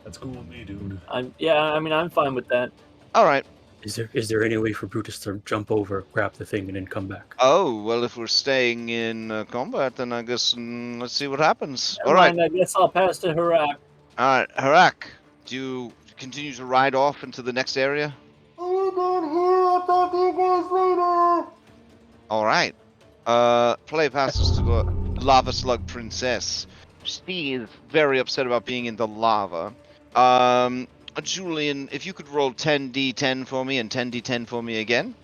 That's cool with me, dude. I'm fine with that. All right. Is there any way for Brutus to jump over, grab the thing, and then come back? Oh, well, if we're staying in combat, then I guess let's see what happens. Never All right. mind, I guess I'll pass to Hirak. All right, Harak, do you continue to ride off into the next area? All right. Play passes to the Lava Slug Princess. She is very upset about being in the lava. Julian, if you could roll 10d10 for me and 10d10 for me again.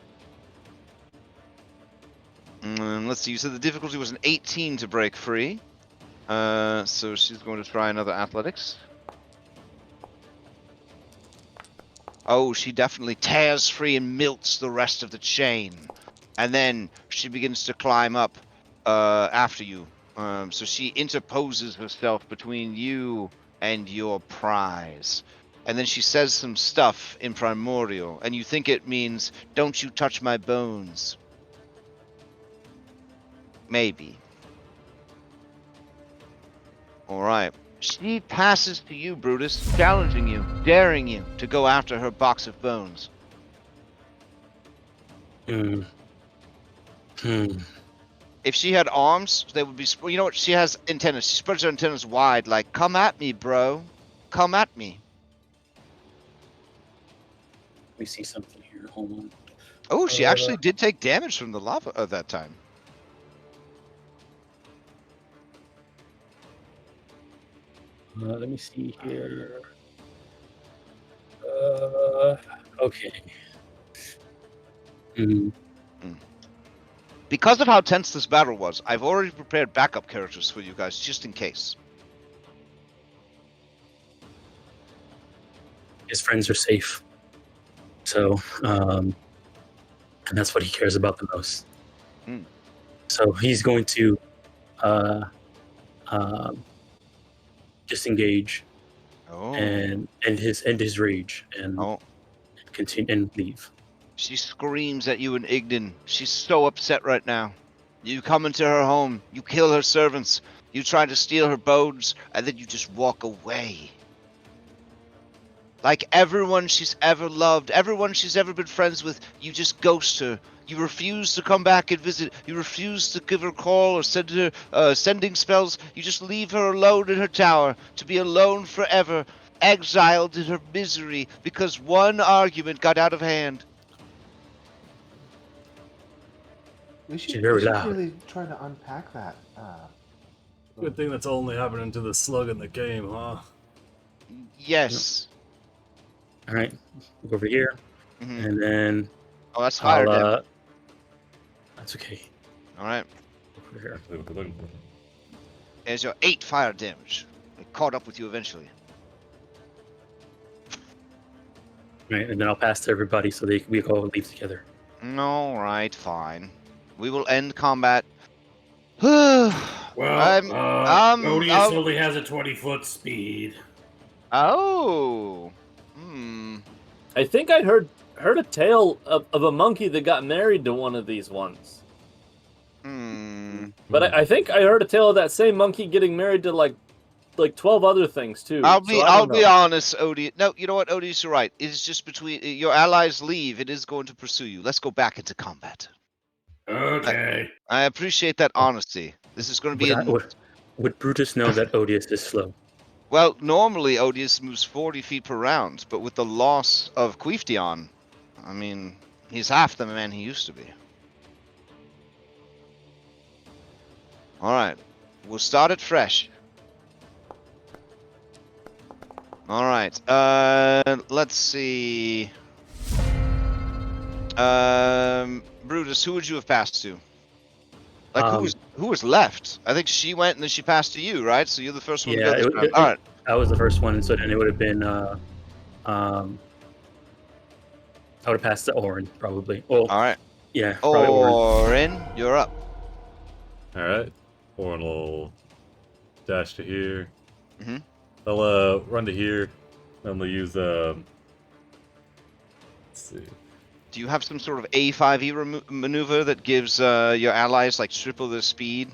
Let's see, you said the difficulty was an 18 to break free. So she's going to try another athletics. Oh, she definitely tears free and melts the rest of the chain. And then she begins to climb up after you. So she interposes herself between you and your prize. And then she says some stuff in Primordial, and you think it means, "Don't you touch my bones." Maybe. Alright. She passes to you, Brutus, challenging you, daring you to go after her box of bones. If she had arms, they would be... You know what? She has antennas. She spreads her antennas wide, like, "Come at me, bro. Come at me." Let me see something here. Hold on. Oh, she actually did take damage from the lava at that time. Let me see here. Okay. Because of how tense this battle was, I've already prepared backup characters for you guys, just in case. His friends are safe. So, and that's what he cares about the most. So he's going to disengage and end his rage and continue and leave. She screams at you in Ignan. She's so upset right now. You come into her home, you kill her servants, you try to steal her bones, and then you just walk away. Like everyone she's ever loved, everyone she's ever been friends with, you just ghost her. You refuse to come back and visit. You refuse to give her a call or send her sending spells. You just leave her alone in her tower to be alone forever, exiled in her misery because one argument got out of hand. We should very loud. really try to unpack that. Good thing that's only happening to the slug in the game, huh? Yes. All right, look over here, and then Oh, that's fire damage. That's okay. All right. Over here. There's your 8 fire damage. I caught up with you eventually. Right, and then I'll pass to everybody so we all leave together. All right, fine. We will end combat. Well, Odious only has a 20-foot speed. Oh. I think I heard a tale of a monkey that got married to one of these ones. But I think I heard a tale of that same monkey getting married to like 12 other things too. I'll be honest, Odious. No, you know what, Odious, you're right. It's just between your allies leave, it is going to pursue you. Let's go back into combat. Okay. I appreciate that honesty. This is going to be Would Brutus know that Odious is slow? Well, normally Odious moves 40 feet per round, but with the loss of Queeftion, I mean, he's half the man he used to be. Alright, we'll start it fresh. Alright, let's see. Brutus, who would you have passed to? Like, who was left? I think she went and then she passed to you, right? So you're the first one to go this round. All right. I was the first one, so then it would have been, I would have passed to Oren, probably. Well, all right. Yeah, probably Oren, you're up. All right. Oren will dash to here. Mhm. They'll run to here, and they'll use let's see. Do you have some sort of A5E maneuver that gives your allies like triple their speed?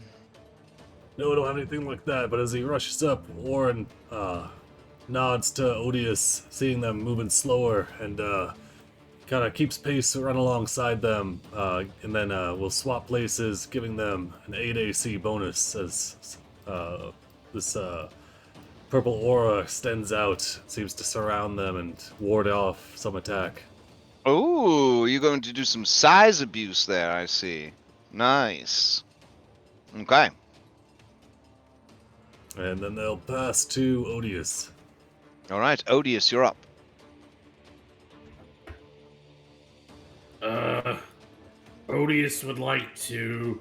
No, I don't have anything like that, but as he rushes up, Oren nods to Odious, seeing them moving slower, and kind of keeps pace run alongside them, and then we'll swap places, giving them an 8 AC bonus as this purple aura extends out, seems to surround them and ward off some attack. Oh, you're going to do some size abuse there, I see. Nice. Okay. And then they'll pass to Odious. All right, Odious, you're up. Odious would like to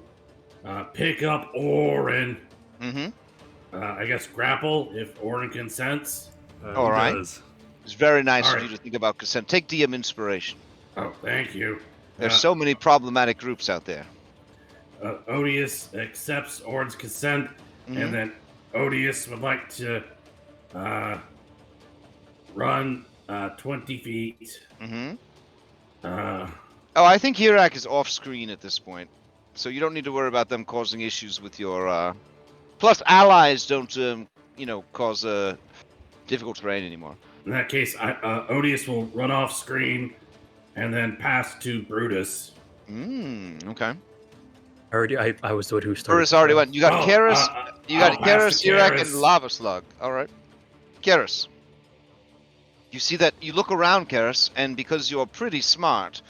pick up Orin. I guess grapple if Orin consents. All right. Does. It's very nice All of you to think about consent. Take DM inspiration. Oh, thank you. There's so many problematic groups out there. Odious accepts Orin's consent, and then Odious would like to run 20 feet. Oh, I think Hirak is off screen at this point, so you don't need to worry about them causing issues with your. Plus, allies don't, cause difficult terrain anymore. In that case, Odious will run off screen and then pass to Brutus. Okay. I was the one who started. Brutus already went. You got Karis, Karis, Hirak, and Lava Slug. All right. Karis. You see that? You look around, Karis, and because you're pretty smart,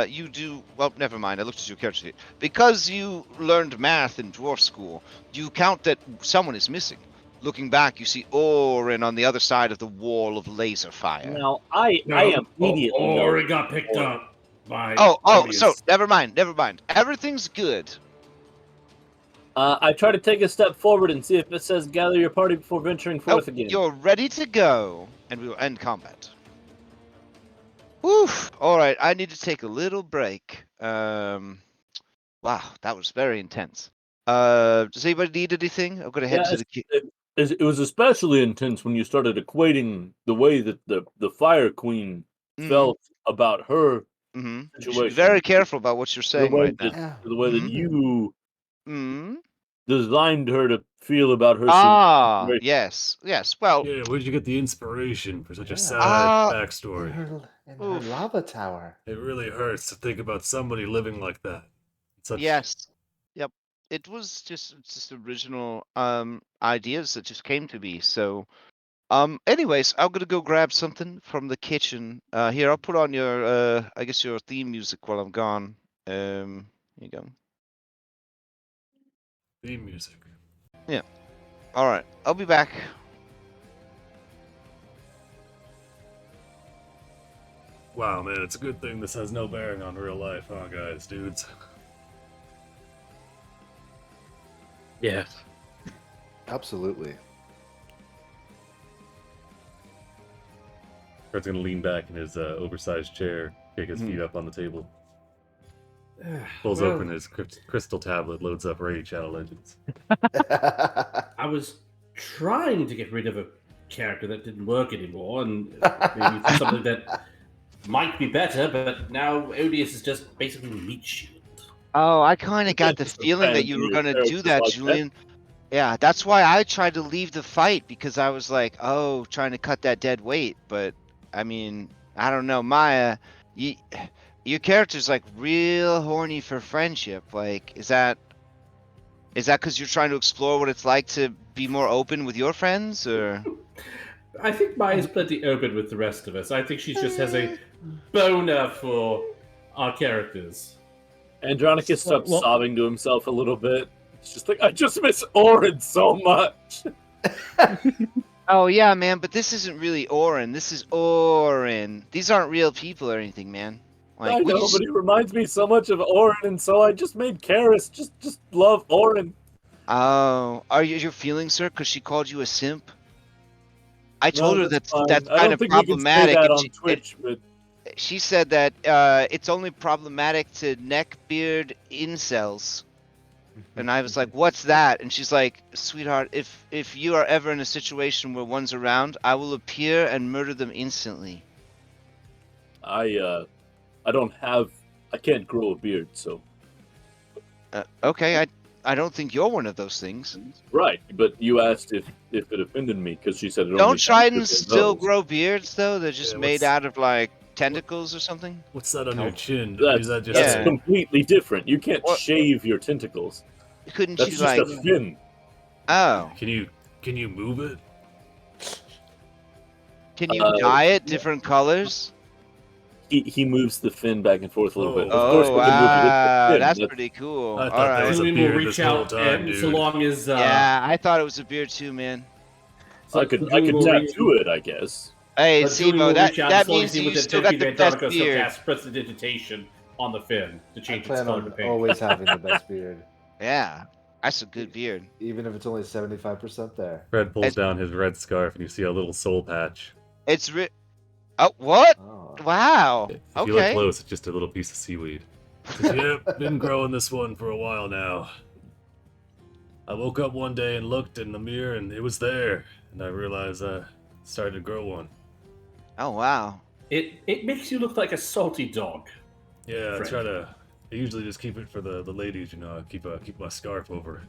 you do well. Never mind. I looked at your character sheet. Because you learned math in dwarf school, you count that someone is missing. Looking back, you see Orin on the other side of the wall of laser fire. Now, I immediately know. Or it got picked up by. So Odious. never mind. Everything's good. I try to take a step forward and see if it says gather your party before venturing forth again. You're ready to go, and we will end combat. Whew. All right, I need to take a little break. Wow, that was very intense. Does anybody need anything? I'm gonna head to the. It was especially intense when you started equating the way that the Fire Queen felt about her You should situation. be very careful about what you're saying right now. The way that you Mm-hmm. designed her to feel about her situation. Yes. Well, Yeah, where'd you get the inspiration for such a sad In backstory? her lava tower. It really hurts to think about somebody living like that. yes. Yep. It was just original ideas that just came to me. So anyways, I'm gonna go grab something from the kitchen. Here, I'll put on your I guess your theme music while I'm gone. Here you go. Theme music. Yeah. All right. I'll be back. Wow, man, it's a good thing this has no bearing on real life, huh, guys, dudes? Yeah. Absolutely. Fred's gonna lean back in his oversized chair, kick his feet up on the table. Pulls open his crystal tablet, loads up Raid Shadow Legends. I was trying to get rid of a character that didn't work anymore, and maybe something that might be better, but now Odious is just basically meat shield. Oh, I kind of got the Just a feeling that fan you of were your gonna do characters that, like that. Julian. Yeah, that's why I tried to leave the fight, because I was like, oh, trying to cut that dead weight. But I mean, I don't know, Maya. Your character's like real horny for friendship. Like, is that because you're trying to explore what it's like to be more open with your friends, or? I think Maya's plenty open with the rest of us. I think she just has a boner for our characters. Andronicus stops sobbing to himself a little bit. It's just like, I just miss Orin so much. Oh yeah, man, but this isn't really Orin. This is Orin. These aren't real people or anything, man. Like, I know, but he reminds me so much of Orin, and so I just made Karis just love Orin. Oh, are your feelings hurt because she called you a simp? I told her that's fine. kind I don't of think we can say problematic. that and on Twitch, but she said that it's only problematic to neckbeard incels. And I was like, "What's that?" And she's like, "Sweetheart, if you are ever in a situation where one's around, I will appear and murder them instantly." I can't grow a beard, so. Okay, I don't think you're one of those things. Right, but you asked if it offended me because she said it. Don't only tridents counts if it still knows. grow beards though? They're just made out of like tentacles or something. What's that on your chin? That's, Is that just that's Yeah. completely different. You can't What? shave your tentacles. Couldn't That's you just like? a fin. Oh, Can you move it? can you dye it different colors? He moves the fin back and forth a little bit. Of Oh course, we can move it with the wow, fin. that's pretty cool. I All thought that right. was a Julian will beard reach this whole out, time, and so dude. long as Yeah, I thought it was a beard too, man. I could Julian will reach- tattoo it, I guess. Hey, but Julian will Sibo, reach out that as long means as he you with the still got the Tokyo best Andronicus, he'll beard. cast prestidigitation on the fin to I change its plan color to on pink. always having the best beard, Yeah, that's a good beard. even if it's only 75% there. Fred pulls It's- down his red scarf and you see a little soul patch. It's Oh, what? Oh. Wow. If you look Okay. close, it's just a little piece of seaweed. Says, yep, been growing this one for a while now. I woke up one day and looked in the mirror and it was there, and I realized I started to grow one. Oh wow. It makes you look like a salty dog. Yeah, Friend. I usually just keep it for the ladies, you know. I keep my scarf over it.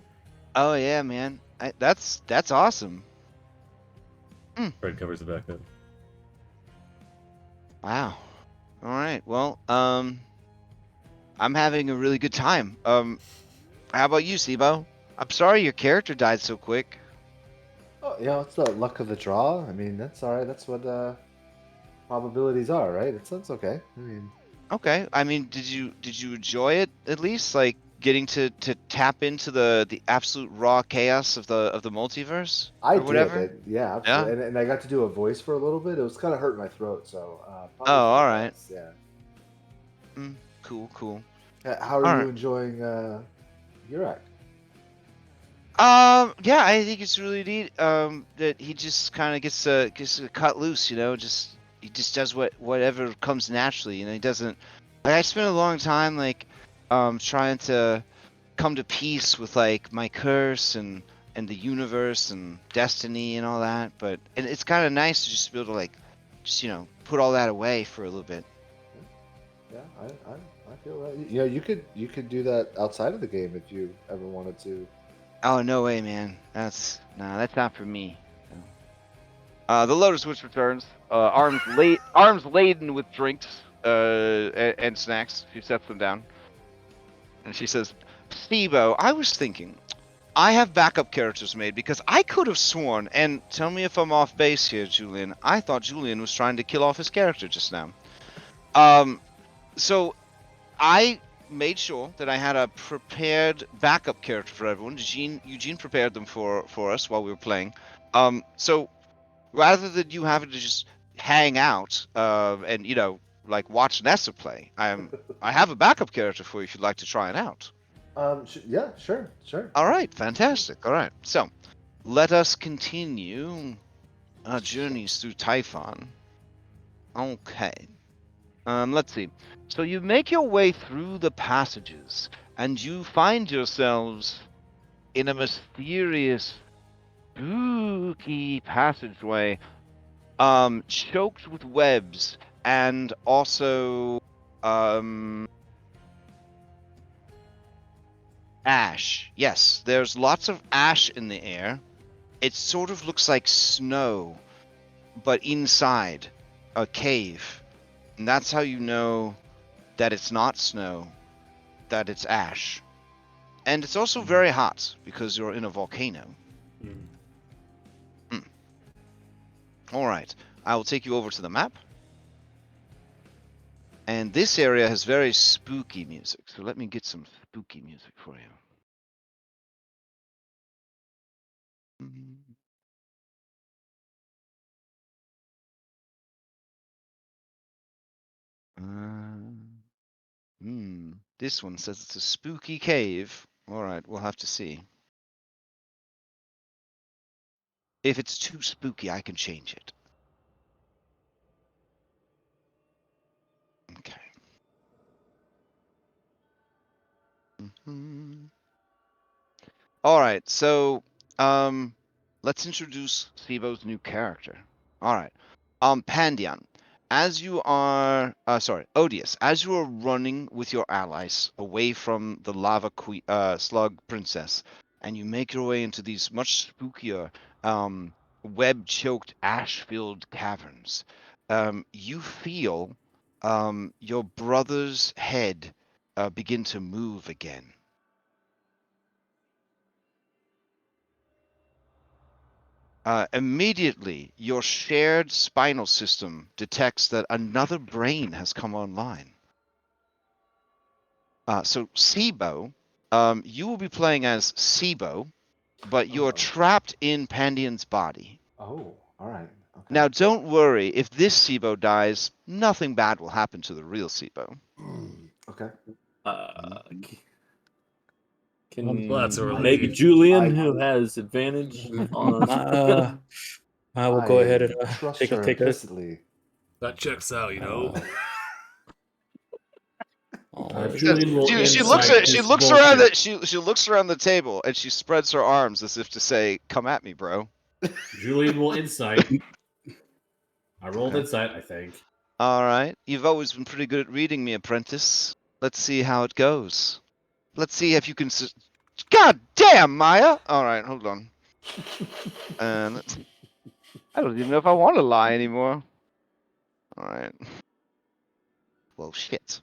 Oh yeah, man. That's awesome. Fred covers it back up. Wow. All right. Well, I'm having a really good time. How about you, Sibo? I'm sorry your character died so quick. Oh, yeah, it's the luck of the draw. I mean, that's all right. That's what probabilities are, right? It's okay. I mean, Okay. I mean, did you enjoy it at least? Like getting to tap into the absolute raw chaos of the multiverse I or did. whatever? Yeah, Yeah. absolutely. And I got to do a voice for a little bit. It was kind of hurting my throat, so Oh, probably for all the right. best. Yeah. Cool, cool. How are All you right. enjoying your act? Yeah, I think it's really neat. That he just kind of gets to cut loose, you know. Just he just does whatever comes naturally, you know. He doesn't. Like, I spent a long time trying to come to peace with like my curse and the universe and destiny and all that. But and it's kind of nice to just be able to like, just put all that away for a little bit. Yeah, I feel that. You know, you could do that outside of the game if you ever wanted to. Oh no way, man. That's not for me. The Lotus Witch returns, arms laden with drinks and snacks. She sets them down, and she says, "Steve-O, I was thinking, I have backup characters made because I could have sworn, and tell me if I'm off base here, Julian. I thought Julian was trying to kill off his character just now. So I made sure that I had a prepared backup character for everyone. Eugene prepared them for us while we were playing. So rather than you having to just hang out and like watch Nessa play, I have a backup character for you if you'd like to try it out. Yeah, sure, sure. All right, fantastic. All right, so let us continue our journeys through Typhon. Okay. Let's see. So you make your way through the passages, and you find yourselves in a mysterious, spooky passageway, choked with webs and also, ash. Yes, there's lots of ash in the air. It sort of looks like snow, but inside a cave. And that's how you know that it's not snow, that it's ash. And it's also very hot because you're in a volcano. All right, I will take you over to the map. And this area has very spooky music, so let me get some spooky music for you. This one says it's a spooky cave. All right, we'll have to see. If it's too spooky, I can change it. Okay. All right, so let's introduce Sibo's new character. All right, Pandion, as you are, Odious, as you are running with your allies away from the slug princess, and you make your way into these much spookier, web-choked, ash-filled caverns, you feel your brother's head begin to move again. Immediately, your shared spinal system detects that another brain has come online. So Sibo, you will be playing as Sibo, but you're trapped in Pandion's body. Oh, all right. Okay. Now, don't worry. If this Sibo dies, nothing bad will happen to the real Sibo. Okay. Can That's a relief. maybe Julian, who has advantage on. I will go ahead and trust take her a implicitly. That checks out, you know. Julian will She insight she this looks around bullshit. she looks around the table and she spreads her arms as if to say, "Come at me, bro." Julian will insight. I rolled Okay. insight, I think. All right. You've always been pretty good at reading me, apprentice. Let's see how it goes. Let's see if you can. God damn, Maya! All right, hold on. And I don't even know if I want to lie anymore. All right. Well, shit.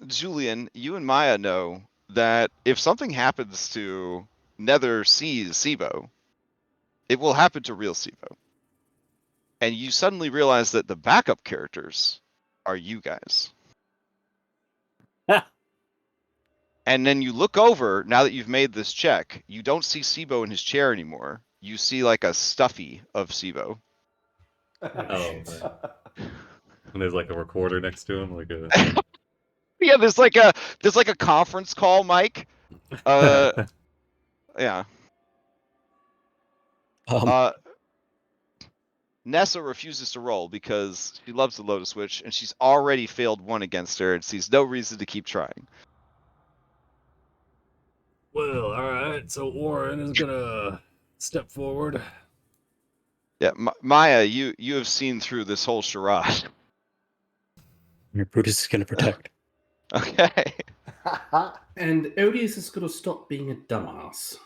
Julian, you and Maya know that if something happens to Nether Seas Sibo, it will happen to real Sibo. And you suddenly realize that the backup characters are you guys. And then you look over, now that you've made this check, you don't see Sibo in his chair anymore. You see like a stuffy of Sibo. Oh, right. And there's like a recorder next to him, like a. Yeah, there's like a conference call mic. Yeah. Nessa refuses to roll because she loves the Lotus Witch, and she's already failed one against her and sees no reason to keep trying. Well, all right. So Warren is gonna step forward. Yeah, Maya, you have seen through this whole charade. Brutus is going to protect. Okay. And Odious is going to stop being a dumbass.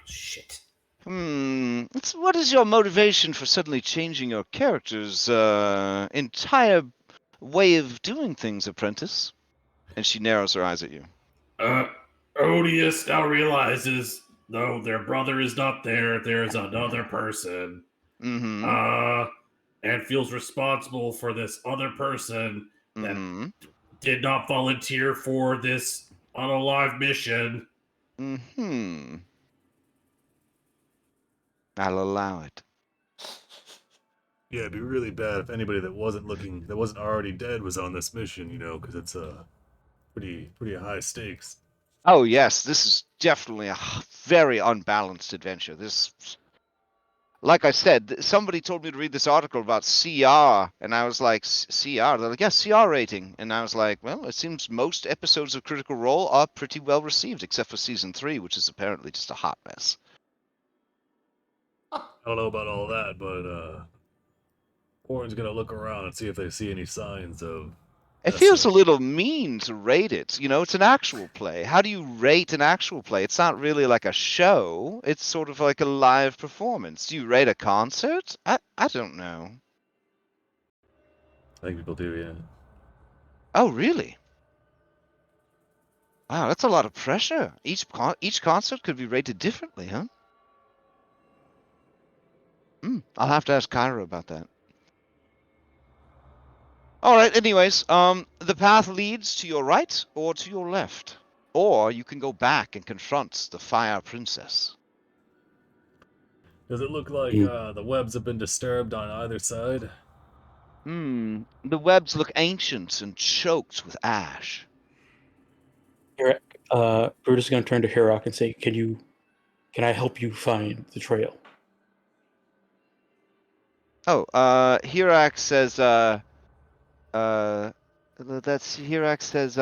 Shit. What is your motivation for suddenly changing your character's entire way of doing things, apprentice? And she narrows her eyes at you. Odious now realizes, though their brother is not there, there's another person. Mm-hmm. And feels responsible for this other person that Mm-hmm. did not volunteer for this unalive mission. Mm-hmm. I'll allow it. Yeah, it'd be really bad if anybody that wasn't already dead was on this mission, you know, because it's pretty high stakes. Oh yes, this is definitely a very unbalanced adventure. This, like I said, somebody told me to read this article about CR, and I was like, CR? They're like, yeah, CR rating. And I was like, well, it seems most episodes of Critical Role are pretty well received, except for Season 3, which is apparently just a hot mess. I don't know about all that, but Warren's gonna look around and see if they see any signs of. It feels a little mean to rate it. You know, it's an actual play. How do you rate an actual play? It's not really like a show. It's sort of like a live performance. Do you rate a concert? I don't know. I think people do, yeah. Oh, really? Wow, that's a lot of pressure. Each concert could be rated differently, huh? I'll have to ask Kyra about that. All right, anyways, the path leads to your right or to your left. Or you can go back and confront the Fire Princess. Does it look like the webs have been disturbed on either side? The webs look ancient and choked with ash. Brutus is going to turn to Hirok and say, can I help you find the trail? Oh, Hirak says, that's Hirak says,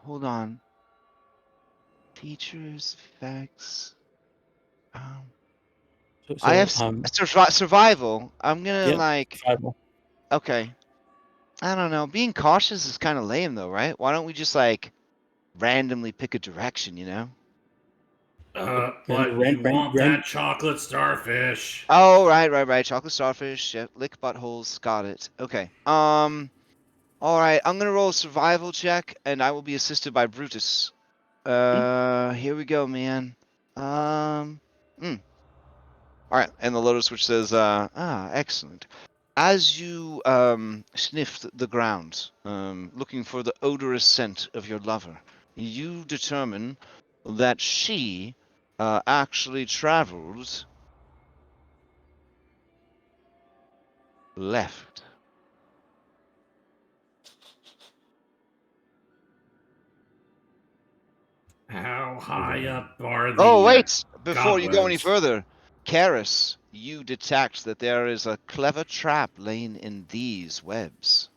hold on. Features, effects, I have survival. I'm gonna survival. Okay. I don't know. Being cautious is kind of lame, though, right? Why don't we just like randomly pick a direction? You know. But you want that chocolate starfish. Oh, right. Chocolate starfish. Yeah, lick buttholes. Got it. Okay. All right. I'm gonna roll a survival check, and I will be assisted by Brutus. Here we go, man. All right. And the Lotus Witch says, excellent. As you sniff the ground, looking for the odorous scent of your lover, you determine that she actually traveled left. How high up are the Oh, wait! Before you go any cobwebs? further, Karis, you detect that there is a clever trap laying in these webs.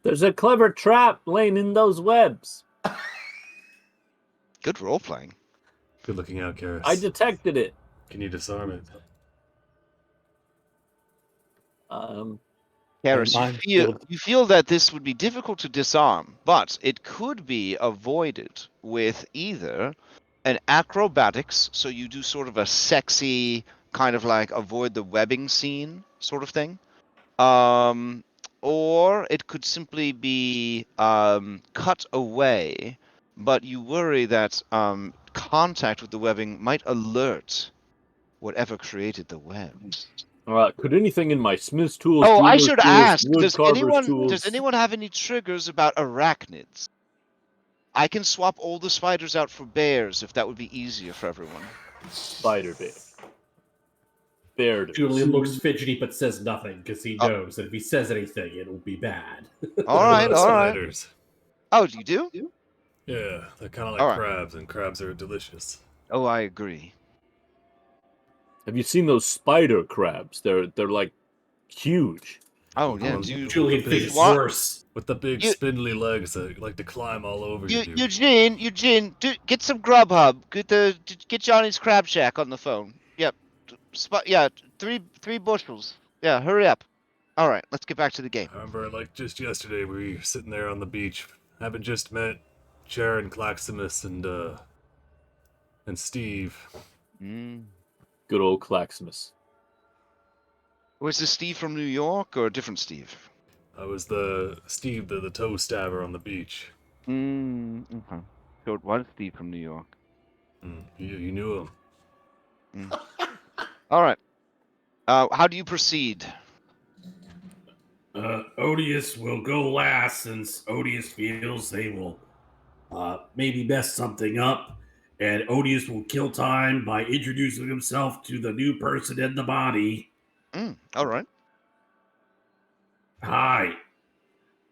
There's a clever trap laying in those webs. Good role-playing. Good looking out, Karis. I detected it. Can you disarm it? Karis, you feel that this would be difficult to disarm, but it could be avoided with either an acrobatics, so you do sort of a sexy kind of like avoid the webbing scene sort of thing, or it could simply be cut away, but you worry that contact with the webbing might alert whatever created the webs. Could anything in my smith's tools? Oh, I should ask. Does woodcarver's tools? anyone have any triggers about arachnids? I can swap all the spiders out for bears if that would be easier for everyone. Spider bear. Bear. Julian looks fidgety but says nothing because he knows that if he says anything, it'll be bad. All right, all right. Spiders. Oh, you do? Yeah, they're kind of like All right. crabs, and crabs are delicious. Oh, I agree. Have you seen those spider crabs? They're like huge. Oh, yeah. Julian thinks it's What? worse. With the big You- spindly legs that like to climb all over you. dude. Eugene, get some Grubhub. Get Johnny's Crab Shack on the phone. Yep. Three bushels. Yeah, hurry up. All right, let's get back to the game. I remember, like, just yesterday, we were sitting there on the beach, having just met Sharon Claximus and Steve. Good old Claximus. Was this Steve from New York or a different Steve? I was the Steve, the toe stabber on the beach. Okay. So it was Steve from New York. You knew him. All right. How do you proceed? Odious will go last since Odious feels they will maybe mess something up, and Odious will kill time by introducing himself to the new person in the body. All right. Hi,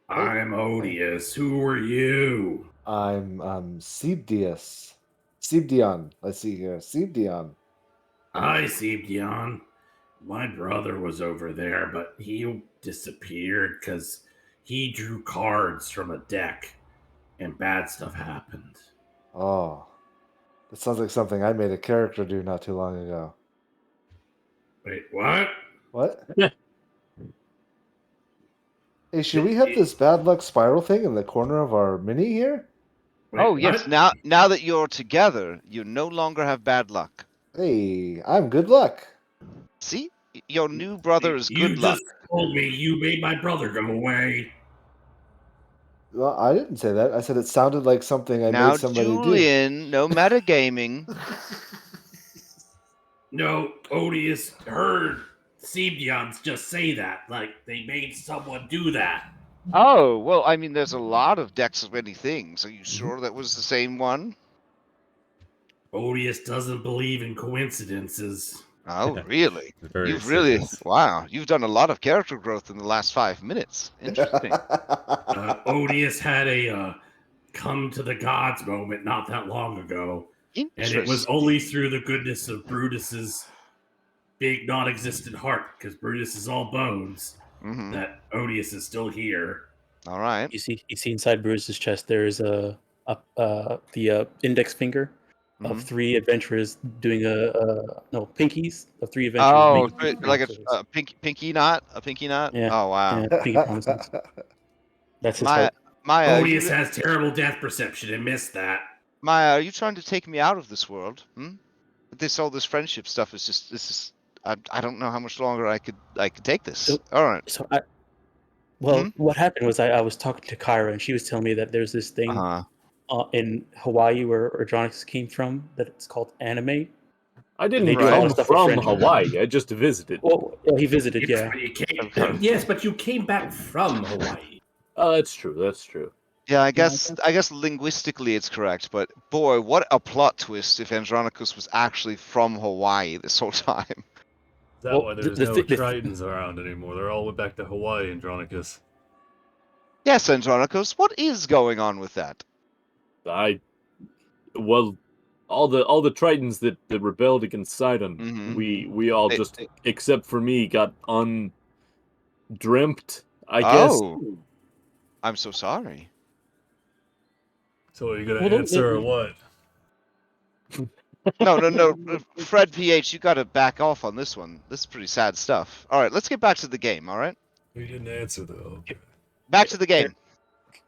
I'm Odious. Who are you? I'm Sebdion. Let's see here. Sebdion. Hi, Sebdion. My brother was over there, but he disappeared because he drew cards from a deck and bad stuff happened. Oh, that sounds like something I made a character do not too long ago. Wait, what? What? Yeah. Hey, should we have this bad luck spiral thing in the corner of our mini here? Wait, Oh yes. what? Now that you're together, you no longer have bad luck. Hey, I'm good luck. See, your new brother is You good luck. just told me you made my brother go away. Well, I didn't say that. I said it sounded like something I Now, made somebody Julian, no metagaming. do. No, Odious heard Sebdions just say that. Like, they made someone do that. Oh well, I mean, there's a lot of decks of many things. Are you sure that was the same one? Odious doesn't believe in coincidences. Oh, really? Very You've really, serious. wow, you've done a lot of character growth in the last 5 minutes. Interesting. Odious had a come to the gods moment not that long ago. And it was only through the goodness of Brutus's big non-existent heart, because Brutus is all bones, that Odious is still here. All right. You see inside Bruce's chest there is the index finger of 3 adventurers doing pinkies of 3 adventurers. Oh, making like promises. a pinky knot? A pinky knot? Yeah. Oh, wow. Yeah, pinky promises. That's his Maya, hope. Maya, Odious has terrible death perception and missed that. Maya, are you trying to take me out of this world? All this friendship stuff is just, I don't know how much longer I could take this. So- All right. So what happened was I was talking to Kyra and she was telling me that there's this thing in Hawaii where Adronix came from that it's called anime. I didn't They do a lot come of stuff with from friendship. Hawaii. I just visited. Well, he visited, yeah. Yes, but you came back from Hawaii. Oh, that's true. That's true. Yeah, I guess linguistically it's correct, but boy, what a plot twist if Andronicus was actually from Hawaii this whole time. Is that Well, why there's the no thi- the- Tritons around anymore? They're all went back to Hawaii, Andronicus. Yes, Andronicus, what is going on with that? All the Tritons that rebelled against Sidon, we all They- just, except for me, got undreamt, I guess. Oh, I'm so sorry. So are you gonna Well, don't answer or make me- what? No. Fred PH, you gotta back off on this one. This is pretty sad stuff. All right, let's get back to the game, all right? You didn't answer though. Back to the game.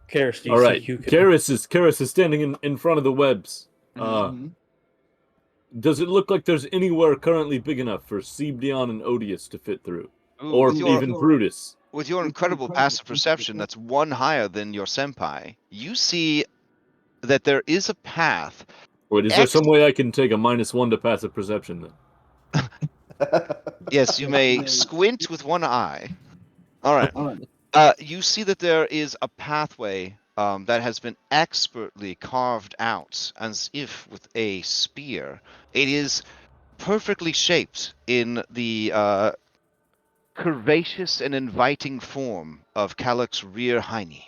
Karis, do you All see right, Hugh? Karis is standing in front of the webs. Does it look like there's anywhere currently big enough for Sebdion and Odious to fit through? Ooh, Or with your- even Brutus? With your incredible passive perception, that's 1 higher than your senpai. You see that there is a path. Wait, is there some way I can take a -1 to passive perception then? Yes, you may squint with 1 eye. All right. You see that there is a pathway that has been expertly carved out as if with a spear. It is perfectly shaped in the curvaceous and inviting form of Calyx's rear hiney.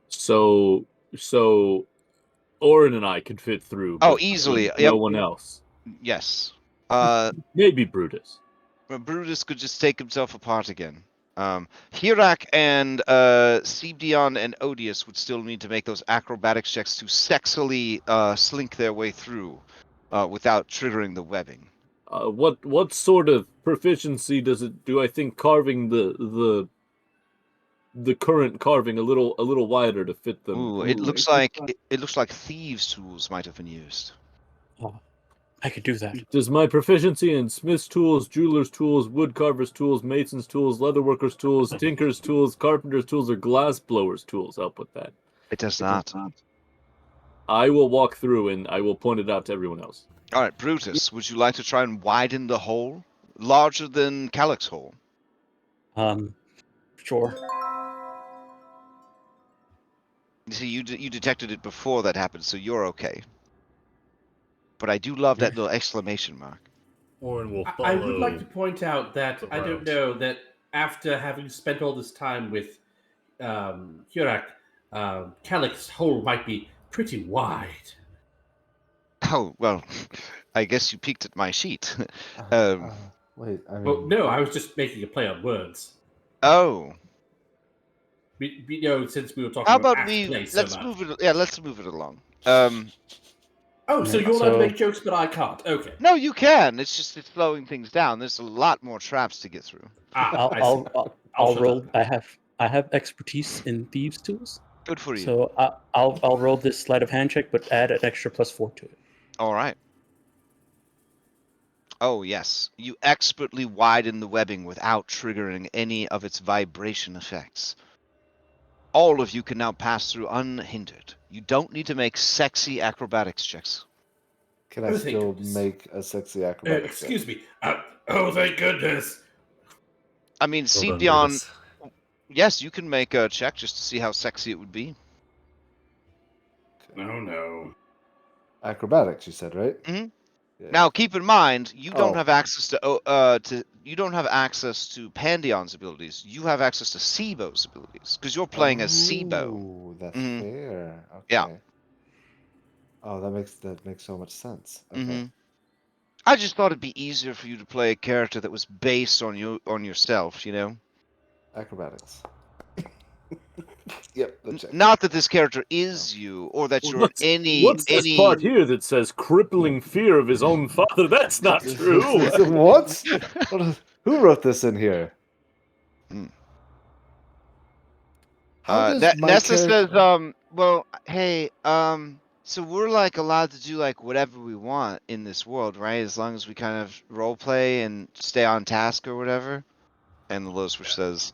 So Orin and I could fit through. Oh, but easily. No Yep. one else. Yes. Maybe Brutus. Brutus could just take himself apart again. Hirak and Sebdion and Odious would still need to make those acrobatics checks to sexily slink their way through without triggering the webbing. What sort of proficiency do I think carving the current carving a little wider to fit them? Ooh, it looks like it looks like thieves' tools might have been used. Oh, I could do that. Does my proficiency in smith's tools, jeweler's tools, woodcarver's tools, mason's tools, leatherworker's tools, tinker's tools, carpenter's tools, or glass blower's tools help with that? It does not. I will walk through and I will point it out to everyone else. All right, Brutus, would you like to try and widen the hole? Larger than Calyx's hole. Sure. You see, you detected it before that happened, so you're okay. But I do love that little exclamation mark. Orin will follow. I would like to point out that the I don't route. know that after having spent all this time with Hirak, Calyx's hole might be pretty wide. Oh, well, I guess you peeked at my sheet. Wait, I mean, Well, no, I was just making a play on words. Oh. You know, since we were talking How about about we play so let's much. move it let's move it along. Oh, so you're allowed to make jokes, but I can't. Okay. No, you can. It's just it's slowing things down. There's a lot more traps to get through. Ah, I see. I'll shut roll. up. I have expertise in thieves' tools, Good for you. so I'll roll this sleight of hand check, but add an extra +4 to it. All right. Oh, yes. You expertly widen the webbing without triggering any of its vibration effects. All of you can now pass through unhindered. You don't need to make sexy acrobatics checks. can I Oh, thank still goodness. make a sexy acrobatics check? Excuse me. Oh, thank goodness. I mean, Well done, Sebdion, Brutus. yes, you can make a check just to see how sexy it would be. Oh, no. Acrobatics, you said, right? Mhm. Yeah. Now, keep in mind, you don't Oh. have access to you don't have access to Pandion's abilities. You have access to Sibo's abilities because you're playing as Sibo. Oh, that's Mhm. fair. Okay. Yeah. Oh, that makes so much sense. Okay. hmm I just thought it'd be easier for you to play a character that was based on yourself, you know. Acrobatics. Yep. That's check. Not that this character is you, or that you're What's this part here that says crippling fear of his own father? That's not true. What? Who wrote this in here? How does my Nessa character- says, well, hey, so we're like allowed to do like whatever we want in this world, right? As long as we kind of role play and stay on task or whatever. And the Low Switch says,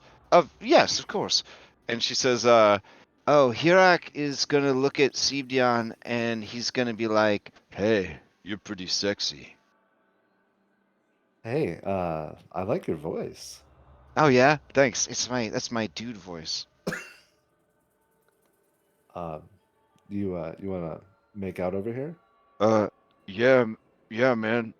yes, of course. And she says, oh, Hirak is gonna look at Sebdion and he's gonna be like, hey, you're pretty sexy. Hey, I like your voice. Oh yeah, thanks. That's my dude voice. You wanna make out over here? Yeah, man.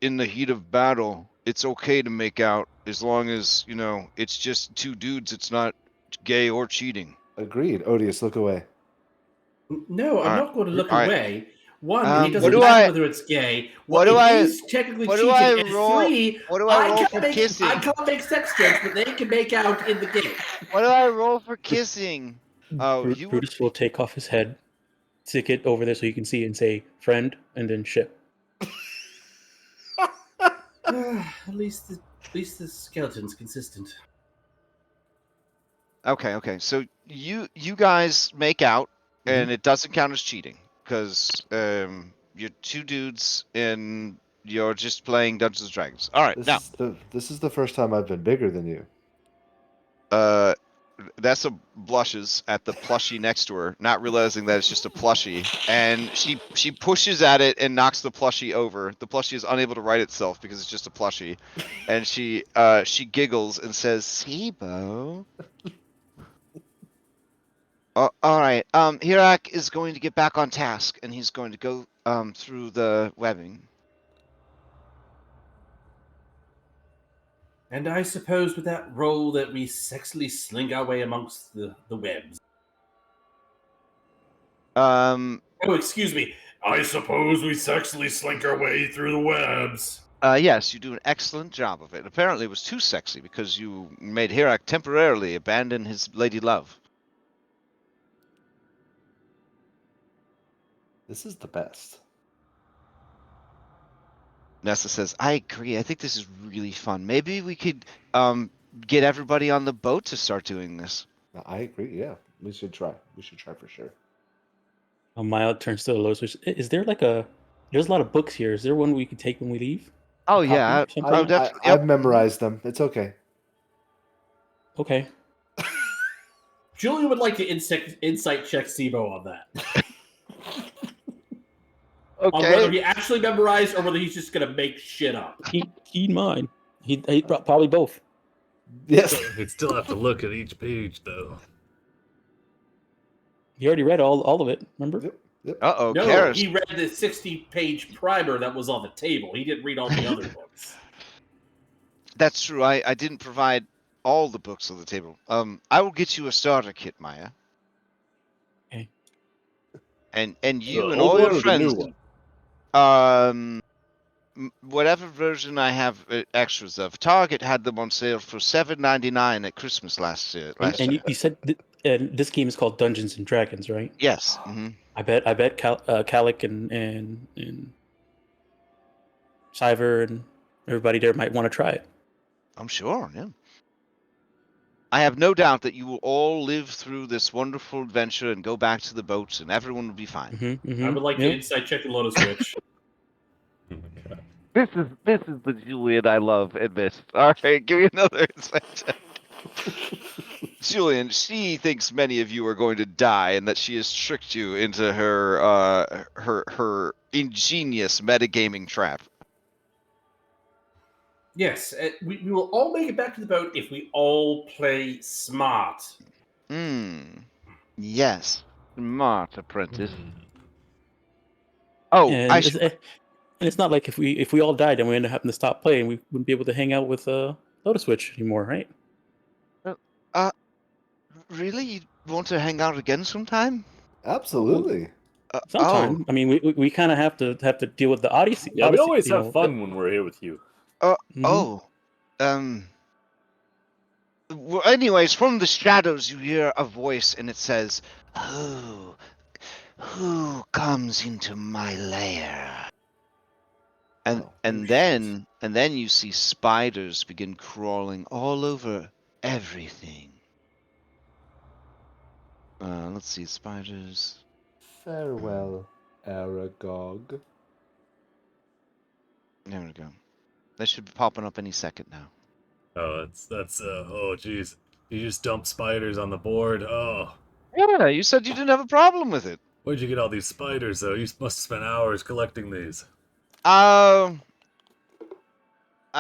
In the heat of battle, it's okay to make out as long as, you know, it's just two dudes. It's not gay or cheating. Agreed. Odious, look away. No, I'm not going to look all right. away. One, What it doesn't do matter I- whether it's gay. what do it I- is technically what do cheating. I And roll- three, what do I roll can't for make, kissing? I can't make sex jokes, but they can make out in the game. What do I roll for kissing? Oh, you would Brutus will take off his head, stick it over there so you can see, and say "friend" and then ship. At least the skeleton's consistent. Okay. So you guys make out, and it doesn't count as cheating because you're two dudes and you're just playing Dungeons and Dragons. All right, This is the first time I've been bigger than you. Nessa blushes at the plushie next to her, not realizing that it's just a plushie, and she pushes at it and knocks the plushie over. The plushie is unable to right itself because it's just a plushie, and she giggles and says, "Sibo." All right. Hirak is going to get back on task, and he's going to go through the webbing. And I suppose with that roll that we sexily sling our way amongst the webs. Um. Oh, excuse me. I suppose we sexily slink our way through the webs. Yes, you do an excellent job of it. Apparently, it was too sexy because you made Hirak temporarily abandon his lady love. This is the best. Nessa says, "I agree. I think this is really fun. Maybe we could get everybody on the boat to start doing this." I agree. Yeah, we should try. We should try for sure. Maya turns to the low switch. Is there like a? There's a lot of books here. Is there one we could take when we leave? Oh A copy yeah, or something? definitely. I've memorized them. It's okay. Okay. Julian would like to insight check Sibo on that. On whether he actually memorized or whether he's just going to make shit up. Keep in mind. He probably both. Yes. You'd still have to look at each page, though. He already read all of it. Remember? Yep. Uh-oh, No, Karis. he read the 60-page primer that was on the table. He didn't read all the other books. That's true. I didn't provide all the books on the table. I will get you a starter kit, Maya. Okay. And you The and old all one your or the friends. new one? Whatever version I have extras of. Target had them on sale for $7.99 at Christmas last year. And you said this game is called Dungeons and Dragons, right? Yes. Mm-hmm. I bet Kalik and Cyver and everybody there might want to try it. I'm sure. Yeah. I have no doubt that you will all live through this wonderful adventure and go back to the boats, and everyone will be fine. I would like to insight check the Lotus Witch. This is the Julian I love in this. All right, give me another insight check. Julian, she thinks many of you are going to die, and that she has tricked you into her ingenious metagaming trap. Yes, we will all make it back to the boat if we all play smart. Yes. Smart apprentice. Oh, and it's not like if we all died and we ended up having to stop playing, we wouldn't be able to hang out with Lotus Witch anymore, right? Really? You want to hang out again sometime? Absolutely. Sometime. I mean, we kind of have to deal with the Odyssey. Yeah, we always you have know, fun when we're here with you. Well, anyways, from the shadows you hear a voice, and it says, "Who comes into my lair?" And then you see spiders begin crawling all over everything. Let's see, spiders. Farewell, Aragog. There we go. They should be popping up any second now. Oh, that's oh jeez. You just dump spiders on the board. Oh. Yeah, you said you didn't have a problem with it. Where'd you get all these spiders though? You must have spent hours collecting these. I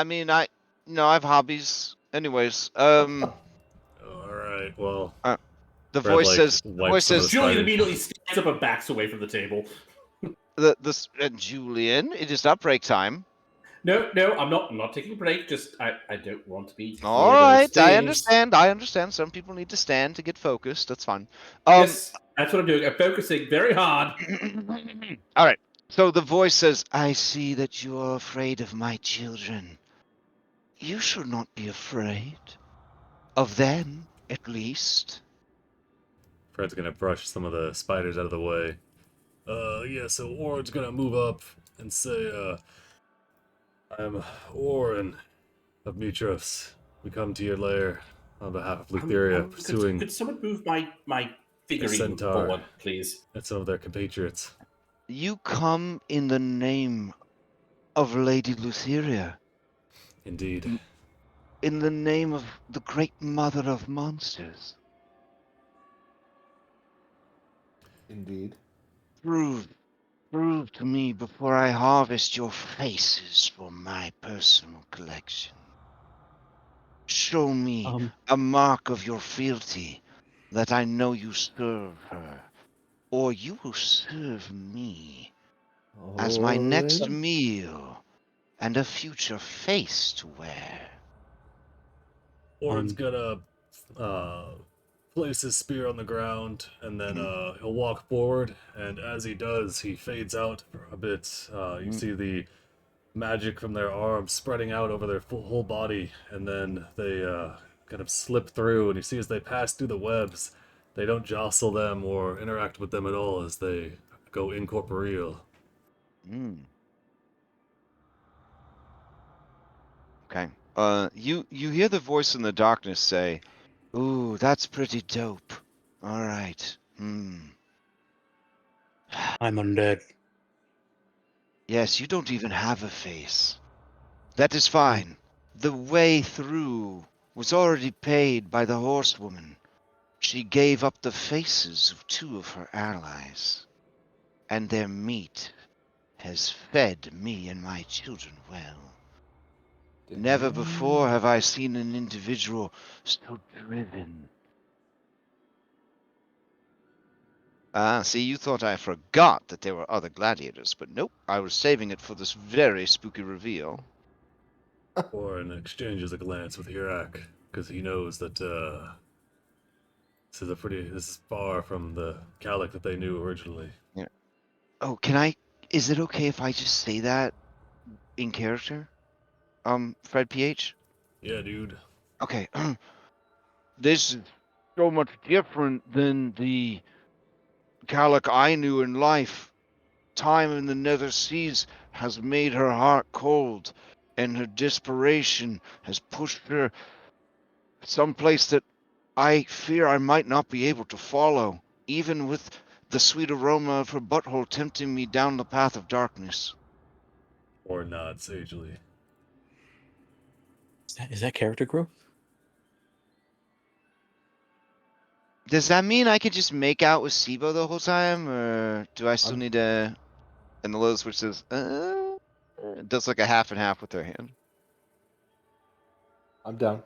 mean, I have hobbies. Anyways, Alright, well. the Fred, voice like, says. wipes some of the Julian spiders. immediately stands up and backs away from the table. Julian, it is not break time. No, I'm not taking a break. Just I don't want to be. All right, I understand. Some people need to stand to get focused. That's fine. Yes, that's what I'm doing. I'm focusing very hard. All right. So the voice says, "I see that you are afraid of my children. You should not be afraid of them, at least." Fred's gonna brush some of the spiders out of the way. Yeah, so Orin's gonna move up and say, I'm Orin of Mitros. We come to your lair on behalf of Lutheria, pursuing Could someone move my figurine centaur. forward, please? and some of their compatriots. You come in the name of Lady Lutheria, Indeed. in the name of the great mother of monsters. Indeed. Prove to me before I harvest your faces for my personal collection. Show me a mark of your fealty, that I know you serve her, or you will serve me as my next Ohlen? meal and a future face to wear. Orin's gonna place his spear on the ground, and then he'll walk forward, and as he does, he fades out for a bit. You see the magic from their arms spreading out over their whole body, and then they kind of slip through, and you see as they pass through the webs, they don't jostle them or interact with them at all as they go incorporeal. Okay. You hear the voice in the darkness say, "Ooh, that's pretty dope. All right. I'm undead. Yes, you don't even have a face. That is fine. The way through was already paid by the horsewoman. She gave up the faces of 2 of her allies, and their meat has fed me and my children well. Never before have I seen an individual so driven." See, you thought I forgot that there were other gladiators, but nope, I was saving it for this very spooky reveal. Orin exchanges a glance with Hirak, because he knows that this is far from the Calic that they knew originally. Yeah. Oh, is it okay if I just say that in character? Fred PH? Yeah, dude. Okay. This is so much different than the Calic I knew in life. Time in the Nether Seas has made her heart cold, and her desperation has pushed her someplace that I fear I might not be able to follow, even with the sweet aroma of her butthole tempting me down the path of darkness. Orin nods sagely. Is that character growth? Does that mean I could just make out with Sibo the whole time, or do I still need to... And the low switch says, it does like a half and half with her hand. I'm down.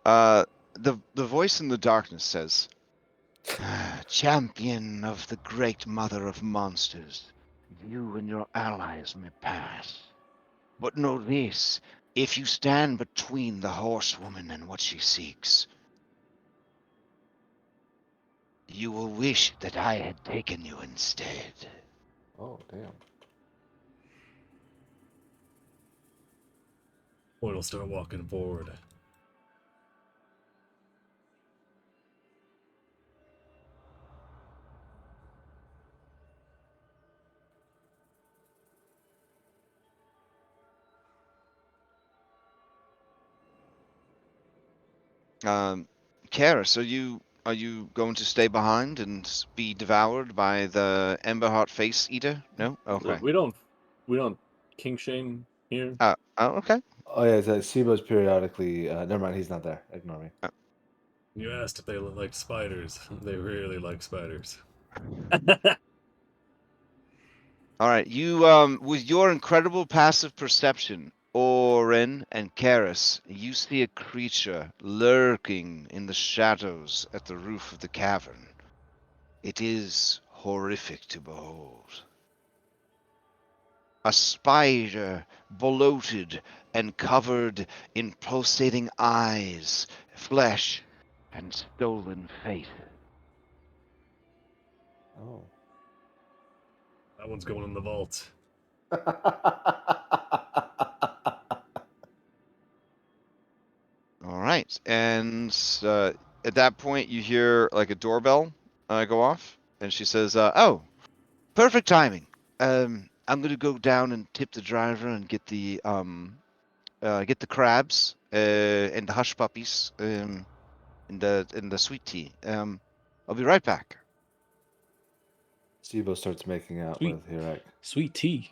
The voice in the darkness says, "Champion of the great mother of monsters, you and your allies may pass. But know this, if you stand between the horsewoman and what she seeks, you will wish that I had taken you instead." Oh, damn. Orin will start walking forward. Karis, are you going to stay behind and be devoured by the Emberheart Face Eater? No? Okay. Look, we don't king shame here. Oh, okay. Oh, yeah, Sibo's periodically. Never mind, he's not there. Ignore me. You asked if they liked spiders. They really like spiders. All right. You, with your incredible passive perception, Orin and Karis, you see a creature lurking in the shadows at the roof of the cavern. It is horrific to behold. A spider, bloated and covered in pulsating eyes, flesh, and stolen faith. Oh. That one's going in the vault. All right, and at that point, you hear like a doorbell go off, and she says, "Oh, perfect timing. I'm gonna go down and tip the driver and get the crabs and the hush puppies in the sweet tea. I'll be right back." Sibo starts making out Sweet. with Hirak. Sweet tea.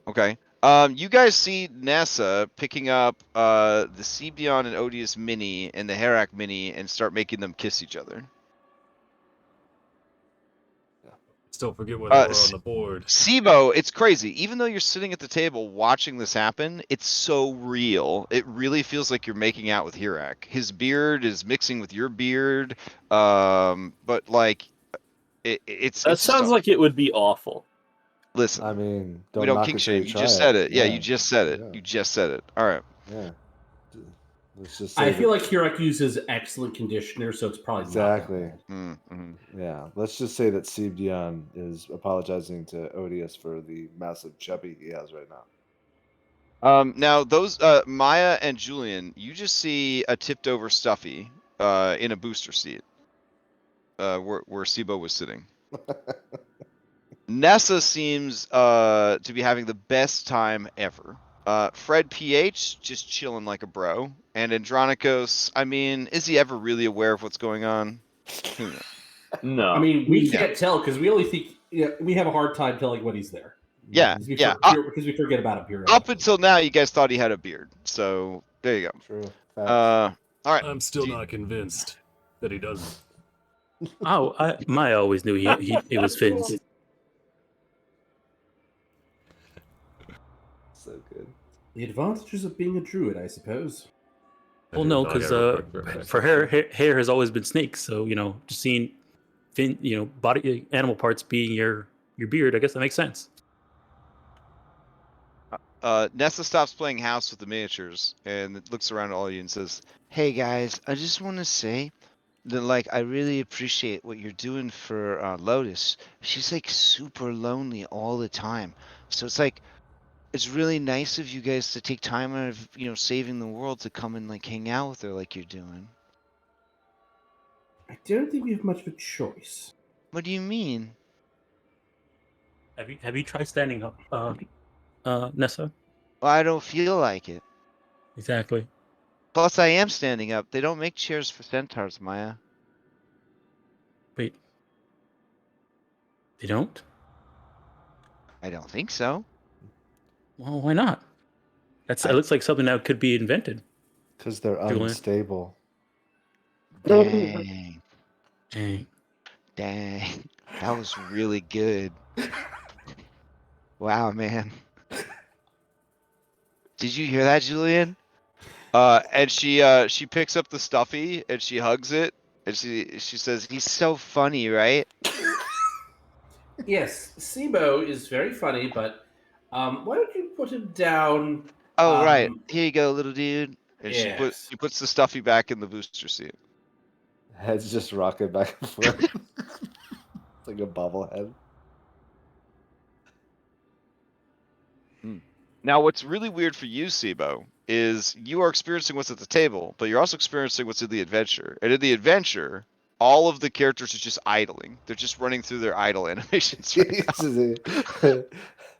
Okay. You guys see NASA picking up the Cebion and Odious Mini and the Herak Mini and start making them kiss each other. Just don't forget where they were S- on the board. SIBO, it's crazy. Even though you're sitting at the table watching this happen, it's so real. It really feels like you're making out with Hirak. His beard is mixing with your beard. But like, it's That sounds like it would be awful. Listen, I mean, we don't don't knock kink it till shame. you You try just it. said it. Yeah, you just said it. Yeah. You just said it. All right. Yeah. Let's just say I feel like Hirak uses excellent conditioner, so it's probably exactly. not that Mm-hmm. Yeah. Let's just say that Sibdion is apologizing to Odious for the massive chubby he has right now. Now those Maya and Julian, you just see a tipped over Stuffy in a booster seat, where SIBO was sitting. Nessa seems to be having the best time ever. Fred PH just chilling like a bro, and Andronikos, I mean, is he ever really aware of what's going on? Who knows? No. I mean, we Yeah. can't tell because we only think we have a hard time telling when he's there. Yeah, Because we, yeah. because we forget about him periodically. Up until now, you guys thought he had a beard, so there you go. True. Facts. All right. I'm still not convinced that he doesn't. Oh, Maya always knew he was Finn's. So good. The advantages of being a druid, I suppose. Well, no, because for hair has always been snakes. So just seeing Finn, body animal parts being your beard, I guess that makes sense. Nessa stops playing house with the miniatures and looks around at all of you and says, "Hey guys, I just want to say that I really appreciate what you're doing for Lotus. She's super lonely all the time, so it's really nice of you guys to take time out of saving the world to come and hang out with her like you're doing." I don't think we have much of a choice. What do you mean? Have you tried standing up, Nessa? Well, I don't feel like it. Exactly. Plus, I am standing up. They don't make chairs for centaurs, Maya. Wait. They don't? I don't think so. Well, why not? It looks like something that could be invented. Because they're Julian. unstable. Dang. Dang. Dang. That was really good. Wow, man. Did you hear that, Julian? And she picks up the Stuffy and she hugs it and she says, "He's so funny, right?" Yes, SIBO is very funny, but why don't you put him down? Oh, right. Here you go, little dude. And Yes. she puts the Stuffy back in the booster seat. Head's just rocking back and forth. It's like a bobblehead. Now, what's really weird for you, SIBO, is you are experiencing what's at the table, but you're also experiencing what's in the adventure. And in the adventure, all of the characters are just idling. They're just running through their idle animations right now.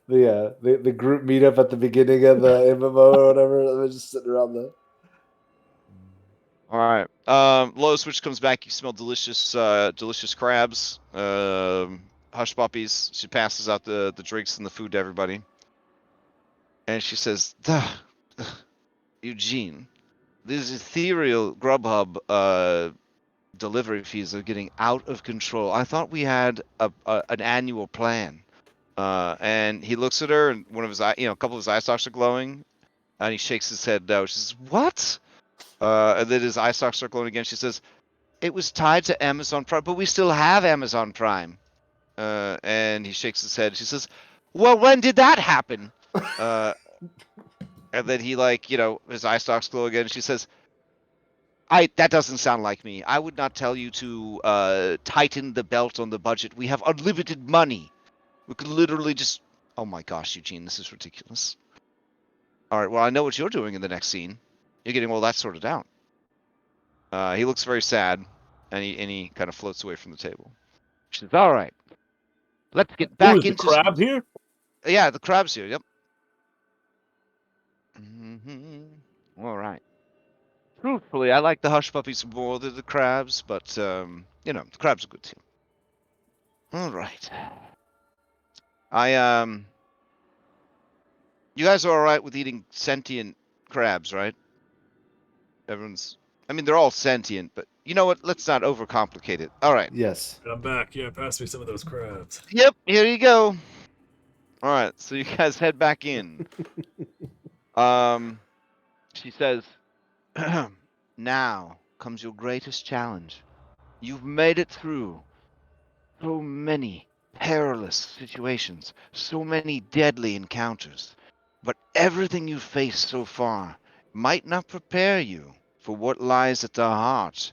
The group meetup at the beginning of the MMO or whatever. They're just sitting around the. All right. Low switch comes back. You smell delicious, delicious crabs. Hush puppies. She passes out the drinks and the food to everybody. And she says, "Eugene, these ethereal Grubhub delivery fees are getting out of control. I thought we had an annual plan." And he looks at her, and one of his eye, a couple of his eye stalks are glowing, and he shakes his head no. She says, "What?" And then his eye stalks start glowing again. She says, "It was tied to Amazon Prime, but we still have Amazon Prime." And he shakes his head. She says, "Well, when did that happen?" And then he his eye stalks glow again. She says, that doesn't sound like me. I would not tell you to tighten the belt on the budget. We have unlimited money. We could literally just... Oh my gosh, Eugene, this is ridiculous. All right, well, I know what you're doing in the next scene. You're getting all that sorted out. He looks very sad, and he kind of floats away from the table. She says, "All right, let's get back into... the crab here? Yeah, the crab's here, yep. All right. Truthfully, I like the hush puppies more than the crabs, but, the crabs are good too. All right. You guys are all right with eating sentient crabs, right? Everyone's... I mean, they're all sentient, but You know what? Let's not overcomplicate it. All right. Yes. I'm back. Yeah, pass me some of those crabs. Yep. Here you go. All right. So you guys head back in. She says, "Now comes your greatest challenge. You've made it through so many perilous situations, so many deadly encounters, but everything you've faced so far might not prepare you for what lies at the heart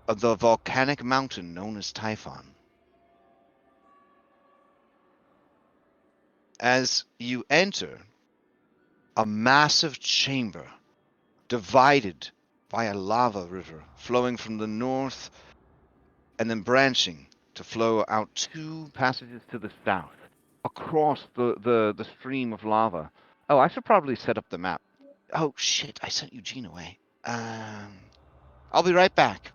of the volcanic mountain known as Typhon. As you enter a massive chamber divided by a lava river flowing from the north and then branching to flow out 2 passages to the south across the stream of lava. Oh, I should probably set up the map. Oh shit, I sent Eugene away. I'll be right back.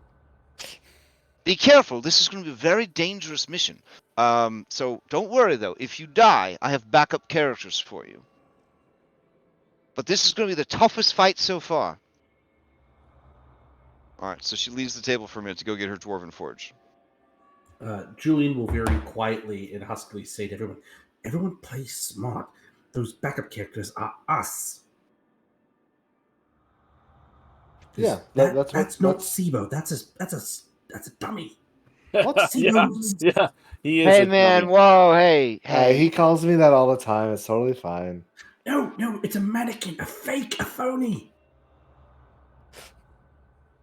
Be careful, this is going to be a very dangerous mission. So don't worry though, if you die, I have backup characters for you. But this is going to be the toughest fight so far. Alright, so she leaves the table for a minute to go get her Dwarven Forge. Julian will very quietly and huskily say to everyone, "Everyone play smart. Those backup characters are us." Yeah, That's not SIBO. That's a dummy. What? yeah, SIBO's yeah, he is. Hey a man, dummy. whoa, hey. He calls me that all the time. It's totally fine. No, it's a mannequin, a fake, a phony.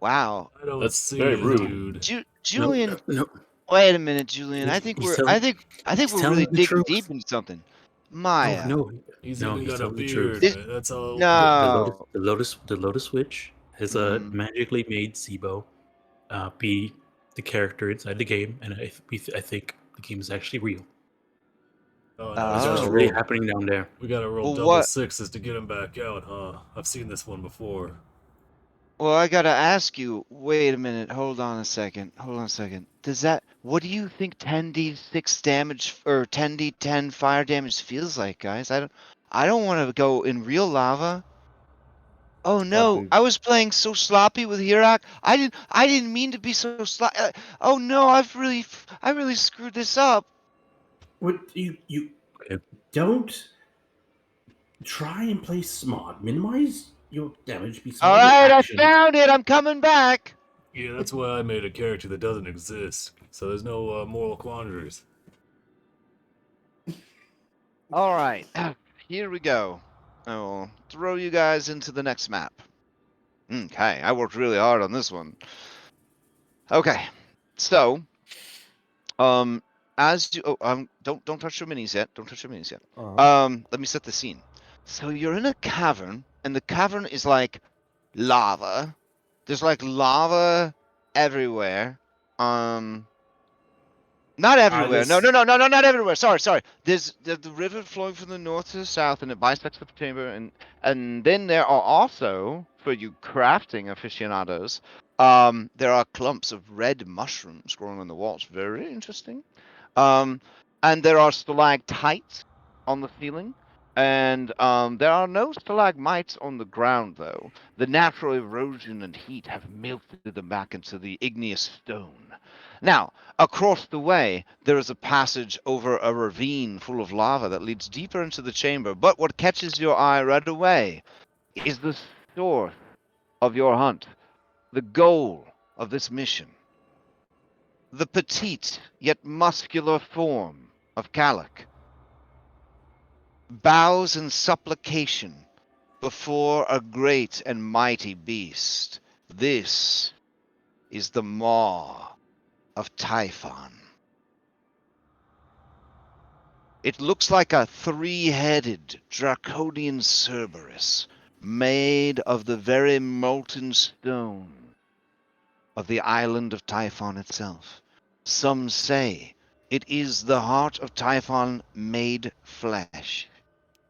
Wow. I don't That's see very it, rude. dude. Julian, No. wait a minute, Julian. He's- I think he's we're telling- he's we're telling really the digging truth. deep into something. No, Maya. no, He's no, even he's got a telling the beard. truth. Man. That's all. No. The Lotus Witch has magically made Sibo be the character inside the game, and I think the game is actually real. Oh, That's no, what's Oh. really happening down there. we got to roll Well, double what- sixes to get him back out, huh? I've seen this one before. Well, I gotta ask you. Wait a minute. Hold on a second. What do you think 10d6 damage or 10d10 fire damage feels like, guys? I don't want to go in real lava. Oh no! be- I was playing so sloppy with Hirak. I didn't mean to be so sloppy. Oh no! I really screwed this up. What you Okay. don't try and play smart. Minimize your damage. Be All smart with right, I action. found it. I'm coming back. Yeah, that's why I made a character that doesn't exist. So there's no moral quandaries. All right, here we go. I will throw you guys into the next map. Okay, I worked really hard on this one. Okay, so, as you, don't touch your minis yet. Don't touch your minis yet. Let me set the scene. So you're in a cavern, and the cavern is like lava. There's like lava everywhere. Not everywhere. No, not everywhere. Sorry. There's the river flowing from the north to the south, and it bisects the chamber, and then there are also, for you crafting aficionados, there are clumps of red mushrooms growing on the walls. Very interesting. And there are stalactites on the ceiling, and there are no stalagmites on the ground, though. The natural erosion and heat have melted them back into the igneous stone. Now, across the way, there is a passage over a ravine full of lava that leads deeper into the chamber. But what catches your eye right away is the source of your hunt, the goal of this mission. The petite yet muscular form of Kalak bows in supplication before a great and mighty beast. This is the maw of Typhon. It looks like a 3-headed draconian Cerberus made of the very molten stone of the island of Typhon itself. Some say it is the heart of Typhon made flesh,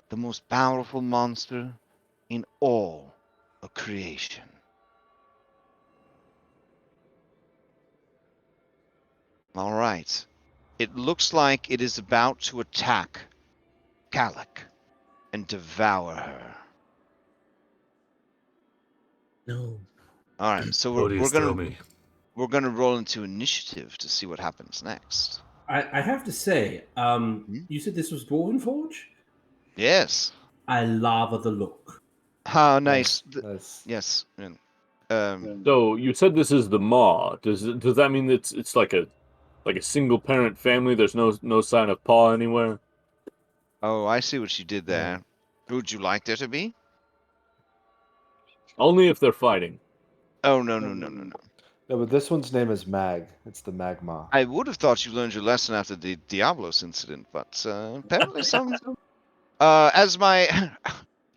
the most powerful monster in all of creation. All right. It looks like it is about to attack Kalak and devour her. No. All right, so we're Odious, gonna tell me. we're going to roll into initiative to see what happens next. I have to say, you said this was Dwarven Forge? Yes. I love the look. How nice. Nice. Yes. So you said this is the Maw. Does that mean it's like a single parent family? There's no sign of paw anywhere. Oh, I see what you did there. Who would you like there to be? Only if they're fighting. Oh, no. No, but this one's name is Mag. It's the Magma. I would have thought you learned your lesson after the Diablos incident, but apparently some. As my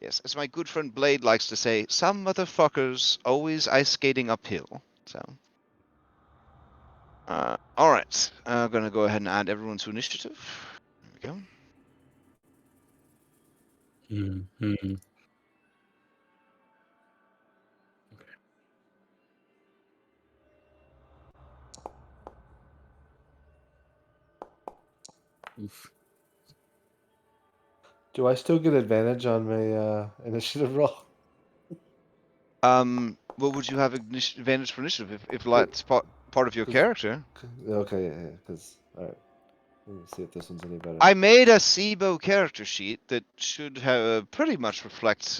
as my good friend Blade likes to say, some motherfuckers always ice skating uphill. So, all right, I'm gonna go ahead and add everyone to initiative. There we go. Mm-hmm. Do I still get advantage on my initiative roll? What would you have advantage for initiative if that's part of your character? Okay, yeah, because all right. Let me see if this one's any better. I made a SIBO character sheet that should have pretty much reflect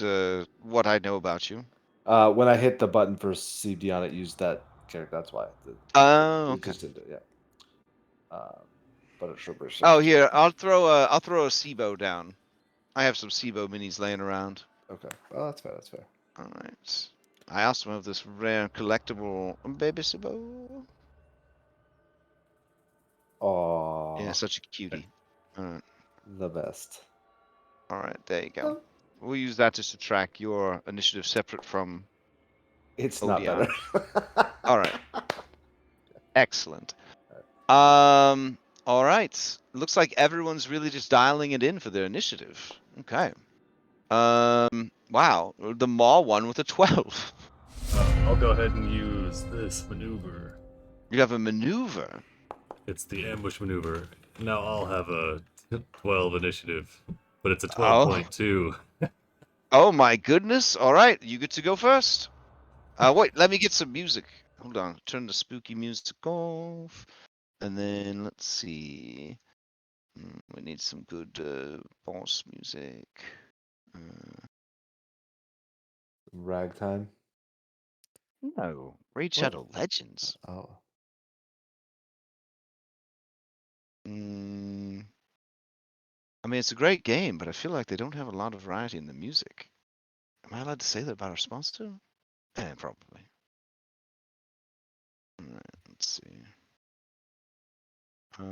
what I know about you. When I hit the button for CD on it, used that character. That's why. Oh, It okay. just didn't do it, yeah. But it should be. Oh, here, I'll throw a SIBO down. I have some SIBO minis laying around. Okay. Oh, that's fair. That's fair. All right. I also have this rare collectible baby SIBO. Oh. Yeah, such a cutie. All right. The best. All right, there you go. Oh. We'll use that to subtract your initiative separate from. It's Odion. not better. All right. Excellent. All right. Looks like everyone's really just dialing it in for their initiative. Okay. Wow. The Maw won with a 12. I'll go ahead and use this maneuver. You have a maneuver. It's the ambush maneuver. Now I'll have a 12 initiative, but it's a 12.2. Oh my goodness. All right. You get to go first. Wait, let me get some music. Hold on. Turn the spooky music off. And then let's see. We need some good boss music. Ragtime. No. Raid Shadow Legends. Oh. I mean, it's a great game, but I feel like they don't have a lot of variety in the music. Am I allowed to say that about our sponsor? Probably. All right, let's see. All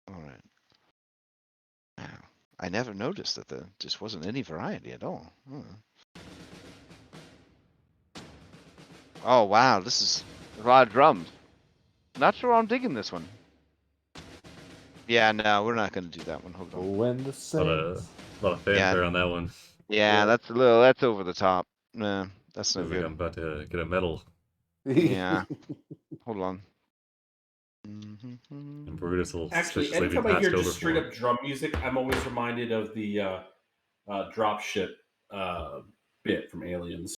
right. Wow. I never noticed that there just wasn't any variety at all. Oh wow, this is raw drums. Not sure I'm digging this one. Yeah, no, we're not gonna do that one. Hold on. When the A saints. lot of fanfare on that one. Yeah, that's that's over the top. Nah, that's no Feels like good. I'm about to get a medal. Yeah. Hold on. And Brutus will Actually, suspiciously be anytime I passed hear over just straight for. up drum music, I'm always reminded of the dropship bit from Aliens.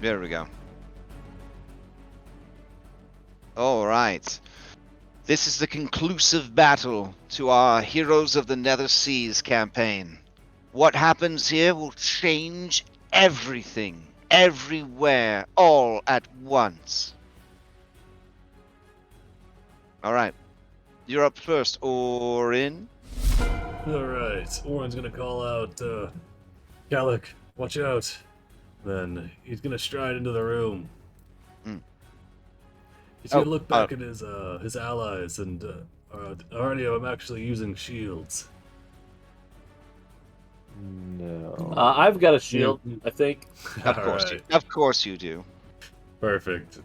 There we go. All right. This is the conclusive battle to our Heroes of the Nether Seas campaign. What happens here will change everything, everywhere, all at once. All right. You're up first, Orin. Alright, Orin's gonna call out, Gallic, watch out. Then he's gonna stride into the room. He's gonna look back at his allies and, already I'm actually using shields. No. I've got a shield, I think. Of course you. Of course you do. Perfect.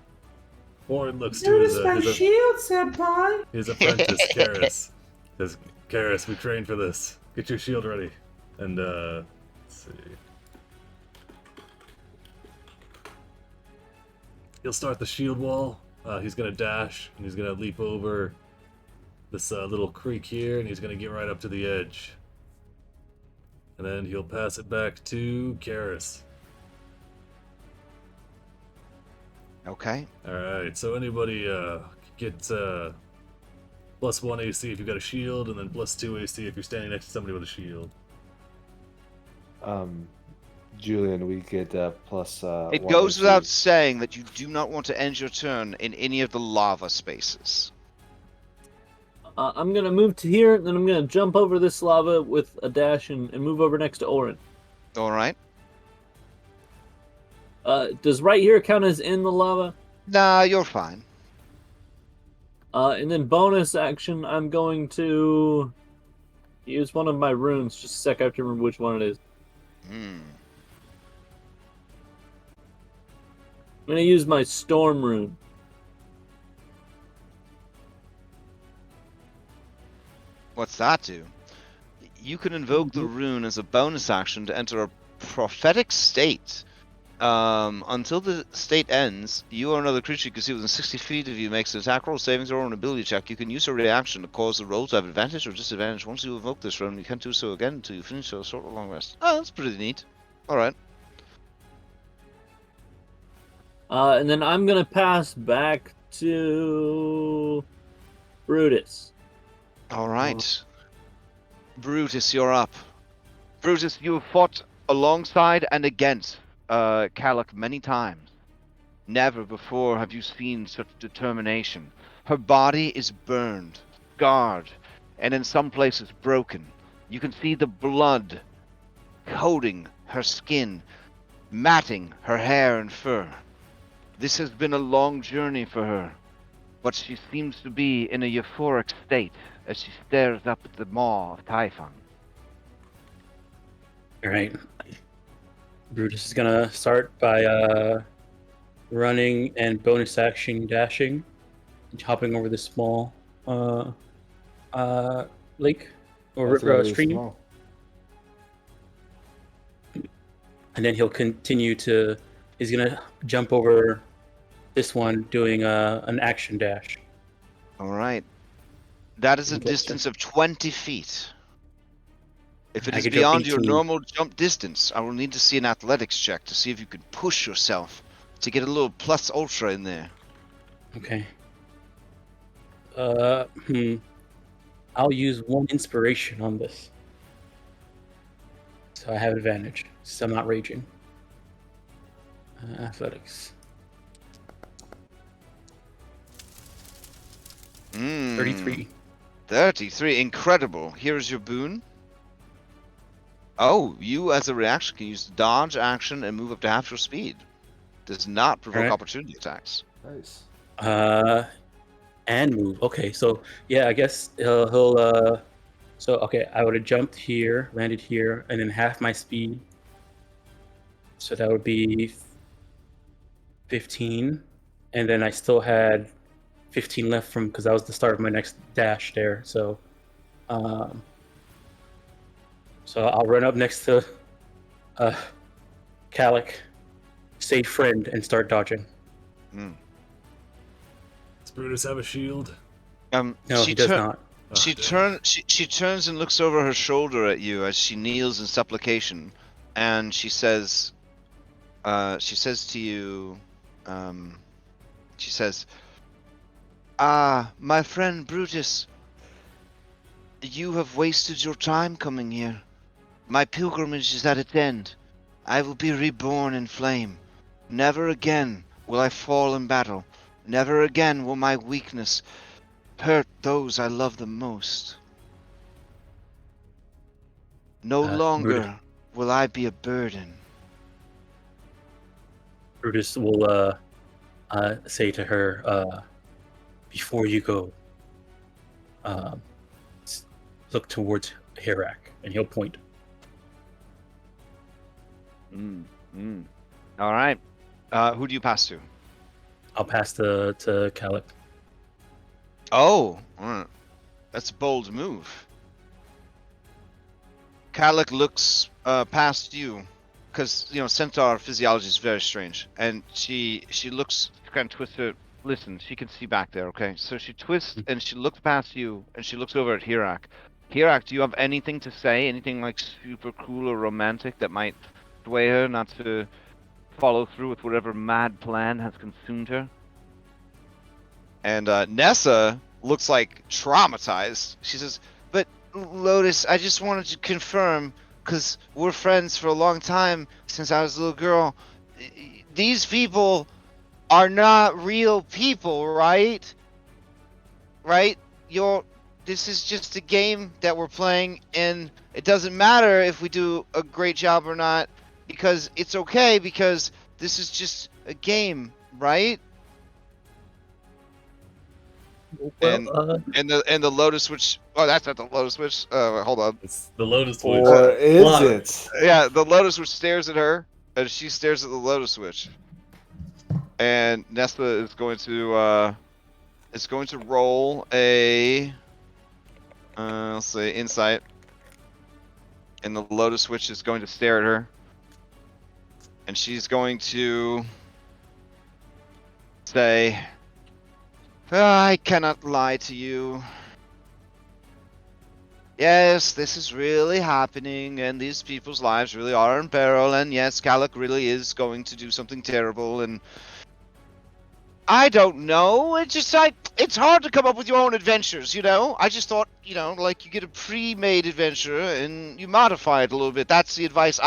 Orin looks to his shield, senpai. his apprentice, Karis. Says, Karis, we trained for this. Get your shield ready. And, let's see. He'll start the shield wall. He's gonna dash, and he's gonna leap over this little creek here, and he's gonna get right up to the edge. And then he'll pass it back to Karis. Okay. Alright, so anybody gets +1 AC if you've got a shield, and then +2 AC if you're standing next to somebody with a shield. Julian, we get plus. It 1 goes AC. without saying that you do not want to end your turn in any of the lava spaces. I'm gonna move to here, then I'm gonna jump over this lava with a dash and move over next to Oren. All right. Does right here count as in the lava? Nah, you're fine. And then bonus action, I'm going to use one of my runes. Just a sec, I have to remember which one it is. Hmm. I'm gonna use my storm rune. What's that do? You can invoke the rune as a bonus action to enter a prophetic state. Until the state ends, you or another creature you can see within 60 feet of you makes an attack roll, savings throw, or an ability check. You can use a reaction to cause the roll to have advantage or disadvantage. Once you evoke this rune, you can't do so again until you finish a short or long rest. Oh, that's pretty neat. Alright. And then I'm gonna pass back to Brutus. Alright. Brutus, you're up. Brutus, you have fought alongside and against Calic many times. Never before have you seen such determination. Her body is burned, scarred, and in some places broken. You can see the blood coating her skin, matting her hair and fur. This has been a long journey for her, but she seems to be in a euphoric state as she stares up at the maw of Typhon. Alright. Brutus is gonna start by running and bonus action dashing, and hopping over this small lake or That's really stream. small. And then he'll continue to. He's gonna jump over this one, doing an action dash. Alright. That is a Okay. distance of 20 feet. If it I is could jump beyond your 18. normal jump distance, I will need to see an athletics check to see if you can push yourself to get a little plus ultra in there. Okay. I'll use 1 inspiration on this, so I have advantage since I'm not raging. Athletics. 33. 33, incredible. Here's your boon. Oh, you as a reaction can use dodge action and move up to half your speed. Does not provoke Alright. opportunity attacks. Nice. And move. Okay, so yeah, I guess he'll so okay, I would have jumped here, landed here, and then half my speed. So that would be 15, and then I still had 15 left from because that was the start of my next dash there. So, so I'll run up next to Calic, say friend, and start dodging. Mm. Does Brutus have a shield? No, he does not. Oh, She damn. she turns and looks over her shoulder at you as she kneels in supplication, and she says to you, she says, my friend Brutus, you have wasted your time coming here. My pilgrimage is at its end. I will be reborn in flame. Never again will I fall in battle. Never again will my weakness hurt those I love the most. No longer will I be a burden. Brutus will say to her, before you go, look towards Herak, and he'll point. All right. Who do you pass to? I'll pass to Calic. Oh, that's a bold move. Calic looks past you, because centaur physiology is very strange, and she looks kind of twisted. Listen, she can see back there, okay? So she twists and she looks past you, and she looks over at Herak. Kirak, do you have anything to say? Anything like super cool or romantic that might sway her not to follow through with whatever mad plan has consumed her? And Nessa looks like traumatized. She says, "But Lotus, I just wanted to confirm, because we're friends for a long time since I was a little girl. These people are not real people, right? Right? This is just a game that we're playing, and it doesn't matter if we do a great job or not, because it's okay, because this is just a game, right?" And the Lotus Switch. Oh, that's not the Lotus Switch. Hold on. It's the Lotus Switch. Or is Love it? Yeah, the Lotus Switch stares at her, and she stares at the Lotus Switch. And Nesta is going to roll a let's say insight, and the Lotus Switch is going to stare at her, and she's going to say, "I cannot lie to you. Yes, this is really happening, and these people's lives really are in peril, and yes, Gallic really is going to do something terrible, and I don't know, it's hard to come up with your own adventures, you know? I just thought, like you get a pre-made adventure, and you modify it a little bit. That's the advice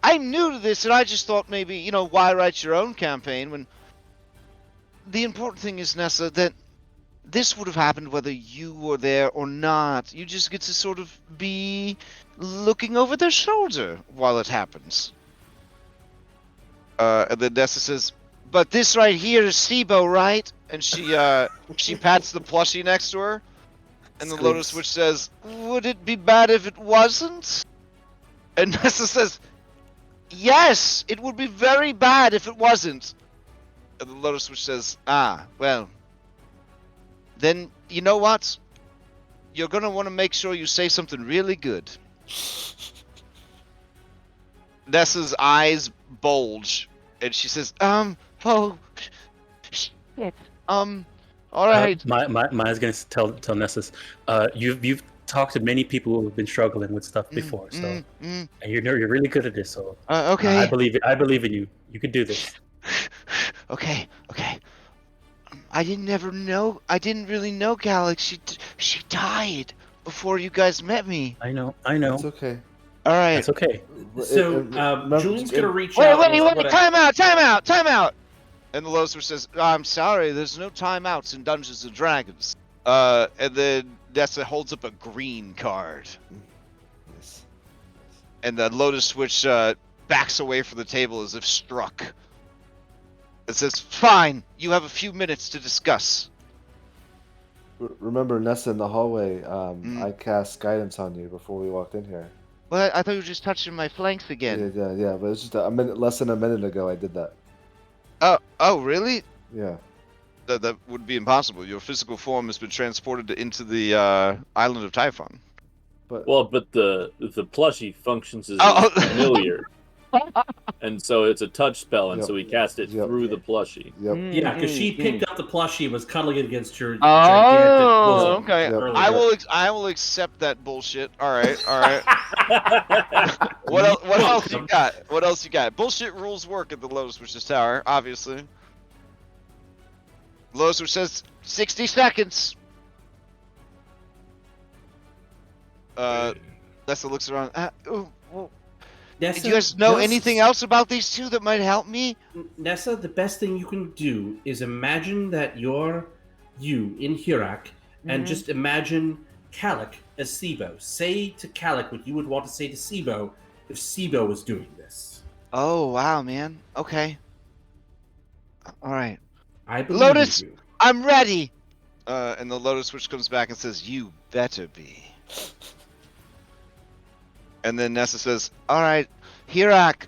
I'm new to this, and I just thought maybe, why write your own campaign when the important thing is, Nessa, that this would have happened whether you were there or not. You just get to sort of be looking over their shoulder while it happens." And then Nessa says, "But this right here is Sibo, right?" And she pats the plushie next to her, and the Lotus Switch says, "Would it be bad if it wasn't?" And Nessa says, "Yes, it would be very bad if it wasn't." And the Lotus Switch says, well, then you know what? You're gonna want to make sure you say something really good." Nessa's eyes bulge, and she says, oh, shit, all right." Maya's gonna tell Nessus, you've talked to many people who have been struggling with stuff before, so and you're really good at this. So okay. I believe in you. You can do this. Okay. I didn't really know Gallic. She died before you guys met me. I know. It's okay. All right. That's okay. So Remember- Julian's gonna reach Wait, out. time out! And the Lotus Switch says, "I'm sorry, there's no timeouts in Dungeons and Dragons." And then Nessa holds up a green card, Yes. and the Lotus Switch backs away from the table as if struck. It says, "Fine, you have a few minutes to discuss." Remember Nessa in the hallway? I cast guidance on you before we walked in here. Well, I thought you were just touching my flanks again. Yeah. But it's just a minute, less than a minute ago. I did that. Oh, really? Yeah. That would be impossible. Your physical form has been transported into the island of Typhon. But Well, but the plushie functions as familiar, and so it's a touch spell, and so we cast it through the plushie. Yep. Yeah, because she picked up the plushie and was cuddling it against her Oh, gigantic bosom. okay. Yep. earlier. I will accept that bullshit. All right. What else you got? What else you got? Bullshit rules work at the Lotus Witch's Tower, obviously. Lotus Witch says 60 seconds. Nessa looks around. Nessa, Do you guys know just- anything else about these two that might help me? Nessa, the best thing you can do is imagine that you're you in Hirak, and just imagine Calic as Sibo. Say to Calic what you would want to say to Sibo if Sibo was doing this. Oh, wow, man. Okay. All right. I believe Lotus! you. I'm ready! And the Lotus Witch comes back and says, "You better be." And then Nessa says, "All right, Hirak,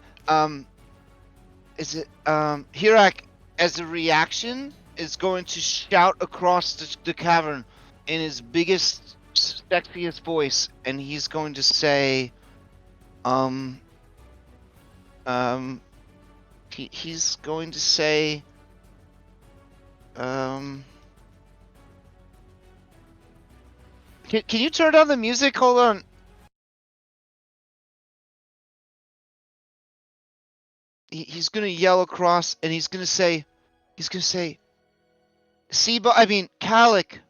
Hirak, as a reaction, is going to shout across the cavern in his biggest, sexiest voice, and he's going to say, he's going to say, Can you turn down the music? Hold on. He's gonna yell across, and he's gonna say, Seba, I mean, Calic,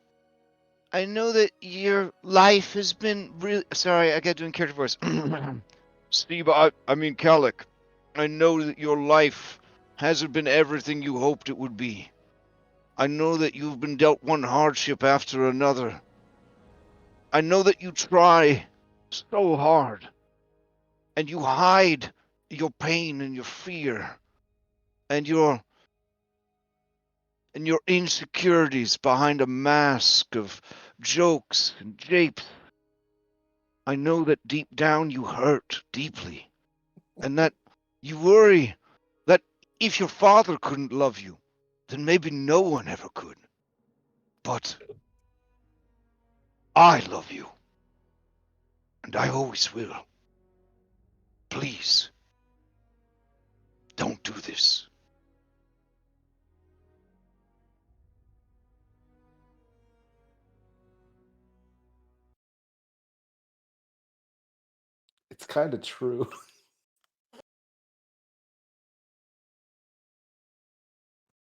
I know that your life has been really... Sorry, I got doing character voice. Seba, I mean, Calic, I know that your life hasn't been everything you hoped it would be. I know that you've been dealt one hardship after another. I know that you try so hard, and you hide your pain and your fear, and your insecurities behind a mask of jokes and japes. I know that deep down you hurt deeply, and that you worry that if your father couldn't love you, then maybe no one ever could. But I love you, and I always will. Please, don't do this. It's kind of true.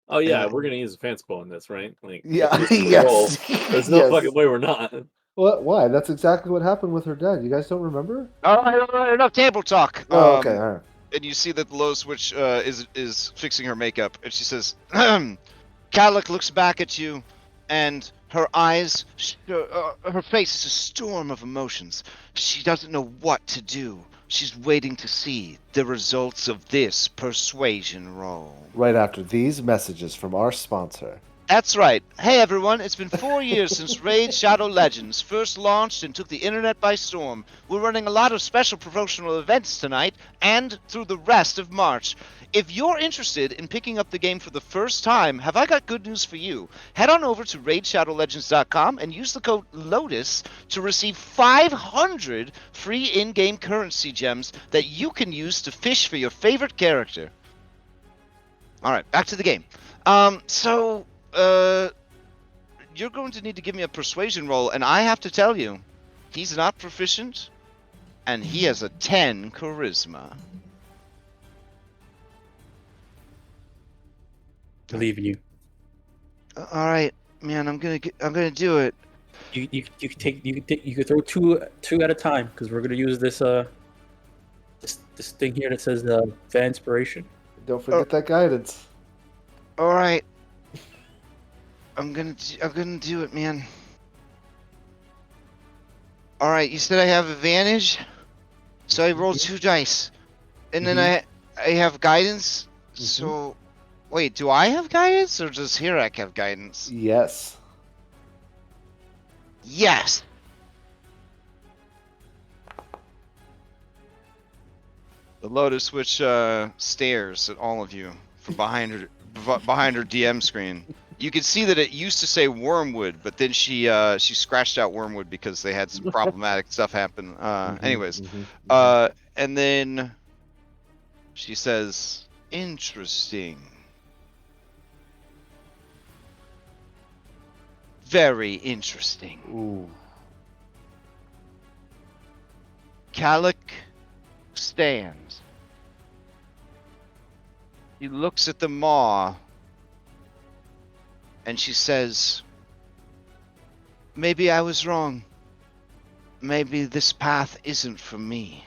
Oh yeah, we're gonna use a fanciful in this, right? Like, Yeah, this is the yes. goal. There's no Yes. fucking way we're not. What? Why? That's exactly what happened with her dad. You guys don't remember? All right, enough table talk. Oh, okay. All right. And you see that the low switch is fixing her makeup, and she says, Calic looks back at you, and her eyes, her face is a storm of emotions. She doesn't know what to do. She's waiting to see the results of this persuasion roll. Right after these messages from our sponsor. That's right. Hey everyone, it's been 4 years since Raid Shadow Legends first launched and took the internet by storm. We're running a lot of special promotional events tonight and through the rest of March. If you're interested in picking up the game for the first time, have I got good news for you. Head on over to raidshadowlegends.com and use the code LOTUS to receive 500 free in-game currency gems that you can use to fish for your favorite character. Alright, back to the game. You're going to need to give me a persuasion roll, and I have to tell you, he's not proficient, and he has a 10 charisma. Believe in you. All right, man, I'm gonna do it. You could throw two at a time because we're gonna use this this thing here that says fan inspiration. Don't forget that guidance. All right, I'm gonna do it, man. All right, you said I have advantage, so I rolled 2 dice, and then I have guidance. So, wait, do I have guidance, or does Hirak have guidance? Yes. Yes. The Lotus Witch stares at all of you from behind her DM screen. You can see that it used to say Wormwood, but then she scratched out Wormwood because they had some problematic stuff happen. And then she says, "Interesting. Very interesting." Ooh. Calic stands. He looks at the maw, and she says, "Maybe I was wrong. Maybe this path isn't for me."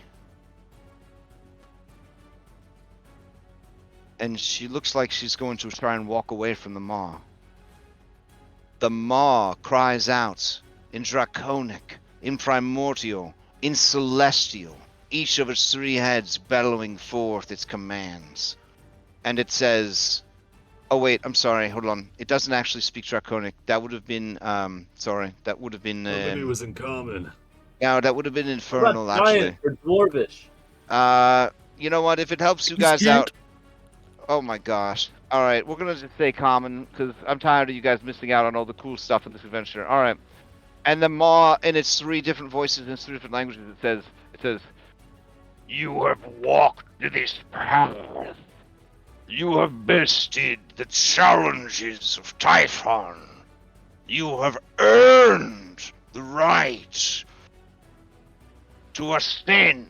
And she looks like she's going to try and walk away from the maw. The maw cries out in Draconic, in Primordial, in Celestial, each of its 3 heads bellowing forth its commands. And it says, oh wait, I'm sorry, hold on. It doesn't actually speak Draconic. That would have been, sorry, that would have been... maybe it was in common. No, that would have been Infernal, actually. Or Dwarvish. You know what, if it helps you guys out... Oh my gosh. Alright, we're gonna just say common, because I'm tired of you guys missing out on all the cool stuff in this adventure. Alright. And the maw, in its 3 different voices in 3 different languages, it says, "You have walked this path. You have bested the challenges of Typhon. You have earned the right to ascend,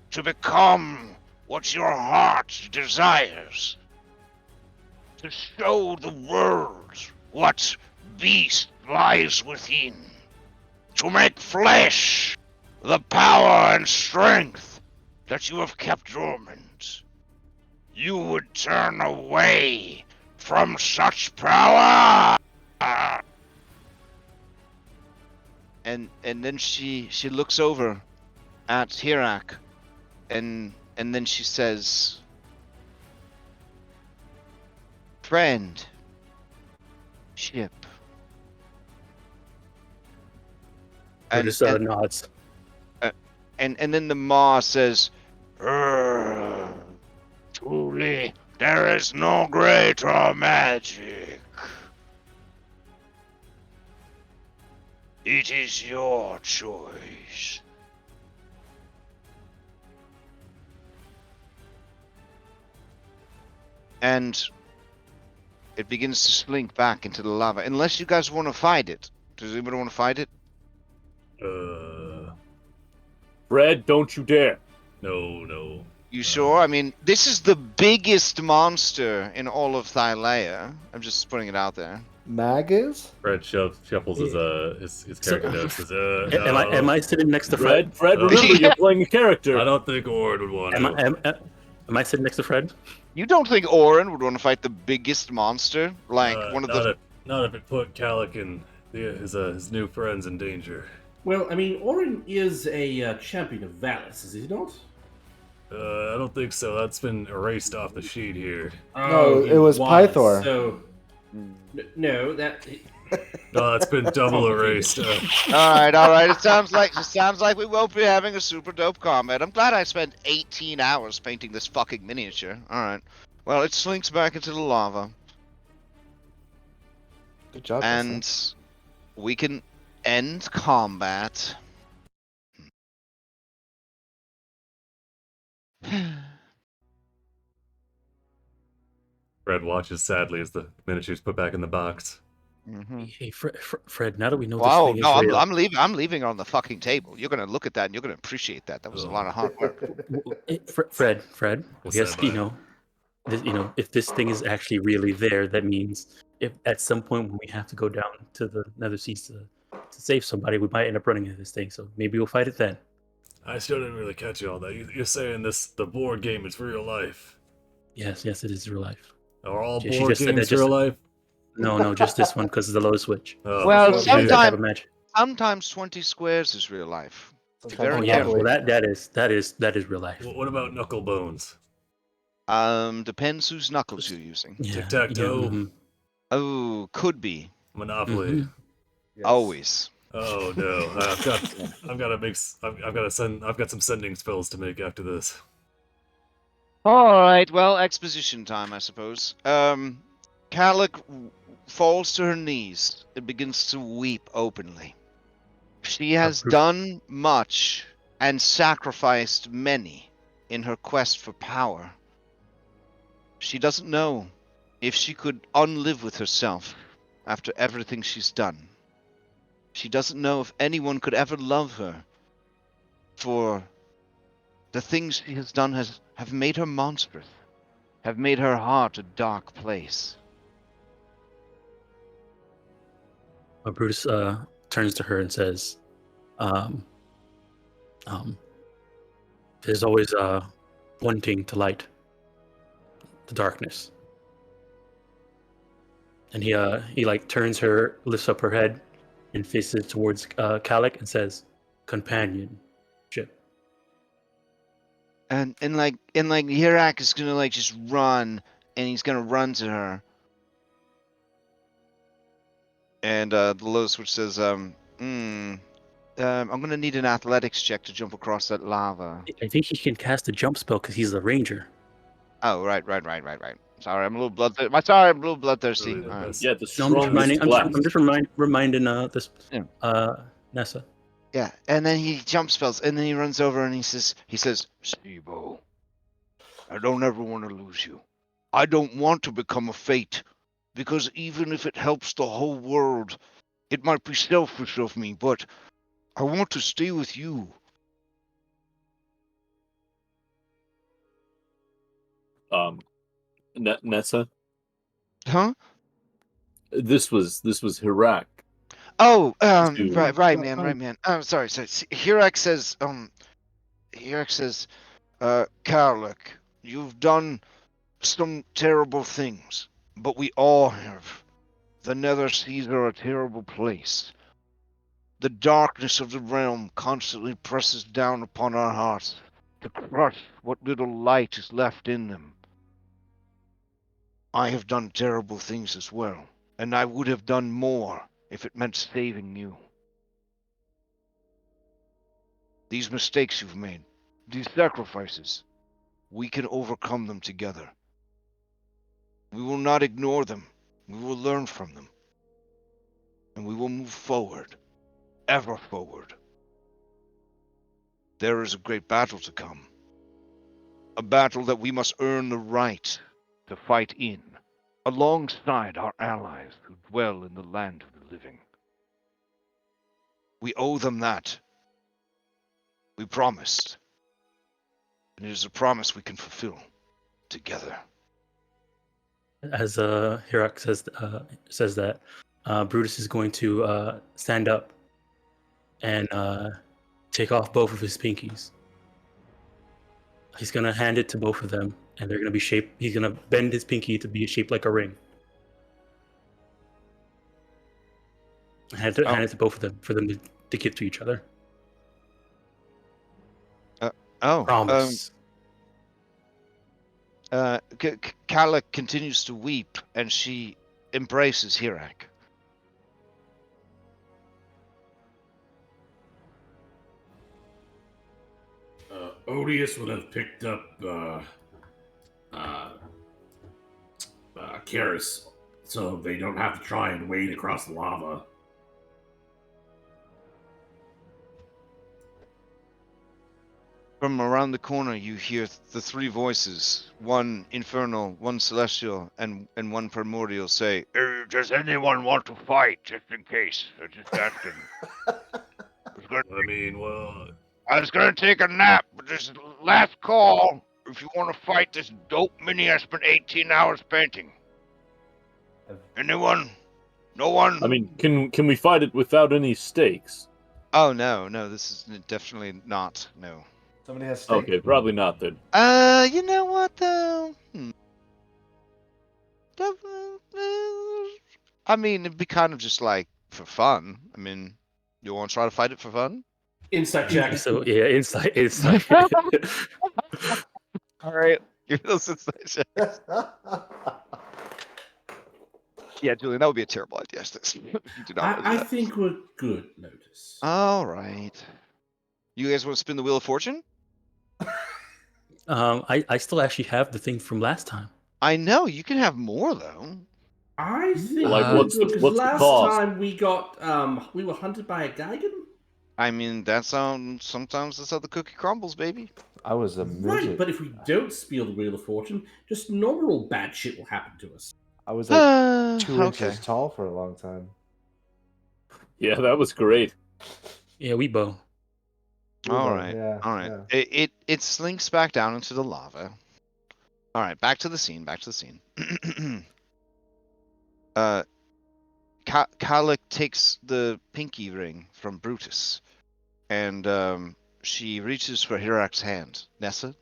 to become what your heart desires, to show the world what beast lies within, to make flesh the power and strength that you have kept dormant. You would turn away from such power. And then she looks over at Hirak, and then she says, "Friend, ship." Brutus nods. And then the Maw says, "Truly, there is no greater magic. It is your choice." And it begins to slink back into the lava. Unless you guys want to fight it. Does anybody want to fight it? Fred, don't you dare. No. You sure? I mean, this is the biggest monster in all of Thylea. I'm just putting it out there. Mag is? Fred shuffles his character notes. Says, Am I sitting next to Fred? Fred, remember you're playing a character. I don't think Orin would want to. Am I sitting next to Fred? You don't think Orin would want to fight the biggest monster? Like one of the... Not if it put Calic and his new friends in danger. Well, I mean, Orin is a champion of Valis, is he not? I don't think so. That's been erased off the sheet here. No, it was Pythor. So, no, that... No, that's been double erased. All right. It sounds like we won't be having a super dope combat. I'm glad I spent 18 hours painting this fucking miniature. All right. Well, it slinks back into the lava. Good job. And we can end combat. Fred watches sadly as the miniature's put back in the box. Mm-hmm. Hey, Fred. Now that we know Wow, this thing no, is real, I'm leaving. I'm leaving it on the fucking table. You're gonna look at that and you're gonna appreciate that. That was a lot of hard work. Fred. What's Yes, that, if this thing is actually really there, that means if at some point when we have to go down to the Nether Seas to save somebody, we might end up running into this thing. So maybe we'll fight it then. I still didn't really catch all that. You're saying the board game is real life? Yes, it is real life. Are all She board just said that games just- real life? No, just this one because of the low switch. Oh, Well, okay. She doesn't have a match. Sometimes 20 squares is real life. Very Oh yeah, careful. well that is real life. What about knuckle bones? Depends whose knuckles you're using. Yeah, Tic-tac-toe? mhm. Oh, could be. Monopoly. Mhm. Yes. Always. Oh no, I've got some sending spells to make after this. All right. Well, exposition time, I suppose. Calic falls to her knees and begins to weep openly. She has done much and sacrificed many in her quest for power. She doesn't know if she could unlive with herself after everything she's done. She doesn't know if anyone could ever love her, for the things she has done have made her monstrous, have made her heart a dark place. Brutus turns to her and says, there's always one thing to light the darkness. And he like turns her, lifts up her head, and faces towards Calic and says, "Companionship." And Hirak is gonna like just run, and he's gonna run to her. And the low switch says, I'm gonna need an athletics check to jump across that lava. I think he can cast a jump spell because he's a ranger. Oh, right. Sorry, I'm a little bloodthirsty. Really the All right. best. Yeah, the No, I'm just strongest reminding this Yeah. Nessa. Yeah, and then he jump spells, and then he runs over and he says, Sibo, I don't ever want to lose you. I don't want to become a fate, because even if it helps the whole world, It might be selfish of me, but I want to stay with you. Nessa, Huh? this was Hirak. Oh, To- right, man. I'm sorry. Hirak says, Karluk, you've done some terrible things, but we all have. The Nether Seas are a terrible place. The darkness of the realm constantly presses down upon our hearts to crush what little light is left in them. I have done terrible things as well, and I would have done more if it meant saving you. These mistakes you've made, these sacrifices, we can overcome them together. We will not ignore them. We will learn from them. And we will move forward, ever forward. There is a great battle to come. A battle that we must earn the right to fight in, alongside our allies who dwell in the land of the living. We owe them that. We promised. And it is a promise we can fulfill together. As Hirak says that, Brutus is going to stand up and take off both of his pinkies. He's gonna hand it to both of them, and they're gonna be shaped. He's gonna bend his pinky to be shaped like a ring. Hand it to both of them for them to give to each other. Promise. Kala continues to weep, and she embraces Hirak. Odious would have picked up Karis, so they don't have to try and wade across the lava. From around the corner, you hear the three voices, one infernal, one celestial, and one primordial say, does anyone want to fight, just in case? I'm just asking. I was gonna take a nap, but this is the last call. If you want to fight this dope mini I spent 18 hours painting. Anyone? No one? I mean, can we fight it without any stakes? Oh, no, this is definitely not, no. Somebody has steak. Okay, probably not then. You know what, though? I mean, it'd be kind of just like for fun. I mean, you want to try to fight it for fun? Insight check. So yeah, insight. All right, give me those insight checks. Yeah, Julian, that would be a terrible idea. You do not I think we're good, Lotus. All right. You guys want to spin the Wheel of Fortune? I still actually have the thing from last time. I know you can have more though. I think Like, what's the last cost? time we got we were hunted by a Geigen. I mean, that's sometimes that's how the cookie crumbles, baby. I was a midget. Right, but if we don't spill the Wheel of Fortune, just normal bad shit will happen to us. I was like 2 inches tall for a long time. Yeah, that was great. Yeah, Weebo. All right. Yeah, All right. yeah. It slinks back down into the lava. All right, back to the scene. Kalik takes the pinky ring from Brutus, and she reaches for Hirak's hand. Nessa?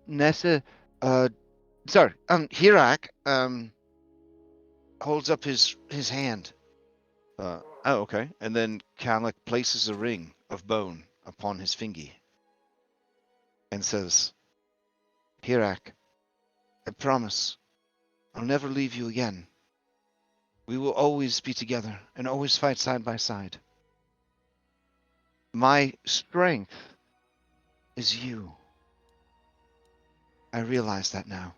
Nessa, sorry, Hirak, holds up his hand. Oh, okay. And then Kalik places a ring of bone upon his fingy and says, Hirak, I promise I'll never leave you again. We will always be together and always fight side by side. My strength is you. I realize that now.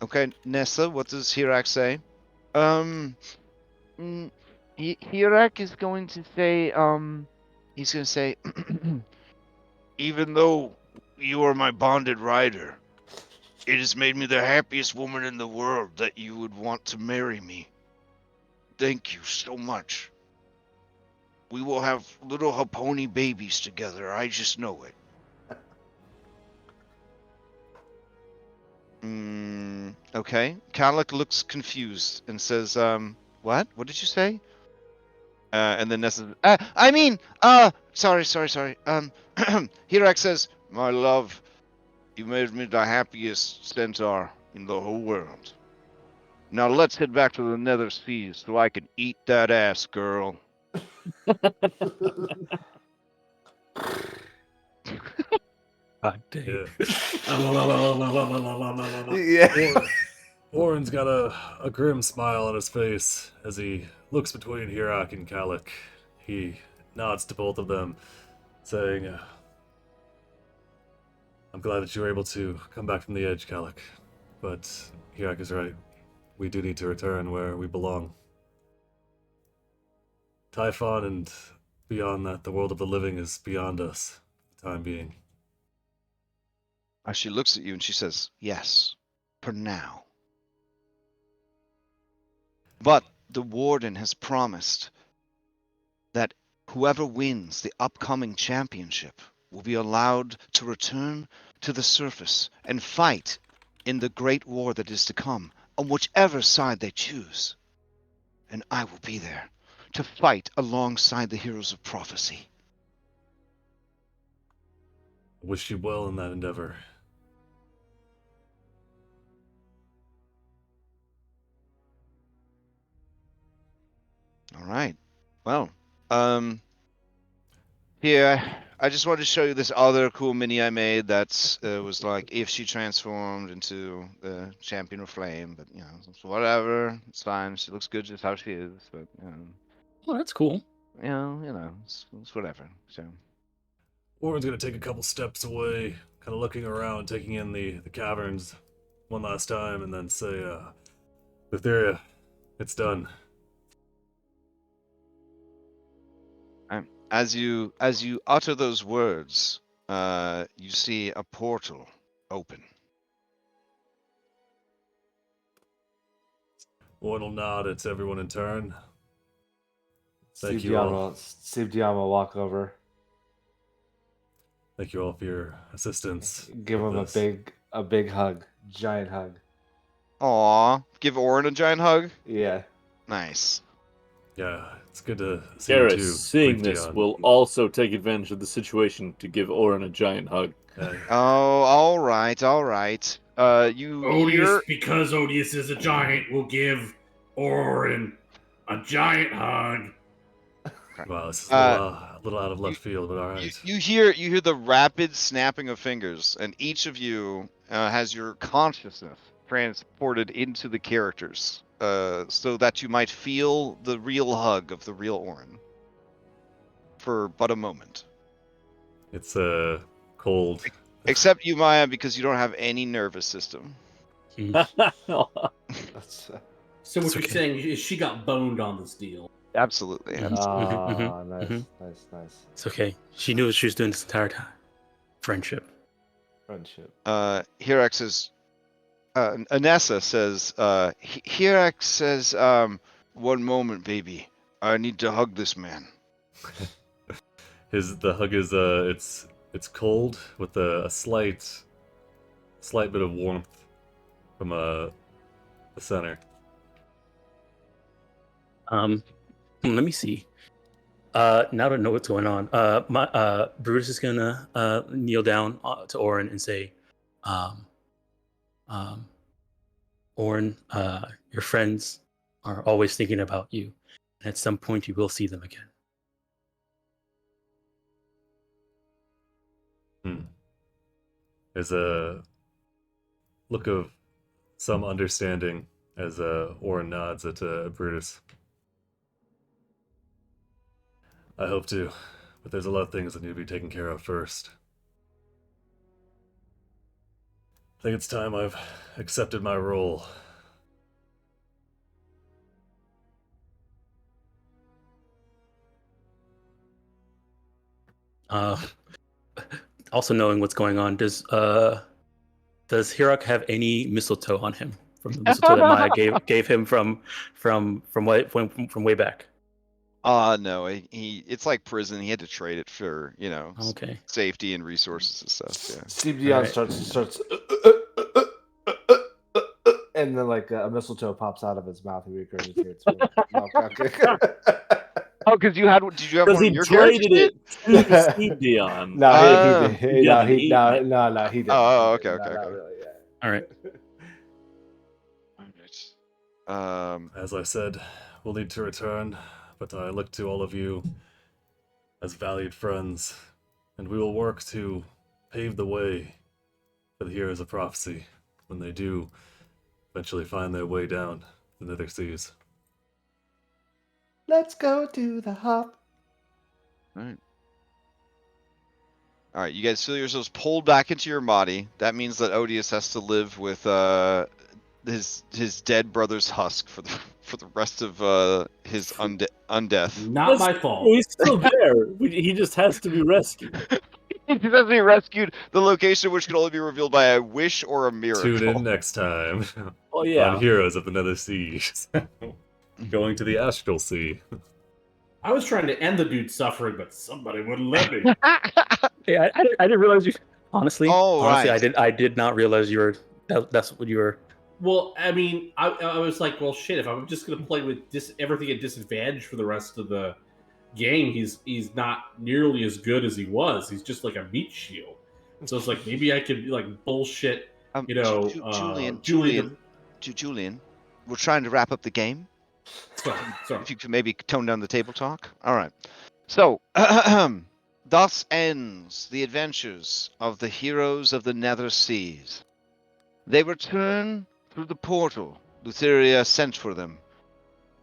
Okay, Nessa, what does Hirak say? Hirak is going to say, he's going to say, even though you are my bonded rider, It has made me the happiest woman in the world that you would want to marry me. Thank you so much. We will have little Haponi babies together. I just know it. Okay. Kalik looks confused and says, what? What did you say? And then Nessa, sorry. Hirak says, my love, you made me the happiest centaur in the whole world. Now let's head back to the Nether Seas so I can eat that ass, girl. God dang. Yeah. Oren's got a grim smile on his face as he looks between Hirak and Kalik. He nods to both of them, saying, I'm glad that you were able to come back from the edge, Kalik. But Hirak is right. We do need to return where we belong. Typhon and beyond that, the world of the living is beyond us for the time being. She looks at you and she says, yes, for now. But the warden has promised that whoever wins the upcoming championship will be allowed to return to the surface and fight in the great war that is to come, on whichever side they choose. And I will be there to fight alongside the heroes of prophecy. Wish you well in that endeavor. All right. Well, here, I just wanted to show you this other cool mini I made that was like if she transformed into the champion of flame, but you know, so whatever, it's fine. She looks good just how she is, but Oh, that's cool. It's whatever. So Oren's gonna take a couple steps away, kind of looking around, taking in the caverns one last time, and then say, Theria, it's done. as you utter those words, you see a portal open. Oren will nod at everyone in turn. Thank Steve you all. Dion will walk over, Thank you all for your assistance. give with him this. a big hug, giant hug. Aw, give Orin a giant hug. Yeah. Nice. Yeah, it's good to see you Garrus, too. seeing Brief this, Dion. will also take advantage of the situation to give Orin a giant hug. Oh, all right. You hear? Because Odious is a giant, will give Orin a giant hug. Wow, this is a little out of left field, but all right. You hear the rapid snapping of fingers, and each of you has your consciousness transported into the characters, so that you might feel the real hug of the real Orin for but a moment. It's cold. Except you, Maya, because you don't have any nervous system. That's, So what It's you're okay. saying is she got boned on this deal. Absolutely. Mhm. Nice. It's okay. She knew what she was doing this entire time. Friendship. Friendship. Hirak says, Anessa says, Hirak says, one moment, baby. I need to hug this man. The hug is it's cold with a slight bit of warmth from the center. Let me see. Now to know what's going on, Brutus is gonna kneel down to Orin and say, Orin, your friends are always thinking about you, and at some point you will see them again. There's a look of some understanding as Orin nods at Brutus. I hope to, but there's a lot of things that need to be taken care of first. I think it's time I've accepted my role. Also knowing what's going on, does Does Hirok have any mistletoe on him from the mistletoe that Maya gave him from way back? No, it's like prison. He had to trade it for, Okay. safety and resources and stuff. Yeah. Steve Dion Alright. starts, and then like a mistletoe pops out of his mouth and regurgitates. Oh, because did you have Because one he in your traded character it to Steve Dion. No, Oh. he He hasn't eaten it. he didn't. Oh, He okay, didn't. okay, Not okay. really, yeah. All right. As I said, we'll need to return, but I look to all of you as valued friends, and we will work to pave the way for the heroes of prophecy when they do eventually find their way down the Nether Seas. Let's go to the hop. All right, you guys feel yourselves pulled back into your body. That means that Odious has to live with his dead brother's husk for the rest of his undeath. Not my fault. He's still there. He just has to be rescued. He has to be rescued. The location of which can only be revealed by a wish or a miracle. Tune in next time Oh yeah. on Heroes of the Nether Seas. Going to the Astral Sea. I was trying to end the dude's suffering, but somebody wouldn't let me. Hey, I didn't realize you. Honestly, Oh, honestly, right. I did not realize you were. That's what you were. Well, I mean, I was like, well, shit. If I'm just gonna play with everything at disadvantage for the rest of the game, he's not nearly as good as he was. He's just like a meat shield. So it's like maybe I could like bullshit, Julian, we're trying to wrap up the game. Sorry. If you could maybe tone down the table talk. All right. So, thus ends the adventures of the heroes of the Nether Seas. They return through the portal Lutheria sent for them.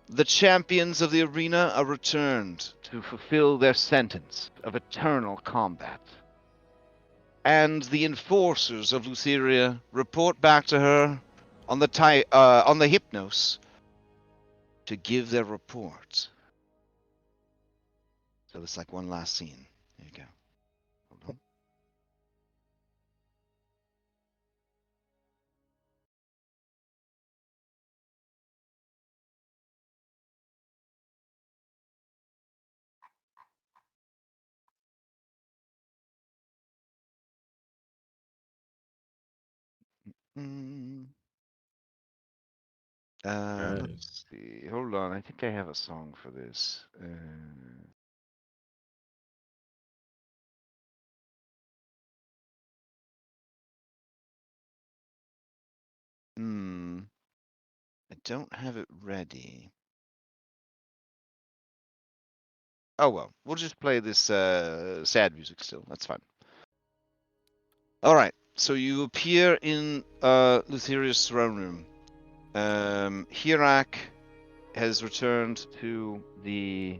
The champions of the arena are returned to fulfill their sentence of eternal combat. And the enforcers of Lutheria report back to her on the Hypnos to give their report. So it's like one last scene. There you go. Hold on. Right. Let's see. Hold on. I think I have a song for this. I don't have it ready. Oh well, we'll just play this sad music still. That's fine. All right. So you appear in Lutheria's throne room. Hirak has returned to the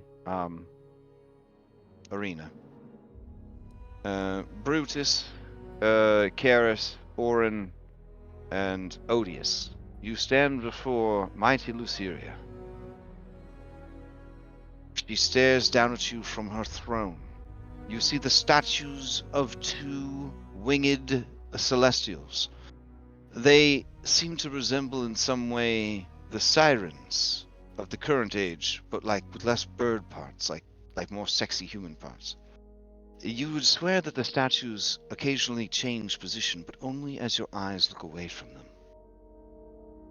arena. Brutus, Karis, Orin, and Odious, you stand before mighty Lutheria. She stares down at you from her throne. You see the statues of two winged celestials. They seem to resemble in some way the sirens of the current age, but with less bird parts, like more sexy human parts. You would swear that the statues occasionally change position, but only as your eyes look away from them.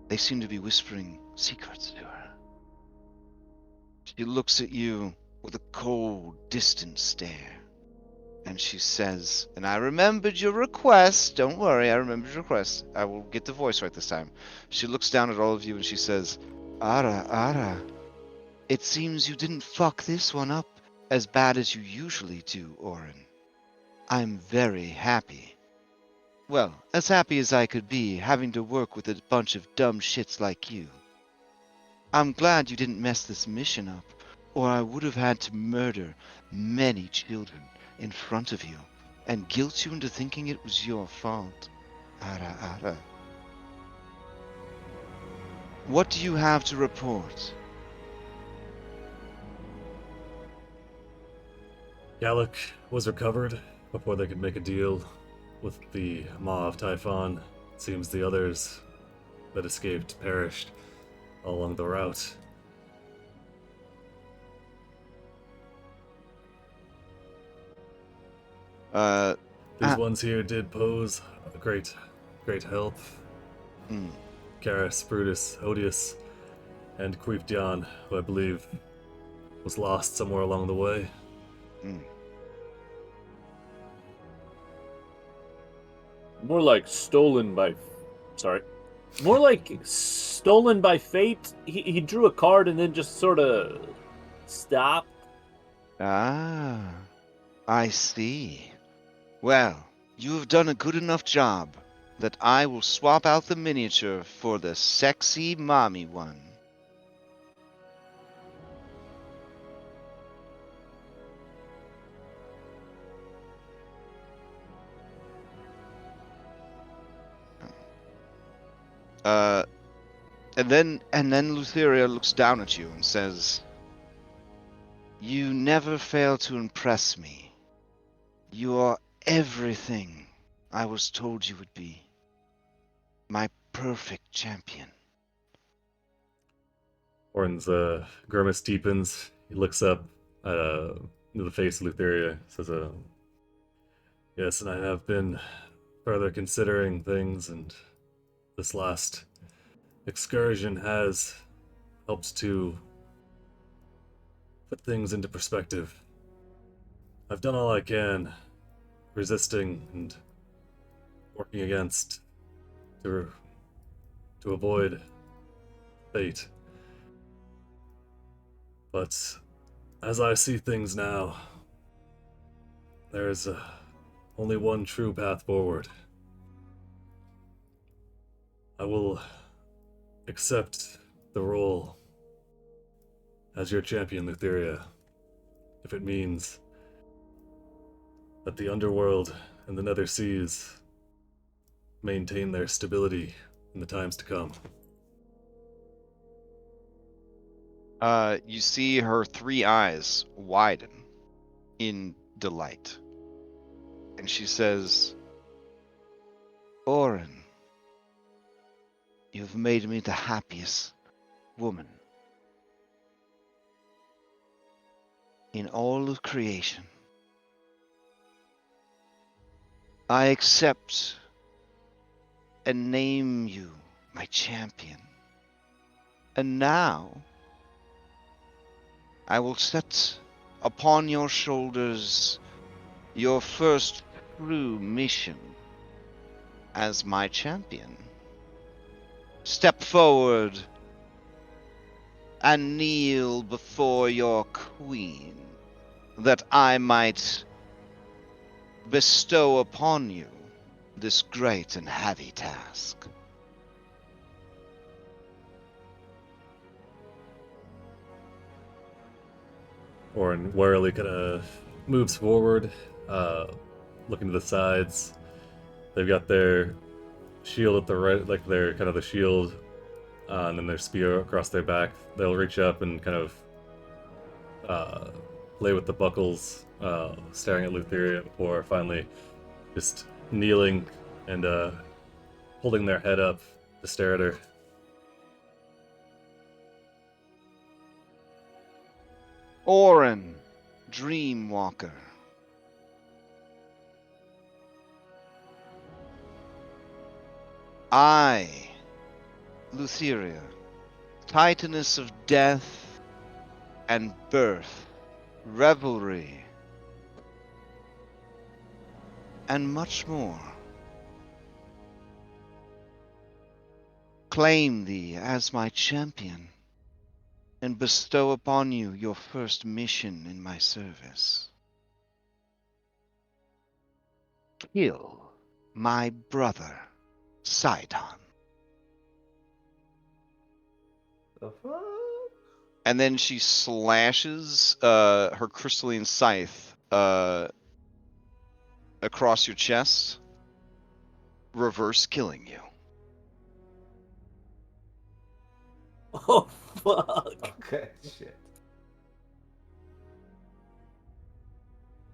They seem to be whispering secrets to her. She looks at you with a cold, distant stare, and she says, and I remembered your request. Don't worry, I remembered your request. I will get the voice right this time. She looks down at all of you and she says, Ara, it seems you didn't fuck this one up as bad as you usually do, Orin. I'm very happy. Well, as happy as I could be having to work with a bunch of dumb shits like you. I'm glad you didn't mess this mission up, or I would have had to murder many children in front of you and guilt you into thinking it was your fault. Ara. What do you have to report? Gallic was recovered before they could make a deal with the Maw of Typhon. Seems the others that escaped perished all along the route. These ones here did pose a great help. Karis, Brutus, Odious, and Queepdion, who I believe was lost somewhere along the way. More like stolen by... Sorry. More like stolen by fate. He drew a card and then just sort of stopped. Ah, I see. Well, you have done a good enough job that I will swap out the miniature for the sexy mommy one. And then Lutheria looks down at you and says, "You never fail to impress me. You are everything I was told you would be. My perfect champion." Orin's grimace deepens. He looks up into the face of Lutheria. Says, "Yes, and I have been further considering things, and this last excursion has helped to put things into perspective. I've done all I can, resisting and working against to avoid fate. But as I see things now, there is only one true path forward. I will accept the role as your champion, Lutheria, if it means that the underworld and the Nether Seas maintain their stability in the times to come." You see her 3 eyes widen in delight. And she says, "Orin, you've made me the happiest woman in all of creation. I accept and name you my champion. And now I will set upon your shoulders your first true mission as my champion. Step forward and kneel before your queen, that I might bestow upon you this great and heavy task." Orin warily kind of moves forward, looking to the sides. They've got their shield at the right, like they're kind of the shield, and then their spear across their back. They'll reach up and kind of play with the buckles, staring at Lutheria before finally just kneeling and holding their head up to stare at her. Orin, Dreamwalker. I, Lutheria, Titaness of death and birth, revelry, and much more, claim thee as my champion and bestow upon you your first mission in my service. Kill my brother, Sidon. The fuck? And then she slashes her crystalline scythe across your chest, reverse killing you. Oh, fuck. Okay, shit.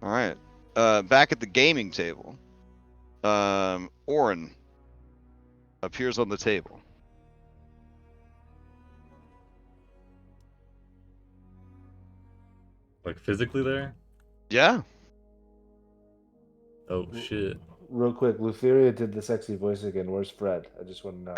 All right. Back at the gaming table, Orin, appears on the table. Like physically there? Yeah. Oh shit. Real quick, Lutheria did the sexy voice again. Where's Fred? I just want to know.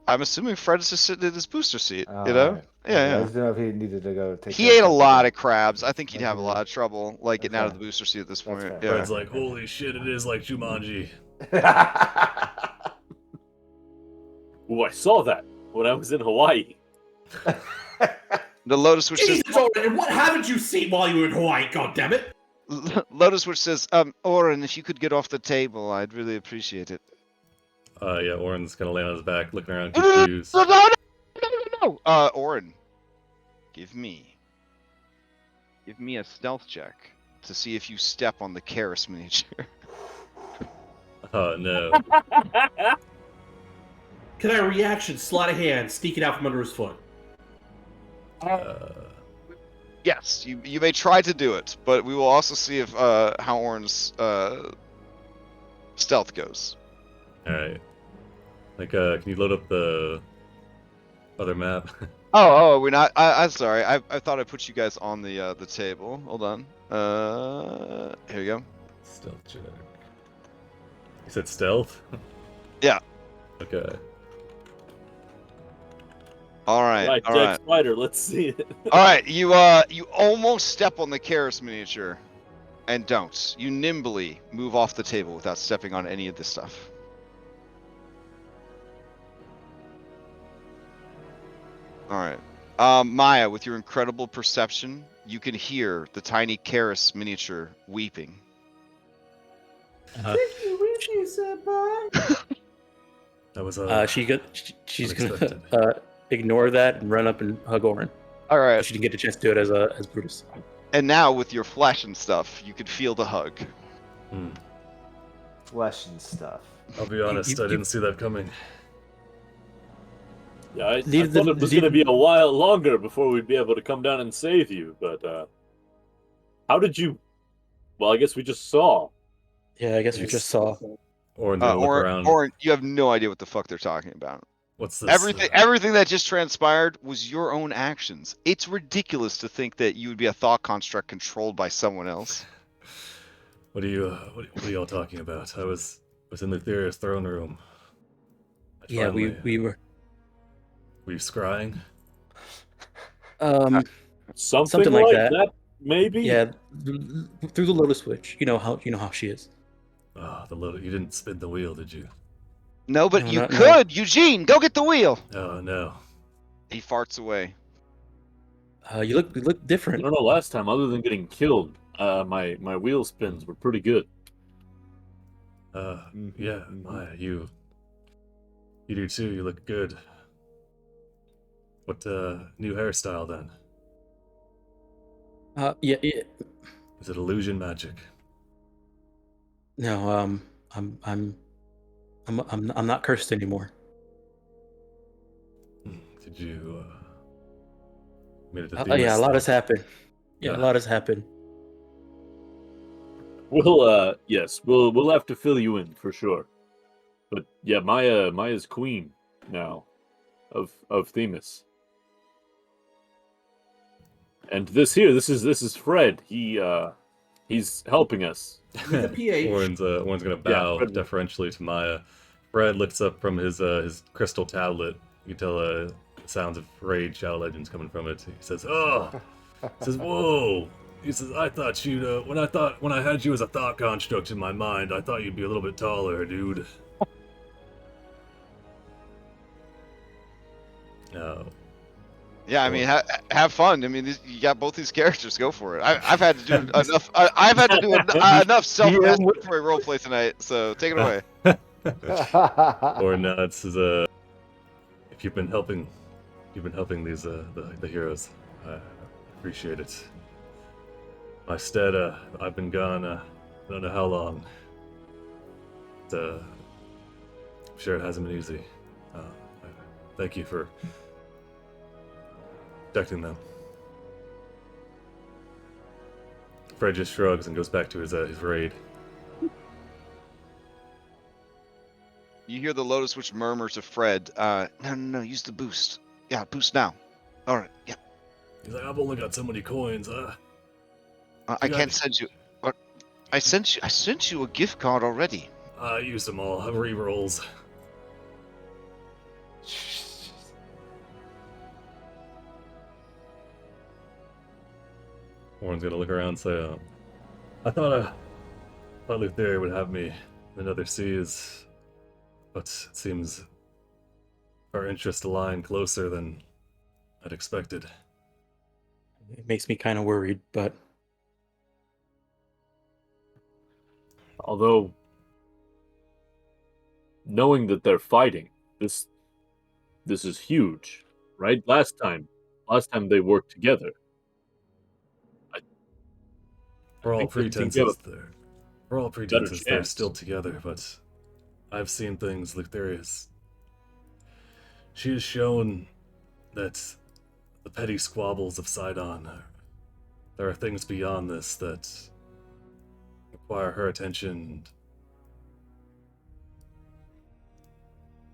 I'm assuming Fred's just sitting in his booster seat. Oh, You know? alright. Yeah, Okay, I yeah. just didn't know if he needed to go take. He care ate a something. lot of crabs. I think he'd have a Okay. lot of trouble, like getting out of Okay. the booster seat at this That's point. fair. Yeah. Fred's like, holy shit, it is like Jumanji. Ooh, I saw that when I was in Hawaii. The Lotus Witch says, Jesus, Oren, what haven't you seen while you were in Hawaii? God damn it! Lotus Witch says, Oren, if you could get off the table, I'd really appreciate it. Yeah, Oren's gonna lay on his back, looking around confused. No. Oren, give me a stealth check to see if you step on the Karis miniature. Oh no. Can I reaction, sleight of hand, sneak it out from under his foot? Yes, you may try to do it, but we will also see if how Oren's stealth goes. Alright. Like, can you load up the other map? Oh, we're not. I'm sorry. I thought I put you guys on the table. Hold on. Here you go. Stealth check. You said stealth? Yeah. Okay. All right. Right, All Jack right. Spider, let's see it. All right. You almost step on the Karis miniature, and don't. You nimbly move off the table without stepping on any of this stuff. All right. Maya, with your incredible perception, you can hear the tiny Karis miniature weeping. That was She's gonna unexpected. ignore that and run up and hug Oren. All right. She didn't get a chance to do it as Brutus. And now with your flesh and stuff, you could feel the hug. Flesh and stuff. I'll be honest, I didn't see that coming. Yeah, I thought it was going to be a while longer before we'd be able to come down and save you, but how did you... Well, I guess we just saw. Yeah, I guess we just saw. Oren's gonna look around. Oren, you have no idea what the fuck they're talking about. What's this? Everything that just transpired was your own actions. It's ridiculous to think that you would be a thought construct controlled by someone else. What are you all talking about? I was in the Theros throne room. Yeah, we were. Were you scrying? Something like that, maybe? Yeah, through the Lotus Witch. You know how she is. Oh, you didn't spin the wheel, did you? No, but No, you no. could! Eugene, go get the wheel! Oh, no. He farts away. You look I different. don't know, last time, other than getting killed, my wheel spins were pretty good. Yeah, Maya, you do too, you look good. What, new hairstyle then? Yeah. Is it illusion magic? No, I'm not cursed anymore. Did you, made it to Yeah, a lot has stuff? happened. Yeah, a lot has happened. Yes, we'll have to fill you in for sure. But yeah, Maya's queen now of Themis. And this is Fred. He's helping us. With a PH. Oren's gonna bow Fred. deferentially to Maya. Fred looks up from his crystal tablet. You can tell sounds of Raid Shadow Legends coming from it. He says, "Oh," he says, "Whoa." He says, "I thought you'd when I had you as a thought construct in my mind, I thought you'd be a little bit taller, dude." No. Yeah, I mean, have fun. I mean, you got both these characters. Go for it. I've had to do enough. I've had to do enough self-mastery roleplay tonight. So take it away. Or no, this is if you've been helping these the heroes, I appreciate it. Instead, I've been gone. I don't know how long. But, I'm sure it hasn't been easy. Thank you for protecting them. Fred just shrugs and goes back to his raid. You hear the Lotus Witch murmur to Fred, no, use the boost. Yeah, boost now. All right, yeah. He's like, I've only got so many coins. I can't send you. What? I sent you a gift card already. I used them all. I have re-rolls. Warren's gonna look around and say, I thought Lutheria would have me in other seas, but it seems our interests align closer than I'd expected. It makes me kind of worried, but Although, knowing that they're fighting, this is huge, right? Last time they worked together. For all think that pretenses, chance. they're still together, but I've seen things Lutheria's. She has shown that the petty squabbles of Sidon, there are things beyond this that require her attention.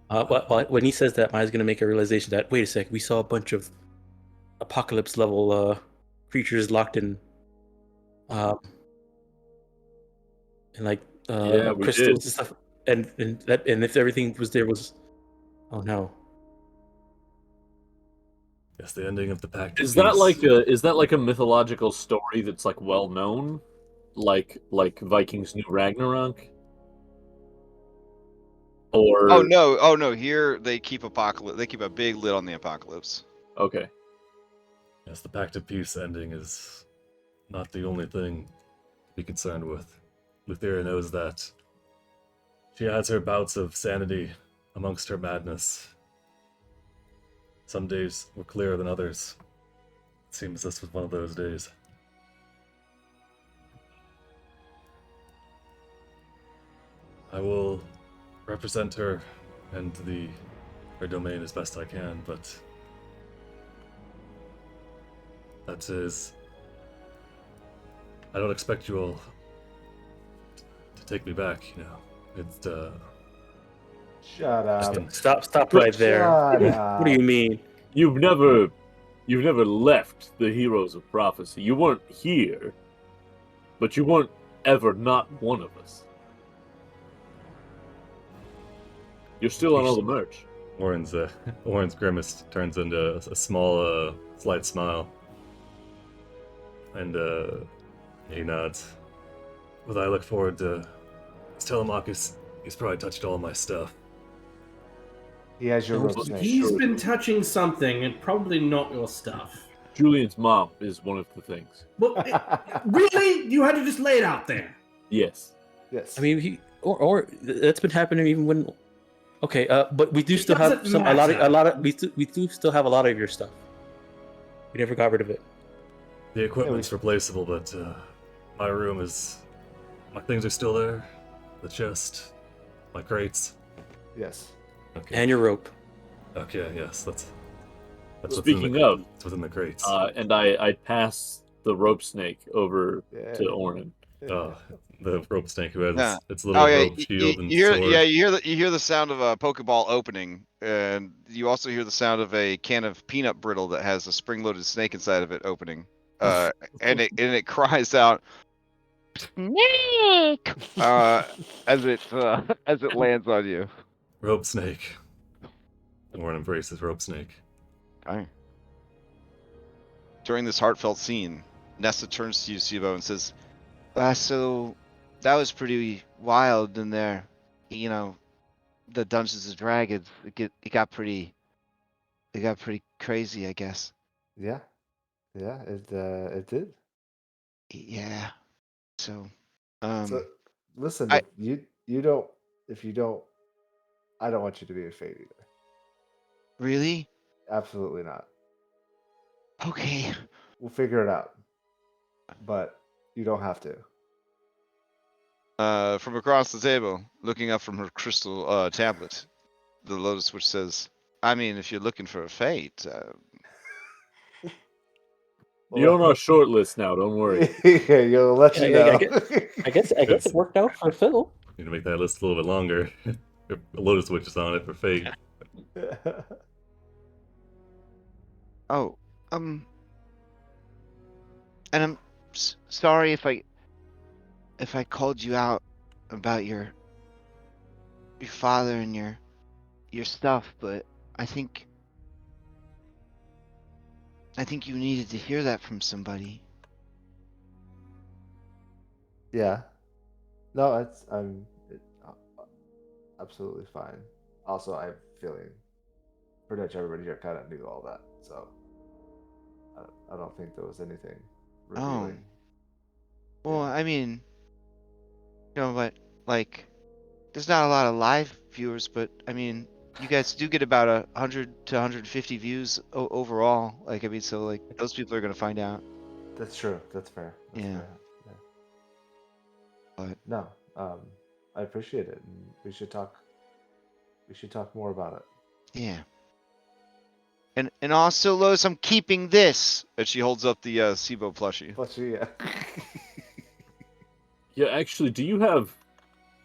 When he says that, Maya's going to make a realization that, wait a sec, we saw a bunch of apocalypse level creatures locked in crystals did. and stuff, and if everything was there was, oh no. Yes, the ending of the pact. Is that like a mythological story that's like well known, like Vikings New Ragnarok? Or Oh no! Here they keep apocalypse. They keep a big lid on the apocalypse. Okay. Yes, the Pact of Peace ending is not the only thing to be concerned with. Lutheria knows that. She has her bouts of sanity amongst her madness. Some days were clearer than others. It seems this was one of those days. I will represent her and her domain as best I can, but that is, I don't expect you all to take me back, you know. It's Shut up. Stop right there. Shut up. What do you mean? You've never left the Heroes of Prophecy. You weren't here, but you weren't ever not one of us. You're still on all the merch. Warren's grimace turns into a small, slight smile. And he nods. Well, I look forward to Telemachus. He's probably touched all my stuff. He has your rope snake. He's been touching something, and probably not your stuff. Julian's mom is one of the things. Well, really? You had to just lay it out there. Yes. Yes. I mean, or that's been happening even when. Okay, but we do still have we do still have a lot of your stuff. We never got rid of it. The equipment's replaceable, but my room is. My things are still there. The chest, my crates. Yes. Okay. And your rope. Okay, yes, that's Speaking of, it's within the crates. and I pass the rope snake over to Ornan. Oh, the rope snake who has its little rope shield and you sword. you hear the sound of a Pokeball opening, and you also hear the sound of a can of peanut brittle that has a spring-loaded snake inside of it opening, and it cries out, "Snake!" as it lands on you. Rope snake. Warren embraces rope snake. Okay. During this heartfelt scene, Nessa turns to you, Sibo, and says, so that was pretty wild in there. You know, the Dungeons and Dragons, it got pretty crazy, I guess. Yeah. Yeah, it did. Yeah. So, So listen, I- if you don't, I don't want you to be a fate either. really? Absolutely not. Okay. We'll figure it out. But you don't have to. From across the table, looking up from her crystal tablet, the Lotus Witch says, I mean, if you're looking for a fate, You're on our short list now. Don't worry. Yeah, you'll let you know. I guess it worked out for Phil. Need to make that list a little bit longer. If Lotus Witch is on it for fate. Oh, and I'm sorry if I called you out about your father and your stuff, but I think you needed to hear that from somebody. Yeah. No, I'm absolutely fine. Also, I'm feeling pretty much everybody here kind of knew all that, so I don't think there was anything revealing. Well, I mean, but like, there's not a lot of live viewers, but I mean, you guys do get about 100 to 150 views overall. Like, I mean, so like those people are gonna find out. That's true. That's fair. That's Yeah. fair. Yeah. But No, I appreciate it, and we should talk more about it. yeah. And also, Lois, I'm keeping this. And she holds up the Sibo plushie. Yeah. Yeah, actually, do you have,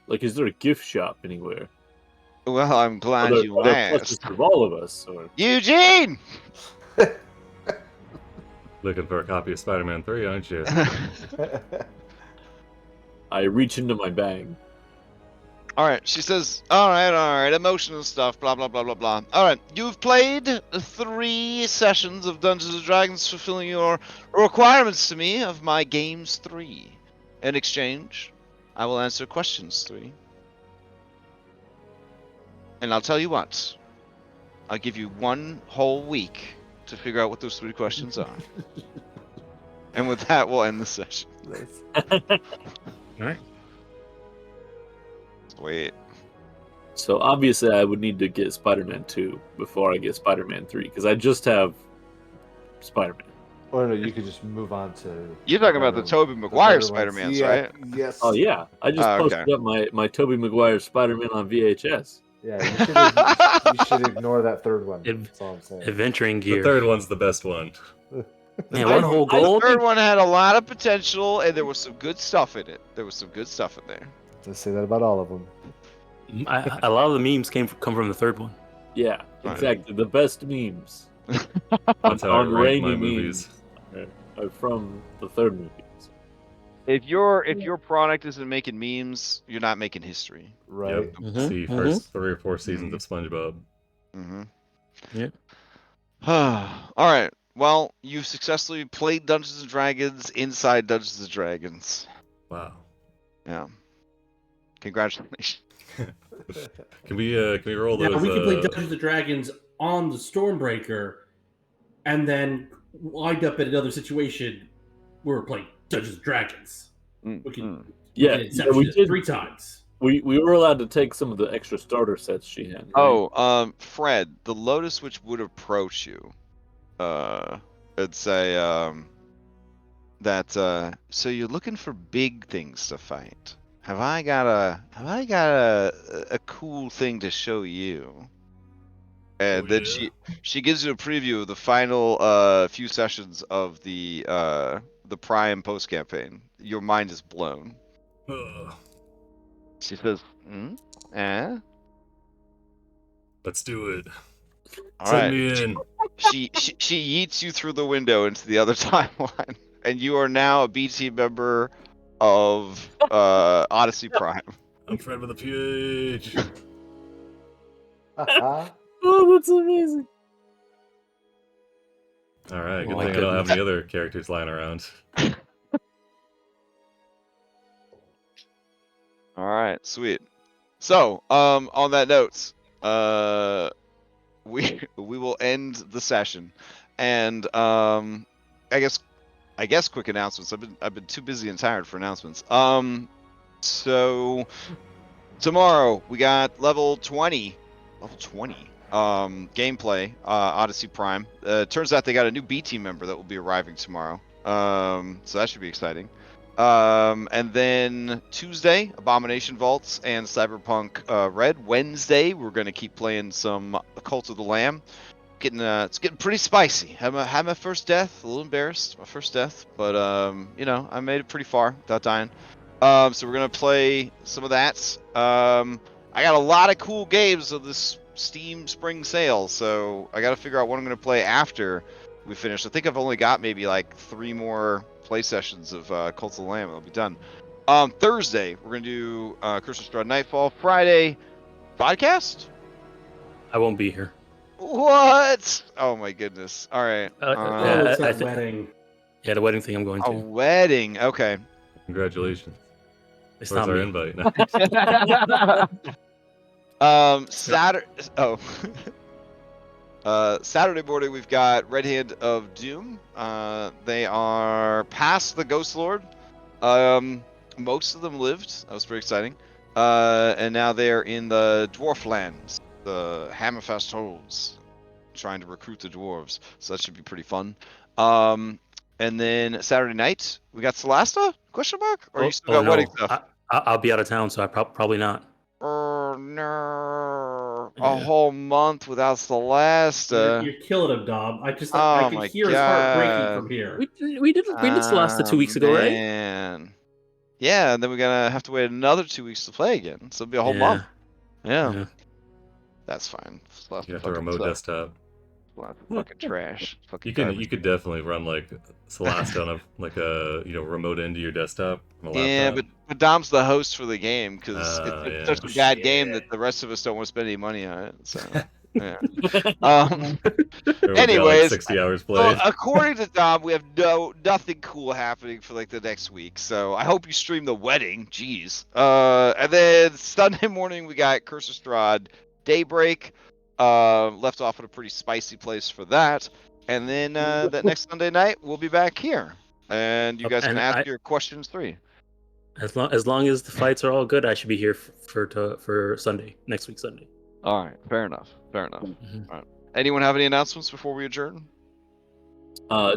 like, is there a gift shop anywhere? Well, I'm glad you Are there asked. plushies for all of us? Or... Eugene! Looking for a copy of Spider-Man 3, aren't you? I reach into my bag. All right, she says, all right, emotional stuff, blah, blah, blah, blah, blah. All right, you've played 3 sessions of Dungeons & Dragons, fulfilling your requirements to me of my games 3. In exchange, I will answer questions 3. And I'll tell you what, I'll give you 1 whole week to figure out what those 3 questions are. And with that, we'll end the session. All right. Wait. So obviously I would need to get Spider-Man 2 before I get Spider-Man 3, because I just have Spider-Man. Or no, you could just move on to. You're talking about the Tobey Maguire Spider-Mans, right? Yes. Oh yeah, I just Oh, okay. posted up my Tobey Maguire Spider-Man on VHS. Yeah, you should ignore that third one. That's all I'm saying. Adventuring gear. The third one's the best one. Man, one whole gold. The third one had a lot of potential, and there was some good stuff in it. There was some good stuff in there. Let's say that about all of them. A lot of the memes come from the third one. Yeah, exactly. The best memes That's how I on rank rainy my memes movies. are from the third movie. If your product isn't making memes, you're not making history. Right. Yep. See first 3 or 4 seasons of SpongeBob. Mm-hmm. Yep. All right. Well, you've successfully played Dungeons and Dragons inside Dungeons and Dragons. Wow. Yeah. Congratulations. Can we roll Yeah, those? we can play Dungeons and Dragons on the Stormbreaker, and then wind up in another situation where we're playing Dungeons and Dragons. We can Yeah, we did 3 times. We were allowed to take some of the extra starter sets she had. Right? Oh, Fred, the Lotus Witch would approach you, and say, that, so you're looking for big things to fight. Have I got a cool thing to show you? And then she gives you a preview of the final few sessions of the Prime post campaign. Your mind is blown. She says, Let's do it. All Send right. me in. She yeets you through the window into the other timeline, and you are now a BT member of Odyssey Prime. I'm Fred with a PH. Oh, that's amazing. All right, good Oh my thing I don't have goodness. any other characters lying around. All right, sweet. So, on that note, we will end the session, and I guess quick announcements. I've been too busy and tired for announcements. So tomorrow we got level 20 gameplay, Odyssey Prime. Turns out they got a new B team member that will be arriving tomorrow. So that should be exciting. And then Tuesday, Abomination Vaults and Cyberpunk Red. Wednesday, we're gonna keep playing some Cult of the Lamb. It's getting pretty spicy. Had my first death. A little embarrassed, my first death, but I made it pretty far without dying. So we're gonna play some of that. I got a lot of cool games of this Steam Spring Sale, so I got to figure out what I'm going to play after we finish. I think I've only got maybe like 3 more play sessions of Cult of the Lamb. It'll be done. Thursday, we're going to do Curse of Strahd Nightfall. Friday, podcast? I won't be here. What? Oh my goodness. All right. Oh, it's I that thi- wedding. Yeah, the wedding thing I'm going A to. wedding. Okay. Congratulations. It's Where's not our me. invite? Saturday. Oh. Saturday morning we've got Red Hand of Doom. They are past the Ghost Lord. Most of them lived. That was pretty exciting. And now they're in the Dwarf lands, the Hammerfast Holds, trying to recruit the dwarves. So that should be pretty fun. And then Saturday night we got Celasta? Question mark? Or you still got wedding stuff? I'll be out of town, so probably not. Oh no! A Yeah. whole month without Celasta. You're killing him, Dom. I just Oh I can my hear his heart breaking God. from here. We did Celeste 2 weeks ago, right? Man. Yeah, and then we're gonna have to wait another 2 weeks to play again. So it'll be a whole month. Yeah. That's fine. Celeste You have to fucking remote sucks. desktop. Celeste fucking trash. Fucking You can garbage. you could definitely run like Celeste on a remote into your desktop from a laptop. Yeah, but Dom's the host for the game because Oh, it's yeah. such a bad game Shit. that the rest of us don't want to spend any money on it. So yeah. Everyone's got, like, Anyways, 60 hours well, played. according to Dom, we have nothing cool happening for like the next week. So I hope you stream the wedding. Jeez. And then Sunday morning we got Curse of Strahd Daybreak. Left off at a pretty spicy place for that. And then that next Sunday night we'll be back here, and you guys can ask your questions 3. As long as the fights are all good, I should be here for Sunday, next week Sunday. All right, fair enough. Mhm. All right. Anyone have any announcements before we adjourn?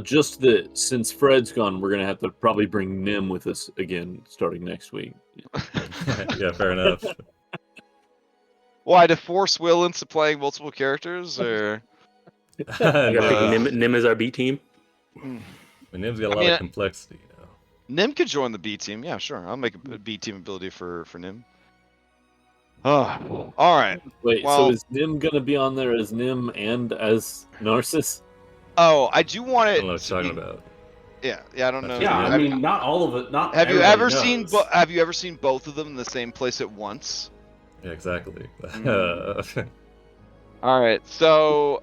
Just that since Fred's gone, we're gonna have to probably bring Nim with us again starting next week. Yeah, fair enough. Why, to force Will into playing multiple characters, or? You gotta pick Nim as our B team. Nim's got a lot of complexity, Nim could join the B team. Yeah, sure. I'll make a B team ability for Nim. Oh, all right. Wait, Well- so is Nim gonna be on there as Nim and as Narcissus? Oh, I do want I it. don't know what to you're be- talking about. Yeah, I don't know. Yeah, Yeah. I mean, not all of it. Not have you everybody ever seen? knows. Have you ever seen both of them in the same place at once? Yeah, exactly. All right. So,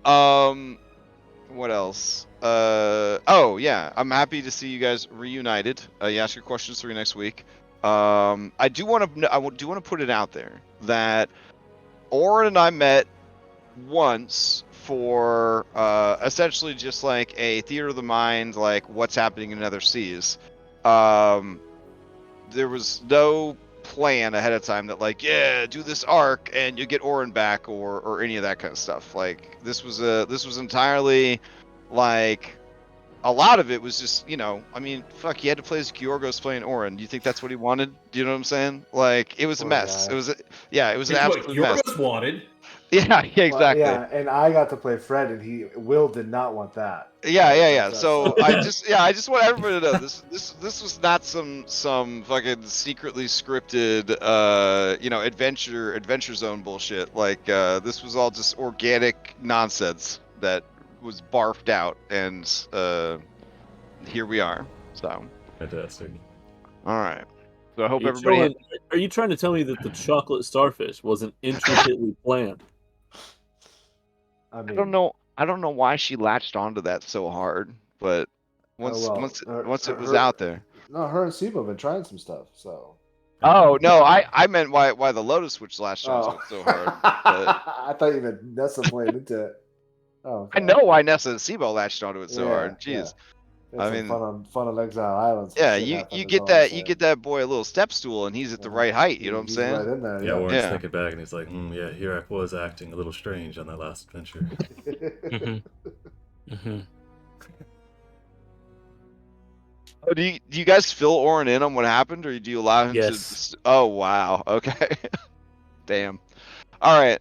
what else? Oh yeah, I'm happy to see you guys reunited. You ask your questions 3 next week. I do want to put it out there that Oren and I met once for essentially just like a theater of the mind, like what's happening in Nether Seas. There was no plan ahead of time that like, yeah, do this arc and you get Oren back or any of that kind of stuff. Like this was entirely like a lot of it was just, I mean, fuck, he had to play as Georgos playing Oren. Do you think that's what he wanted? Do you know what I'm saying? Like it was a Poor mess. guy. It was an absolute What mess. Yorgos wanted. Yeah, exactly. Well, yeah, and I got to play Fred, and Will did not want that. Yeah. That's- So I just want everybody to know this was not some fucking secretly scripted adventure zone bullshit. Like this was all just organic nonsense that was barfed out, and here we are. So Fantastic. all right. So I hope Are everybody. you trying to tell me that the chocolate starfish wasn't intricately planned? I I don't know why she latched onto that so hard, but once well, once her- it was her- out there. No, her and Sibo have been trying some stuff, so. Oh no, I meant why the Lotus Switch latched onto it so hard. But I thought you meant Nessa playing into it. Oh, okay. I know why Nessa and Sibo latched onto it so hard. Jeez. Yeah. I Some mean- fun on Exile Island. some Yeah, shit you happened, is get all I'm that saying. that boy a little step stool and he's at the right height. You know what I'm He's saying? Right in there. Yeah, Warren's Yeah. thinking back and he's like, yeah, here I was acting a little strange on that last adventure. Oh, do you guys fill Oren in on what happened, or do you allow him Yes. to? Oh wow. Okay. Damn. All right.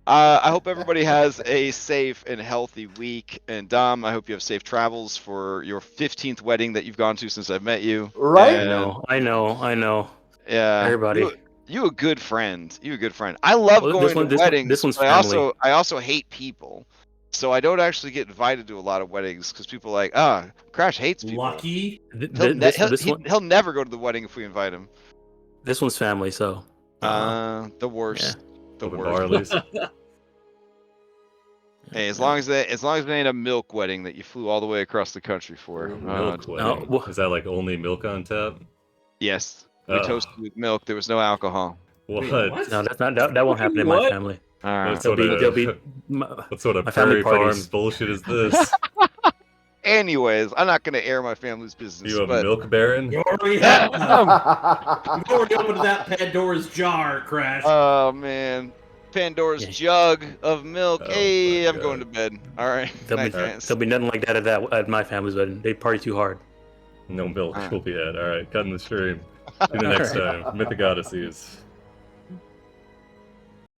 I hope everybody has a safe and healthy week. And Dom, I hope you have safe travels for your 15th wedding that you've gone to since I've met you. Right? And, I know. Yeah. Everybody. You a good friend. You a good friend. I love Well, going to weddings. this one's but family. I also hate people. So I don't actually get invited to a lot of weddings because people are like, Crash hates people. Lucky. He'll never go to the wedding if we invite him. This one's family, so. The worst. The Open worst. bar, at least. Hey, as long as it ain't a milk wedding that you flew all the way across the country for. Milk wedding. Is that like only milk on tap? Yes. We toasted with milk. There was no alcohol. What? Wait, No, that won't happen in my family. All right. What sort of what sort of my family Prairie Farms parties. bullshit is this? Anyways, I'm not gonna air my family's business. You a but milk baron? You already have. You already opened that Pandora's jar, Crash. Oh man, Pandora's jug of milk. Oh, hey, my I'm going to God. bed. All right. There'll be nothing like that at my family's wedding. They party too hard. No milk will be had. All right, cutting the stream. See you next time. Mythic Odysseys.